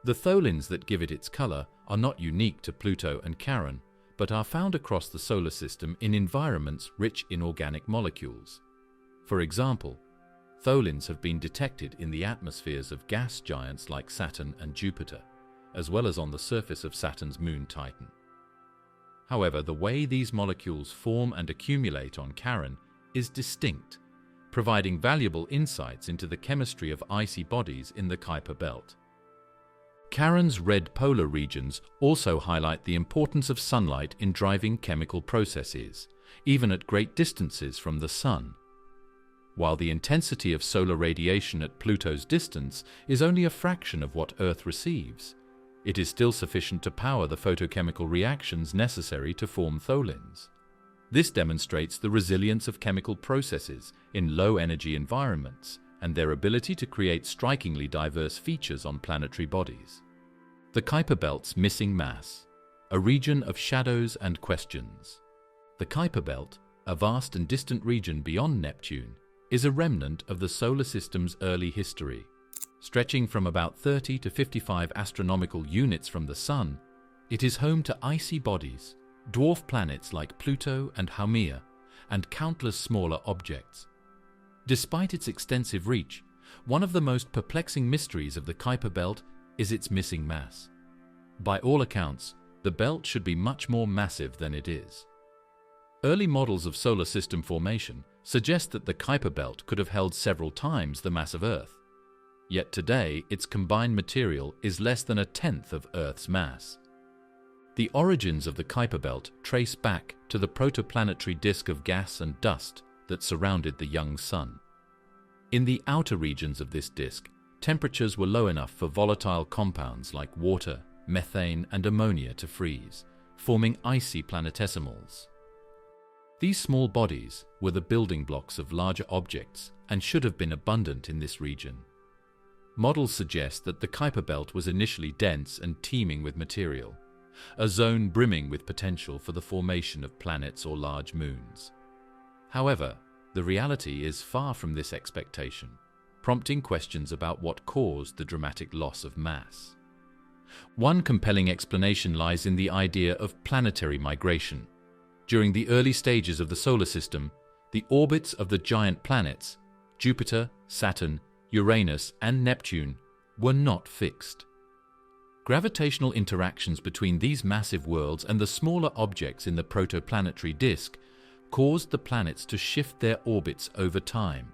The tholins that give it its color are not unique to Pluto and Karon, but are found across the solar system in environments rich in organic molecules. For example, tholins have been detected in the atmospheres of gas giants like Saturn and Jupiter, as well as on the surface of Saturn's moon Titan. However, the way these molecules form and accumulate on Karon is distinct, providing valuable insights into the chemistry of icy bodies in the Kuiper belt. Karon's red polar regions also highlight the importance of sunlight in driving chemical processes, even at great distances from the Sun. While the intensity of solar radiation at Pluto's distance is only a fraction of what Earth receives, it is still sufficient to power the photochemical reactions necessary to form tholins. This demonstrates the resilience of chemical processes in low-energy environments and their ability to create strikingly diverse features on planetary bodies. The Kuiper belt's missing mass, a region of shadows and questions. The Kuiper belt, a vast and distant region beyond Neptune, is a remnant of the solar system's early history. Stretching from about 30 to 55 astronomical units from the Sun, it is home to icy bodies, dwarf planets like Pluto and Homea, and countless smaller objects. Despite its extensive reach, one of the most perplexing mysteries of the Kuiper belt is its missing mass. By all accounts, the belt should be much more massive than it is. Early models of solar system formation suggest that the Kuiper belt could have held several times the mass of Earth. Yet today, its combined material is less than a tenth of Earth's mass. The origins of the Kuiper belt trace back to the protoplanetary disk of gas and dust that surrounded the young Sun. In the outer regions of this disk, temperatures were low enough for volatile compounds like water, methane, and ammonia to freeze, forming icy planetesimals. These small bodies were the building blocks of larger objects and should have been abundant in this region. Models suggest that the Kuiper belt was initially dense and teeming with material, a zone brimming with potential for the formation of planets or large moons. However, the reality is far from this expectation, prompting questions about what caused the dramatic loss of mass. One compelling explanation lies in the idea of planetary migration. During the early stages of the solar system, the orbits of the giant planets, Jupiter, Saturn, Uranus, and Neptune, were not fixed. Gravitational interactions between these massive worlds and the smaller objects in the protoplanetary disk caused the planets to shift their orbits over time.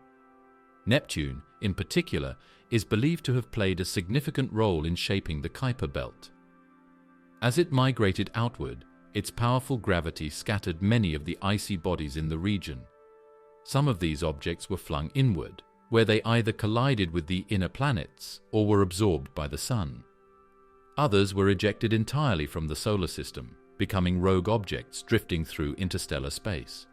Neptune, in particular, is believed to have played a significant role in shaping the Kuiper belt. As it migrated outward, its powerful gravity scattered many of the icy bodies in the region. Some of these objects were flung inward, where they either collided with the inner planets or were absorbed by the Sun. Others were ejected entirely from the solar system, becoming rogue objects drifting through interstellar space.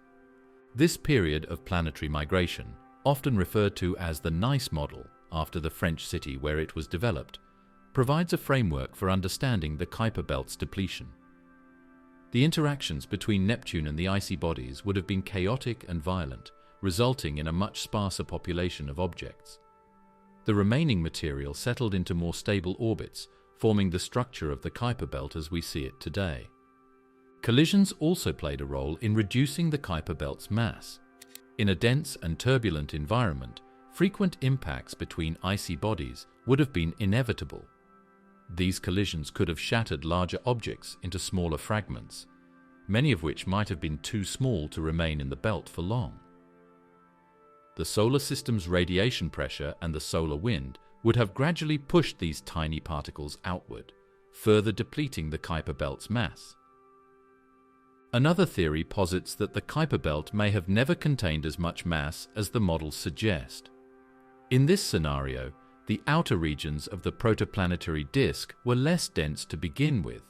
This period of planetary migration, often referred to as the Nice model after the French city where it was developed, provides a framework for understanding the Kuiper belt's depletion. The interactions between Neptune and the icy bodies would have been chaotic and violent, resulting in a much sparser population of objects. The remaining material settled into more stable orbits, forming the structure of the Kuiper belt as we see it today. Collisions also played a role in reducing the Kuiper belt's mass. In a dense and turbulent environment, frequent impacts between icy bodies would have been inevitable. These collisions could have shattered larger objects into smaller fragments, many of which might have been too small to remain in the belt for long. The solar system's radiation pressure and the solar wind would have gradually pushed these tiny particles outward, further depleting the Kuiper belt's mass. Another theory posits that the Kuiper belt may have never contained as much mass as the models suggest. In this scenario, the outer regions of the protoplanetary disk were less dense to begin with,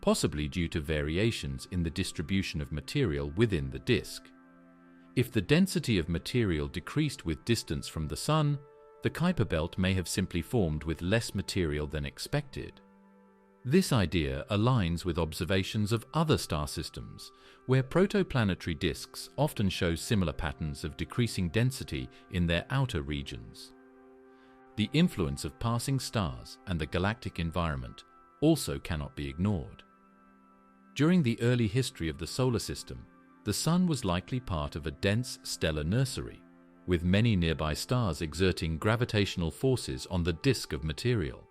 possibly due to variations in the distribution of material within the disk. If the density of material decreased with distance from the Sun, the Kuiper belt may have simply formed with less material than expected. This idea aligns with observations of other star systems, where protoplanetary disks often show similar patterns of decreasing density in their outer regions. The influence of passing stars and the galactic environment also cannot be ignored. During the early history of the solar system, the Sun was likely part of a dense stellar nursery, with many nearby stars exerting gravitational forces on the disk of material.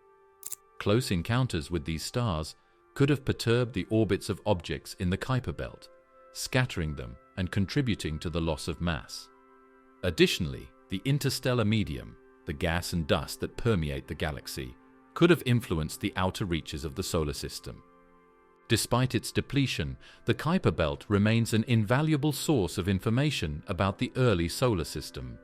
Close encounters with these stars could have perturbed the orbits of objects in the Kuiper belt, scattering them and contributing to the loss of mass. Additionally, the interstellar medium, the gas and dust that permeate the galaxy, could have influenced the outer reaches of the solar system. Despite its depletion, the Kuiper belt remains an invaluable source of information about the early solar system.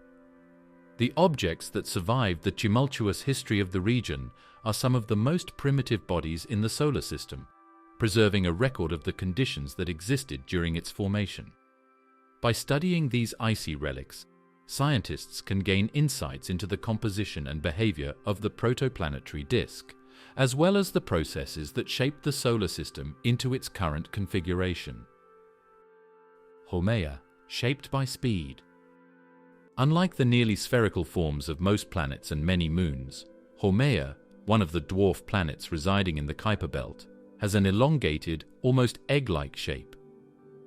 The objects that survived the tumultuous history of the region are some of the most primitive bodies in the solar system, preserving a record of the conditions that existed during its formation. By studying these icy relics, scientists can gain insights into the composition and behavior of the protoplanetary disk, as well as the processes that shaped the solar system into its current configuration. Homea, shaped by speed. Unlike the nearly spherical forms of most planets and many moons, Homea, one of the dwarf planets residing in the Kuiper belt, has an elongated, almost egg-like shape.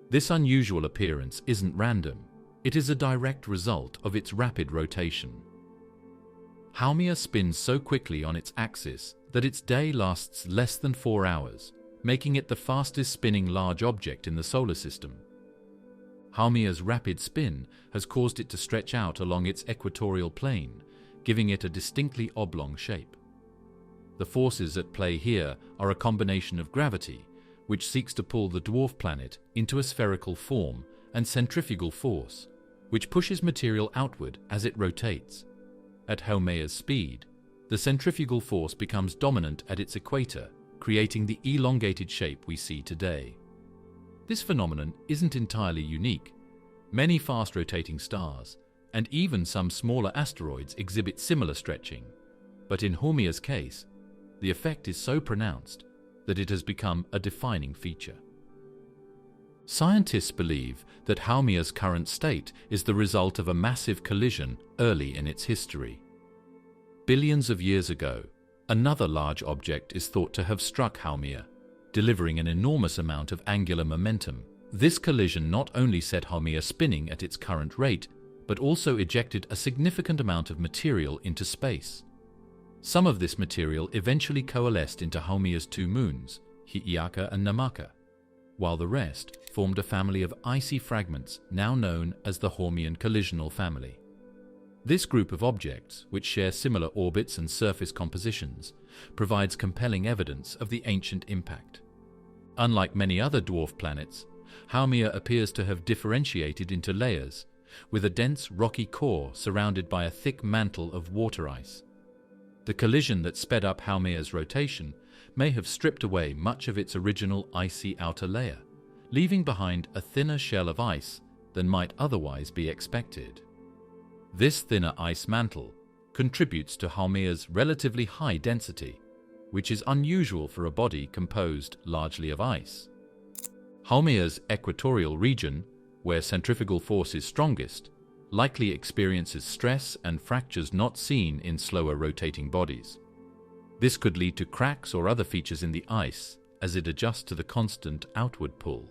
This unusual appearance isn't random. It is a direct result of its rapid rotation. Haumea spins so quickly on its axis that its day lasts less than 4 hours, making it the fastest spinning large object in the solar system. Haumea's rapid spin has caused it to stretch out along its equatorial plane, giving it a distinctly oblong shape. The forces at play here are a combination of gravity, which seeks to pull the dwarf planet into a spherical form, and centrifugal force, which pushes material outward as it rotates. At Haumea's speed, the centrifugal force becomes dominant at its equator, creating the elongated shape we see today. This phenomenon isn't entirely unique. Many fast-rotating stars, and even some smaller asteroids, exhibit similar stretching, but in Haumea's case, the effect is so pronounced that it has become a defining feature. Scientists believe that Haumea's current state is the result of a massive collision early in its history. Billions of years ago, another large object is thought to have struck Haumea, delivering an enormous amount of angular momentum. This collision not only set Haumea spinning at its current rate, but also ejected a significant amount of material into space. Some of this material eventually coalesced into Haumea's 2 moons, Hi'iaka and Namaka, while the rest formed a family of icy fragments now known as the Haumean collisional family. This group of objects, which share similar orbits and surface compositions, provides compelling evidence of the ancient impact. Unlike many other dwarf planets, Haumea appears to have differentiated into layers, with a dense rocky core surrounded by a thick mantle of water ice. The collision that sped up Haumea's rotation may have stripped away much of its original icy outer layer, leaving behind a thinner shell of ice than might otherwise be expected. This thinner ice mantle contributes to Haumea's relatively high density, which is unusual for a body composed largely of ice. Haumea's equatorial region, where centrifugal force is strongest, likely experiences stress and fractures not seen in slower rotating bodies. This could lead to cracks or other features in the ice as it adjusts to the constant outward pull.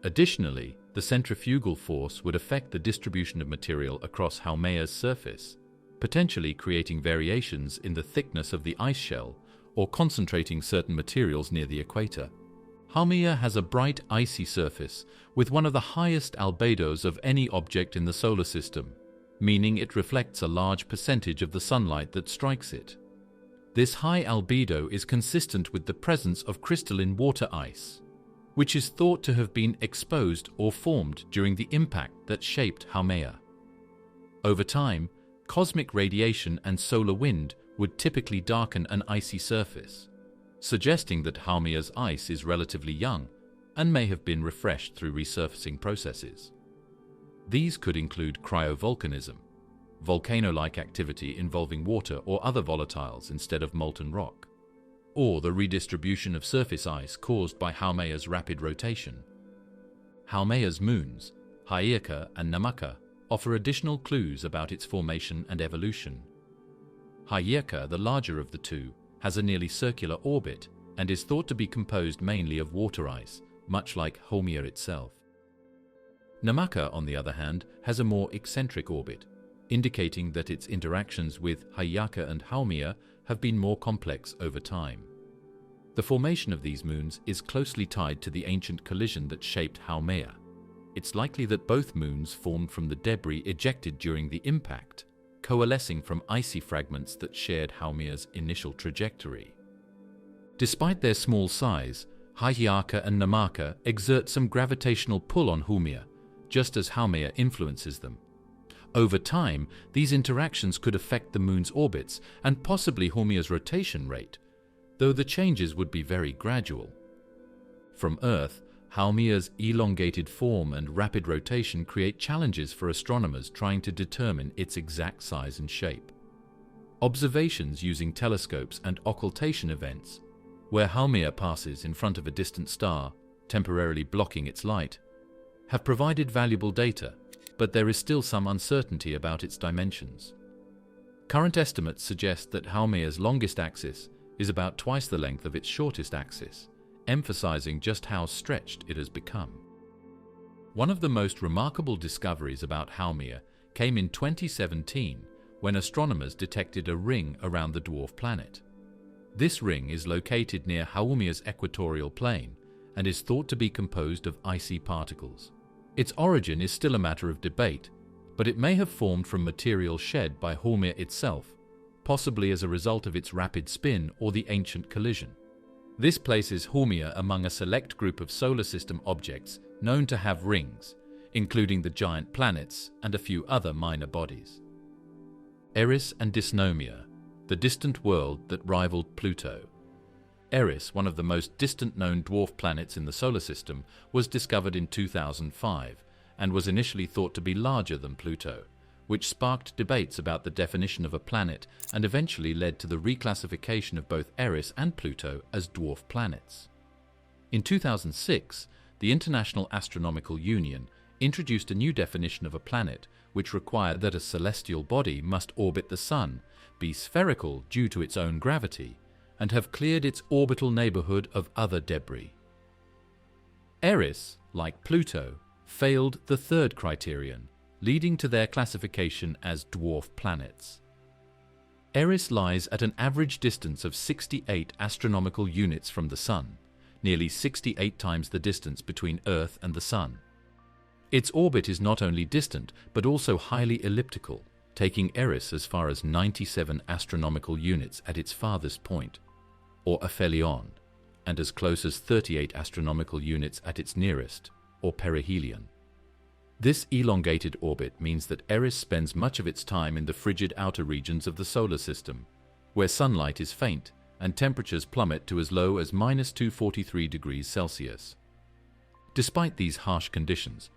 Additionally, the centrifugal force would affect the distribution of material across Haumea's surface, potentially creating variations in the thickness of the ice shell or concentrating certain materials near the equator. Haumea has a bright icy surface with one of the highest albedos of any object in the solar system, meaning it reflects a large percentage of the sunlight that strikes it. This high albedo is consistent with the presence of crystalline water ice, which is thought to have been exposed or formed during the impact that shaped Haumea. Over time, cosmic radiation and solar wind would typically darken an icy surface, suggesting that Haumea's ice is relatively young and may have been refreshed through resurfacing processes. These could include cryovolcanism, volcano-like activity involving water or other volatiles instead of molten rock, or the redistribution of surface ice caused by Haumea's rapid rotation. Haumea's moons, Hyakea and Namaka, offer additional clues about its formation and evolution. Hyakea, the larger of the two, has a nearly circular orbit and is thought to be composed mainly of water ice, much like Homea itself. Namaka, on the other hand, has a more eccentric orbit, indicating that its interactions with Hyakea and Haumea have been more complex over time. The formation of these moons is closely tied to the ancient collision that shaped Haumea. It's likely that both moons formed from the debris ejected during the impact, coalescing from icy fragments that shared Haumea's initial trajectory. Despite their small size, Hyakea and Namaka exert some gravitational pull on Homea, just as Haumea influences them. Over time, these interactions could affect the moon's orbits and possibly Homea's rotation rate, though the changes would be very gradual. From Earth, Haumea's elongated form and rapid rotation create challenges for astronomers trying to determine its exact size and shape. Observations using telescopes and occultation events, where Haumea passes in front of a distant star, temporarily blocking its light, have provided valuable data, but there is still some uncertainty about its dimensions. Current estimates suggest that Haumea's longest axis is about twice the length of its shortest axis, emphasizing just how stretched it has become. One of the most remarkable discoveries about Haumea came in 2017 when astronomers detected a ring around the dwarf planet. This ring is located near Haumea's equatorial plane and is thought to be composed of icy particles. Its origin is still a matter of debate, but it may have formed from material shed by Homea itself, possibly as a result of its rapid spin or the ancient collision. This places Homea among a select group of solar system objects known to have rings, including the giant planets and a few other minor bodies. Aris and Dysnomia, the distant world that rivaled Pluto. Aris, one of the most distant known dwarf planets in the solar system, was discovered in 2005 and was initially thought to be larger than Pluto, which sparked debates about the definition of a planet and eventually led to the reclassification of both Aris and Pluto as dwarf planets. In 2006, the International Astronomical Union introduced a new definition of a planet which required that a celestial body must orbit the Sun, be spherical due to its own gravity, and have cleared its orbital neighborhood of other debris. Aris, like Pluto, failed the third criterion, leading to their classification as dwarf planets. Aris lies at an average distance of 68 astronomical units from the Sun, nearly 68 times the distance between Earth and the Sun. Its orbit is not only distant, but also highly elliptical, taking Aris as far as 97 astronomical units at its farthest point, or aphelion, and as close as 38 astronomical units at its nearest, or perihelion. This elongated orbit means that Aris spends much of its time in the frigid outer regions of the solar system, where sunlight is faint and temperatures plummet to as low as -243 degrees Celsius. Despite these harsh conditions,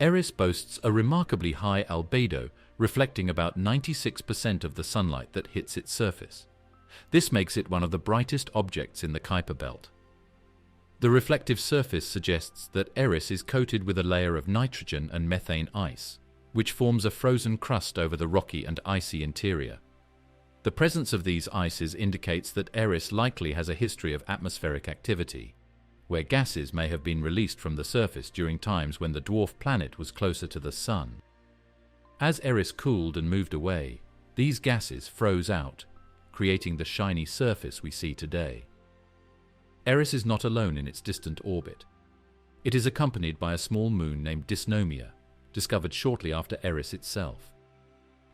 Aris boasts a remarkably high albedo, reflecting about 96% of the sunlight that hits its surface. This makes it one of the brightest objects in the Kuiper belt. The reflective surface suggests that Aris is coated with a layer of nitrogen and methane ice, which forms a frozen crust over the rocky and icy interior. The presence of these ices indicates that Aris likely has a history of atmospheric activity, where gases may have been released from the surface during times when the dwarf planet was closer to the Sun. As Aris cooled and moved away, these gases froze out, creating the shiny surface we see today. Aris is not alone in its distant orbit. It is accompanied by a small moon named Dysnomia, discovered shortly after Aris itself.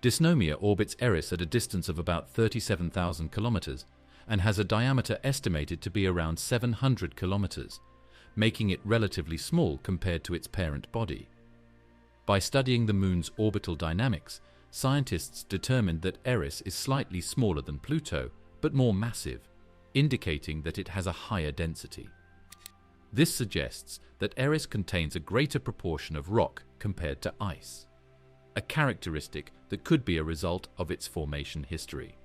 Dysnomia orbits Aris at a distance of about 37,000 kilometers and has a diameter estimated to be around 700 kilometers, making it relatively small compared to its parent body. By studying the moon's orbital dynamics, scientists determined that Aris is slightly smaller than Pluto, but more massive, indicating that it has a higher density. This suggests that Aris contains a greater proportion of rock compared to ice. a characteristic that could be a result of its formation history.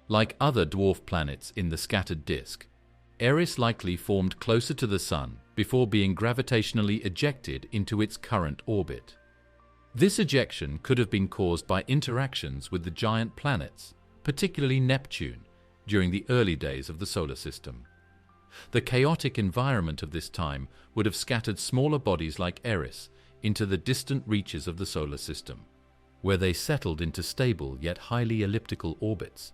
Like other dwarf planets in the scattered disk, Aris likely formed closer to the Sun before being gravitationally ejected into its current orbit. This ejection could have been caused by interactions with the giant planets, particularly Neptune, during the early days of the solar system. The chaotic environment of this time would have scattered smaller bodies like Aris into the distant reaches of the solar system, where they settled into stable yet highly elliptical orbits.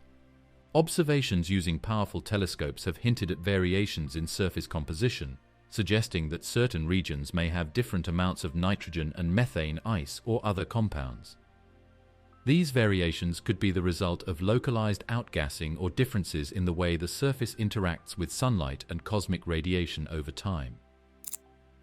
Observations using powerful telescopes have hinted at variations in surface composition, suggesting that certain regions may have different amounts of nitrogen and methane ice or other compounds. These variations could be the result of localized outgassing or differences in the way the surface interacts with sunlight and cosmic radiation over time.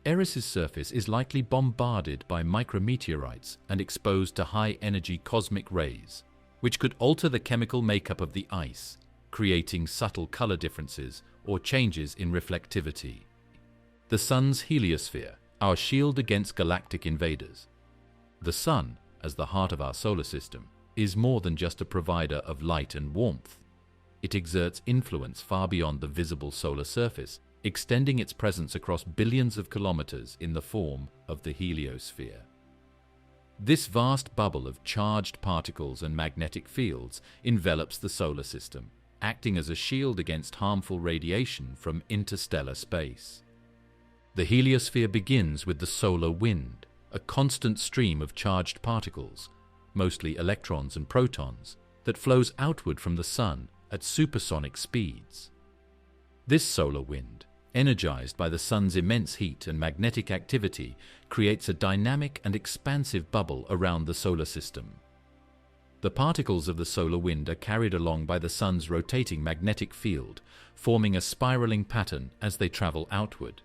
Eris's surface is likely bombarded by micrometeorites and exposed to high-energy cosmic rays, which could alter the chemical makeup of the ice, creating subtle color differences or changes in reflectivity. The Sun's heliosphere, our shield against galactic invaders. The Sun, as the heart of our solar system, is more than just a provider of light and warmth. It exerts influence far beyond the visible solar surface, extending its presence across billions of kilometers in the form of the heliosphere. This vast bubble of charged particles and magnetic fields envelops the solar system, acting as a shield against harmful radiation from interstellar space. The heliosphere begins with the solar wind, a constant stream of charged particles, mostly electrons and protons, that flows outward from the Sun at supersonic speeds. This solar wind, energized by the Sun's immense heat and magnetic activity, creates a dynamic and expansive bubble around the solar system. The particles of the solar wind are carried along by the Sun's rotating magnetic field, forming a spiraling pattern as they travel outward.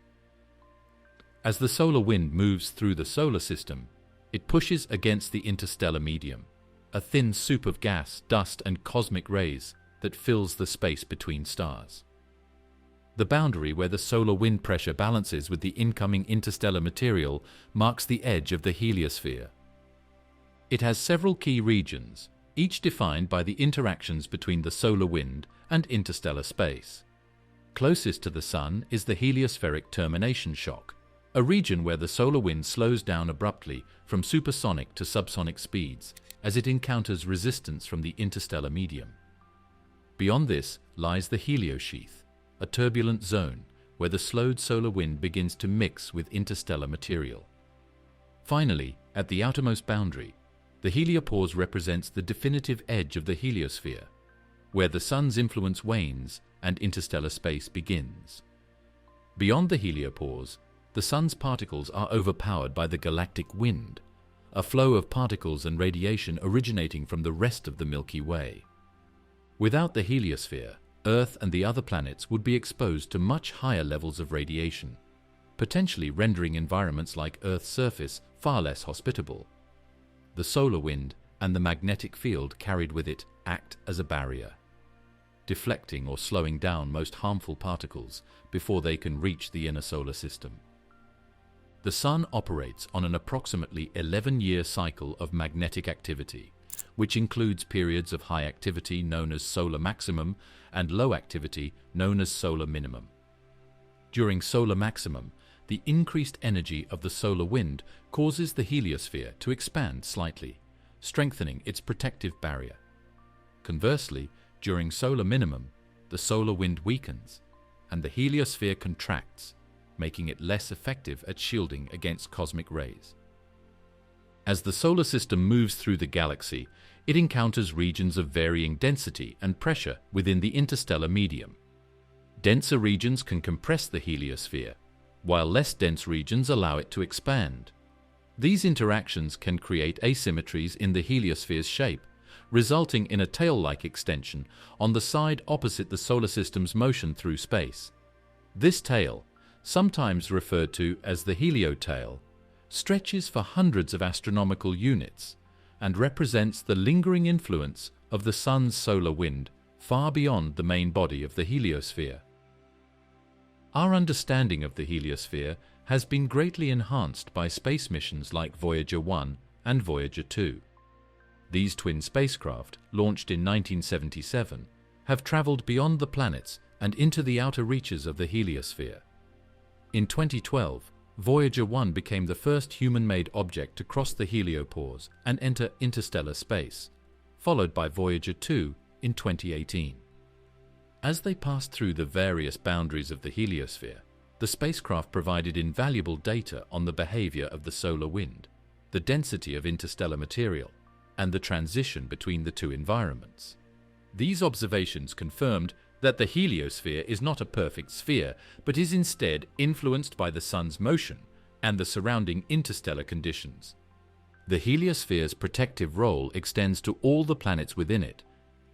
As the solar wind moves through the solar system, it pushes against the interstellar medium, a thin soup of gas, dust, and cosmic rays that fills the space between stars. The boundary where the solar wind pressure balances with the incoming interstellar material marks the edge of the heliosphere. It has several key regions, each defined by the interactions between the solar wind and interstellar space. Closest to the Sun is the heliospheric termination shock, a region where the solar wind slows down abruptly from supersonic to subsonic speeds as it encounters resistance from the interstellar medium. Beyond this lies the heliosheath, a turbulent zone where the slowed solar wind begins to mix with interstellar material. Finally, at the outermost boundary, the heliopause represents the definitive edge of the heliosphere, where the Sun's influence wanes and interstellar space begins. Beyond the heliopause, the Sun's particles are overpowered by the galactic wind, a flow of particles and radiation originating from the rest of the Milky Way. Without the heliosphere, Earth and the other planets would be exposed to much higher levels of radiation, potentially rendering environments like Earth's surface far less hospitable. The solar wind and the magnetic field carried with it act as a barrier, deflecting or slowing down most harmful particles before they can reach the inner solar system. The Sun operates on an approximately 11-year cycle of magnetic activity, which includes periods of high activity known as solar maximum and low activity known as solar minimum. During solar maximum, the increased energy of the solar wind causes the heliosphere to expand slightly, strengthening its protective barrier. Conversely, during solar minimum, the solar wind weakens and the heliosphere contracts, making it less effective at shielding against cosmic rays. As the solar system moves through the galaxy, it encounters regions of varying density and pressure within the interstellar medium. Denser regions can compress the heliosphere, while less dense regions allow it to expand. These interactions can create asymmetries in the heliosphere's shape, resulting in a tail-like extension on the side opposite the solar system's motion through space. This tail, sometimes referred to as the heliotail, stretches for hundreds of astronomical units and represents the lingering influence of the Sun's solar wind far beyond the main body of the heliosphere. Our understanding of the heliosphere has been greatly enhanced by space missions like Voyager 1 and Voyager 2. These twin spacecraft, launched in 1977, have traveled beyond the planets and into the outer reaches of the heliosphere. In 2012, Voyager 1 became the first human-made object to cross the heliopause and enter interstellar space, followed by Voyager 2 in 2018. As they passed through the various boundaries of the heliosphere, the spacecraft provided invaluable data on the behavior of the solar wind, the density of interstellar material, and the transition between the two environments. These observations confirmed that the heliosphere is not a perfect sphere, but is instead influenced by the Sun's motion and the surrounding interstellar conditions. The heliosphere's protective role extends to all the planets within it,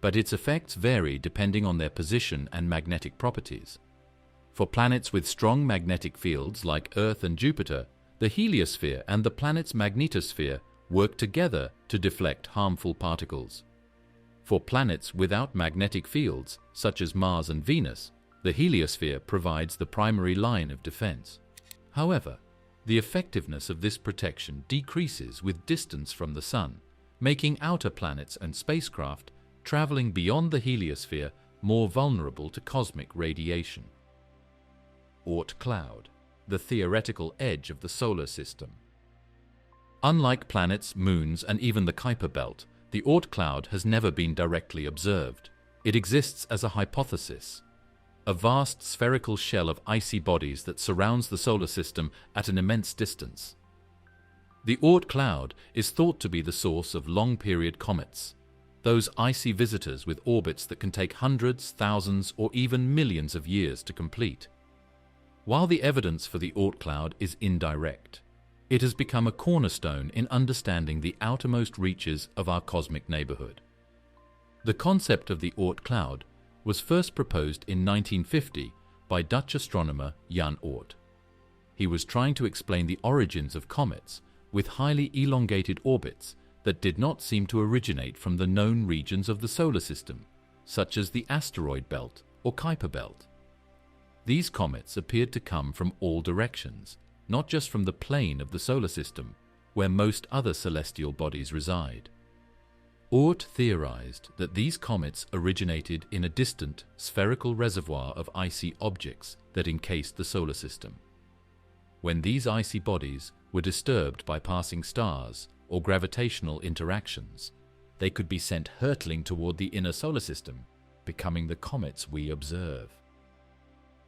but its effects vary depending on their position and magnetic properties. For planets with strong magnetic fields like Earth and Jupiter, the heliosphere and the planet's magnetosphere work together to deflect harmful particles. For planets without magnetic fields, such as Mars and Venus, the heliosphere provides the primary line of defense. However, the effectiveness of this protection decreases with distance from the Sun, making outer planets and spacecraft traveling beyond the heliosphere more vulnerable to cosmic radiation. Oort cloud, the theoretical edge of the solar system. Unlike planets, moons, and even the Kuiper belt, the Oort cloud has never been directly observed. It exists as a hypothesis, a vast spherical shell of icy bodies that surrounds the solar system at an immense distance. The Oort cloud is thought to be the source of long-period comets, those icy visitors with orbits that can take hundreds, thousands, or even millions of years to complete. While the evidence for the Oort cloud is indirect, it has become a cornerstone in understanding the outermost reaches of our cosmic neighborhood. The concept of the Oort cloud was first proposed in 1950 by Dutch astronomer Jan Oort. He was trying to explain the origins of comets with highly elongated orbits that did not seem to originate from the known regions of the solar system, such as the asteroid belt or Kuiper belt. These comets appeared to come from all directions, not just from the plane of the solar system, where most other celestial bodies reside. Oort theorized that these comets originated in a distant, spherical reservoir of icy objects that encased the solar system. When these icy bodies were disturbed by passing stars or gravitational interactions, they could be sent hurtling toward the inner solar system, becoming the comets we observe.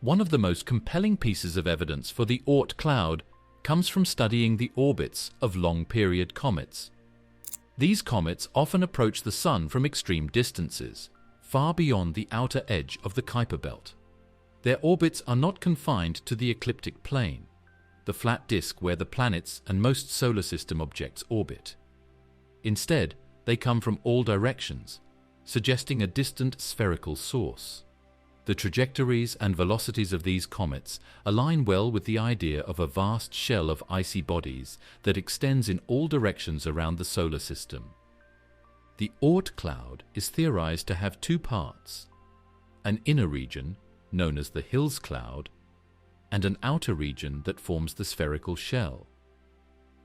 One of the most compelling pieces of evidence for the Oort cloud comes from studying the orbits of long-period comets. These comets often approach the Sun from extreme distances, far beyond the outer edge of the Kuiper belt. Their orbits are not confined to the ecliptic plane, the flat disk where the planets and most solar system objects orbit. Instead, they come from all directions, suggesting a distant spherical source. The trajectories and velocities of these comets align well with the idea of a vast shell of icy bodies that extends in all directions around the solar system. The Oort cloud is theorized to have two parts: an inner region, known as the Hills cloud, and an outer region that forms the spherical shell.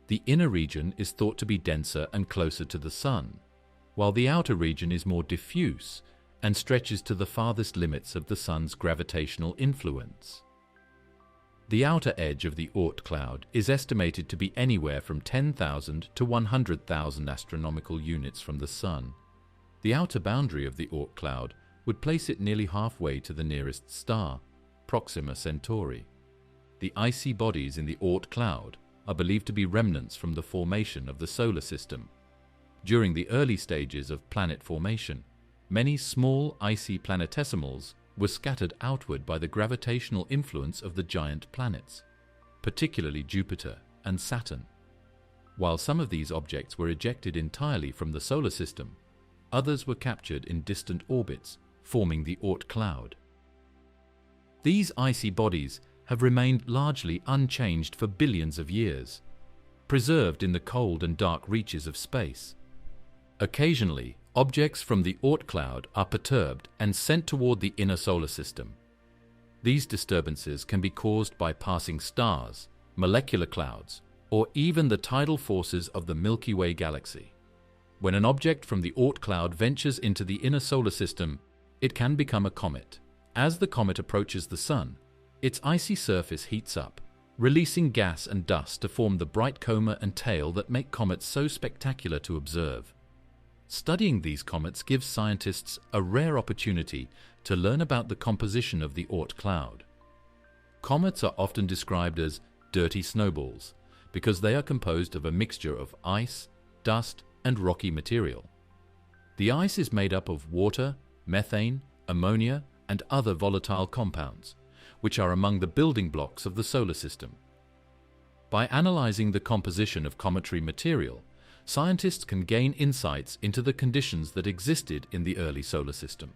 The inner region is thought to be denser and closer to the Sun, while the outer region is more diffuse and stretches to the farthest limits of the Sun's gravitational influence. The outer edge of the Oort cloud is estimated to be anywhere from 10,000 to 100,000 astronomical units from the Sun. The outer boundary of the Oort cloud would place it nearly halfway to the nearest star, Proxima Centauri. The icy bodies in the Oort cloud are believed to be remnants from the formation of the solar system. During the early stages of planet formation, many small icy planetesimals were scattered outward by the gravitational influence of the giant planets, particularly Jupiter and Saturn. While some of these objects were ejected entirely from the solar system, others were captured in distant orbits, forming the Oort cloud. These icy bodies have remained largely unchanged for billions of years, preserved in the cold and dark reaches of space. Occasionally, objects from the Oort cloud are perturbed and sent toward the inner solar system. These disturbances can be caused by passing stars, molecular clouds, or even the tidal forces of the Milky Way galaxy. When an object from the Oort cloud ventures into the inner solar system, it can become a comet. As the comet approaches the Sun, its icy surface heats up, releasing gas and dust to form the bright coma and tail that make comets so spectacular to observe. Studying these comets gives scientists a rare opportunity to learn about the composition of the Oort cloud. Comets are often described as dirty snowballs because they are composed of a mixture of ice, dust, and rocky material. The ice is made up of water, methane, ammonia, and other volatile compounds, which are among the building blocks of the solar system. By analyzing the composition of cometary material, scientists can gain insights into the conditions that existed in the early solar system.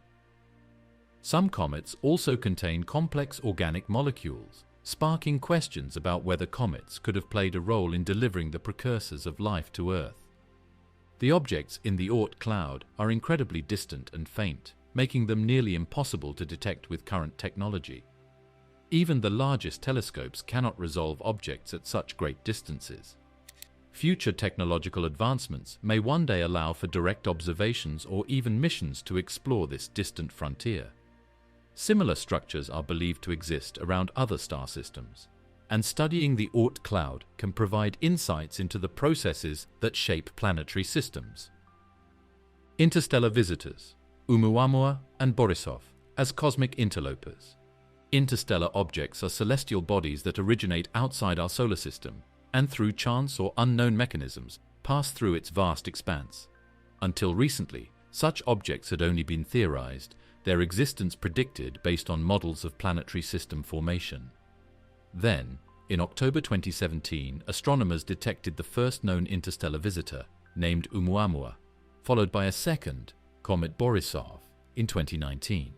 Some comets also contain complex organic molecules, sparking questions about whether comets could have played a role in delivering the precursors of life to Earth. The objects in the Oort cloud are incredibly distant and faint, making them nearly impossible to detect with current technology. Even the largest telescopes cannot resolve objects at such great distances. Future technological advancements may one day allow for direct observations or even missions to explore this distant frontier. Similar structures are believed to exist around other star systems, and studying the Oort cloud can provide insights into the processes that shape planetary systems. Interstellar visitors, Oumuamua and Borisov, as cosmic interlopers. Interstellar objects are celestial bodies that originate outside our solar system and through chance or unknown mechanisms pass through its vast expanse. Until recently, such objects had only been theorized, their existence predicted based on models of planetary system formation. Then, in October 2017, astronomers detected the first known interstellar visitor, named Oumuamua, followed by a second, Comet Borisov, in 2019.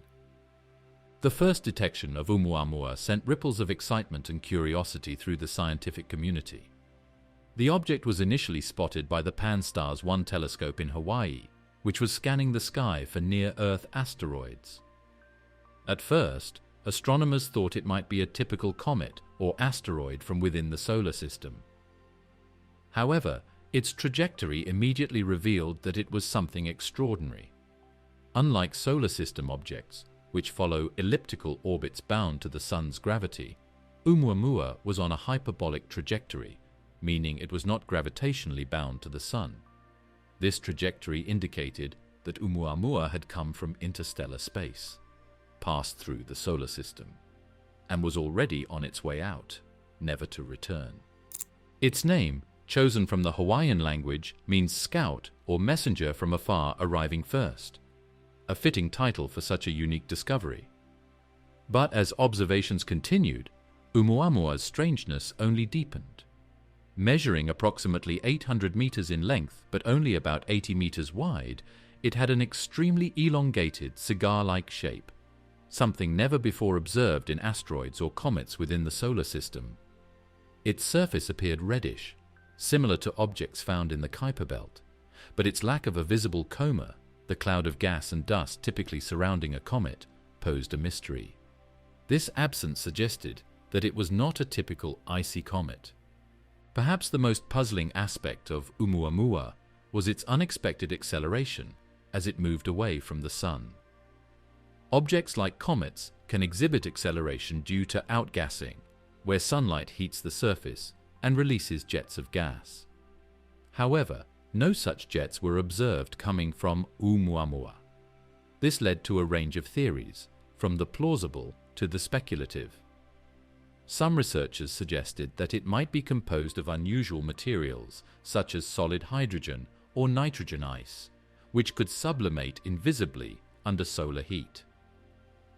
The first detection of Oumuamua sent ripples of excitement and curiosity through the scientific community. The object was initially spotted by the Pan-STARRS 1 telescope in Hawaii, which was scanning the sky for near-Earth asteroids. At first, astronomers thought it might be a typical comet or asteroid from within the solar system. However, its trajectory immediately revealed that it was something extraordinary. Unlike solar system objects, which follow elliptical orbits bound to the Sun's gravity, Oumuamua was on a hyperbolic trajectory, meaning it was not gravitationally bound to the Sun. This trajectory indicated that Oumuamua had come from interstellar space, passed through the solar system, and was already on its way out, never to return. Its name, chosen from the Hawaiian language, means scout or messenger from afar arriving first, a fitting title for such a unique discovery. But as observations continued, Oumuamua's strangeness only deepened. Measuring approximately 800 meters in length but only about 80 meters wide, it had an extremely elongated, cigar-like shape, something never before observed in asteroids or comets within the solar system. Its surface appeared reddish, similar to objects found in the Kuiper belt, but its lack of a visible coma, the cloud of gas and dust typically surrounding a comet, posed a mystery. This absence suggested that it was not a typical icy comet. Perhaps the most puzzling aspect of Oumuamua was its unexpected acceleration as it moved away from the Sun. Objects like comets can exhibit acceleration due to outgassing, where sunlight heats the surface and releases jets of gas. However, no such jets were observed coming from Oumuamua. This led to a range of theories, from the plausible to the speculative. Some researchers suggested that it might be composed of unusual materials such as solid hydrogen or nitrogen ice, which could sublimate invisibly under solar heat.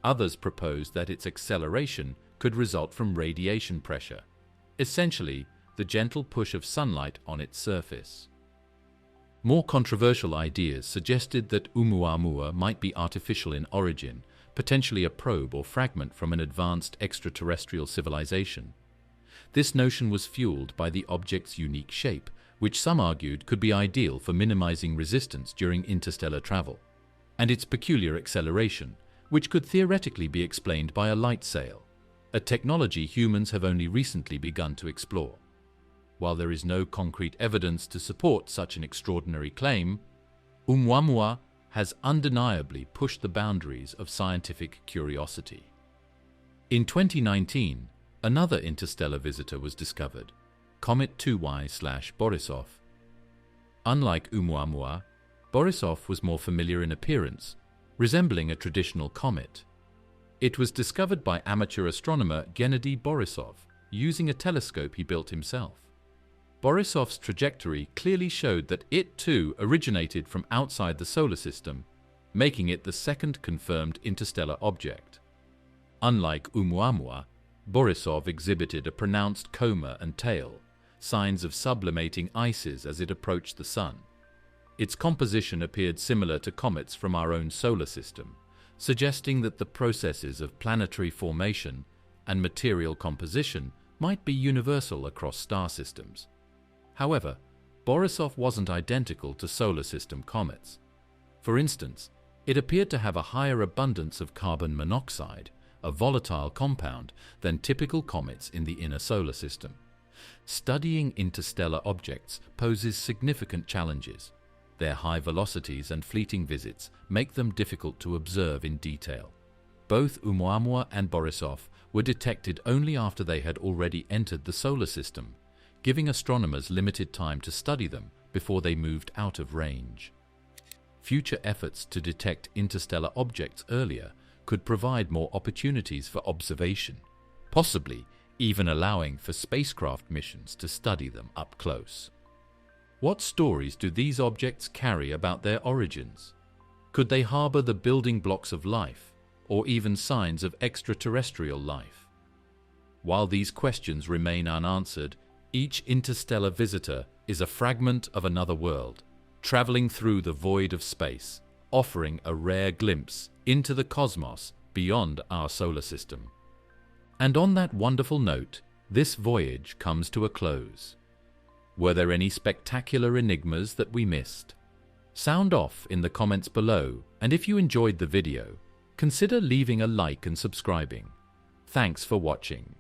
Others proposed that its acceleration could result from radiation pressure, essentially the gentle push of sunlight on its surface. More controversial ideas suggested that Oumuamua might be artificial in origin, potentially a probe or fragment from an advanced extraterrestrial civilization. This notion was fueled by the object's unique shape, which some argued could be ideal for minimizing resistance during interstellar travel, and its peculiar acceleration, which could theoretically be explained by a light sail, a technology humans have only recently begun to explore. While there is no concrete evidence to support such an extraordinary claim, Oumuamua has undeniably pushed the boundaries of scientific curiosity. In 2019, another interstellar visitor was discovered, Comet 2Y/Borisov. Unlike Oumuamua, Borisov was more familiar in appearance, resembling a traditional comet. It was discovered by amateur astronomer Gennady Borisov using a telescope he built himself. Borisov's trajectory clearly showed that it too originated from outside the solar system, making it the second confirmed interstellar object. Unlike Oumuamua, Borisov exhibited a pronounced coma and tail, signs of sublimating ices as it approached the Sun. Its composition appeared similar to comets from our own solar system, suggesting that the processes of planetary formation and material composition might be universal across star systems. However, Borisov wasn't identical to solar system comets. For instance, it appeared to have a higher abundance of carbon monoxide, a volatile compound, than typical comets in the inner solar system. Studying interstellar objects poses significant challenges. Their high velocities and fleeting visits make them difficult to observe in detail. Both Oumuamua and Borisov were detected only after they had already entered the solar system, giving astronomers limited time to study them before they moved out of range. Future efforts to detect interstellar objects earlier could provide more opportunities for observation, possibly even allowing for spacecraft missions to study them up close. What stories do these objects carry about their origins? Could they harbor the building blocks of life, or even signs of extraterrestrial life? While these questions remain unanswered, each interstellar visitor is a fragment of another world, traveling through the void of space, offering a rare glimpse into the cosmos beyond our solar system. And on that wonderful note, this voyage comes to a close. Were there any spectacular enigmas that we missed? Sound off in the comments below, and if you enjoyed the video, consider leaving a like and subscribing. Thanks for watching.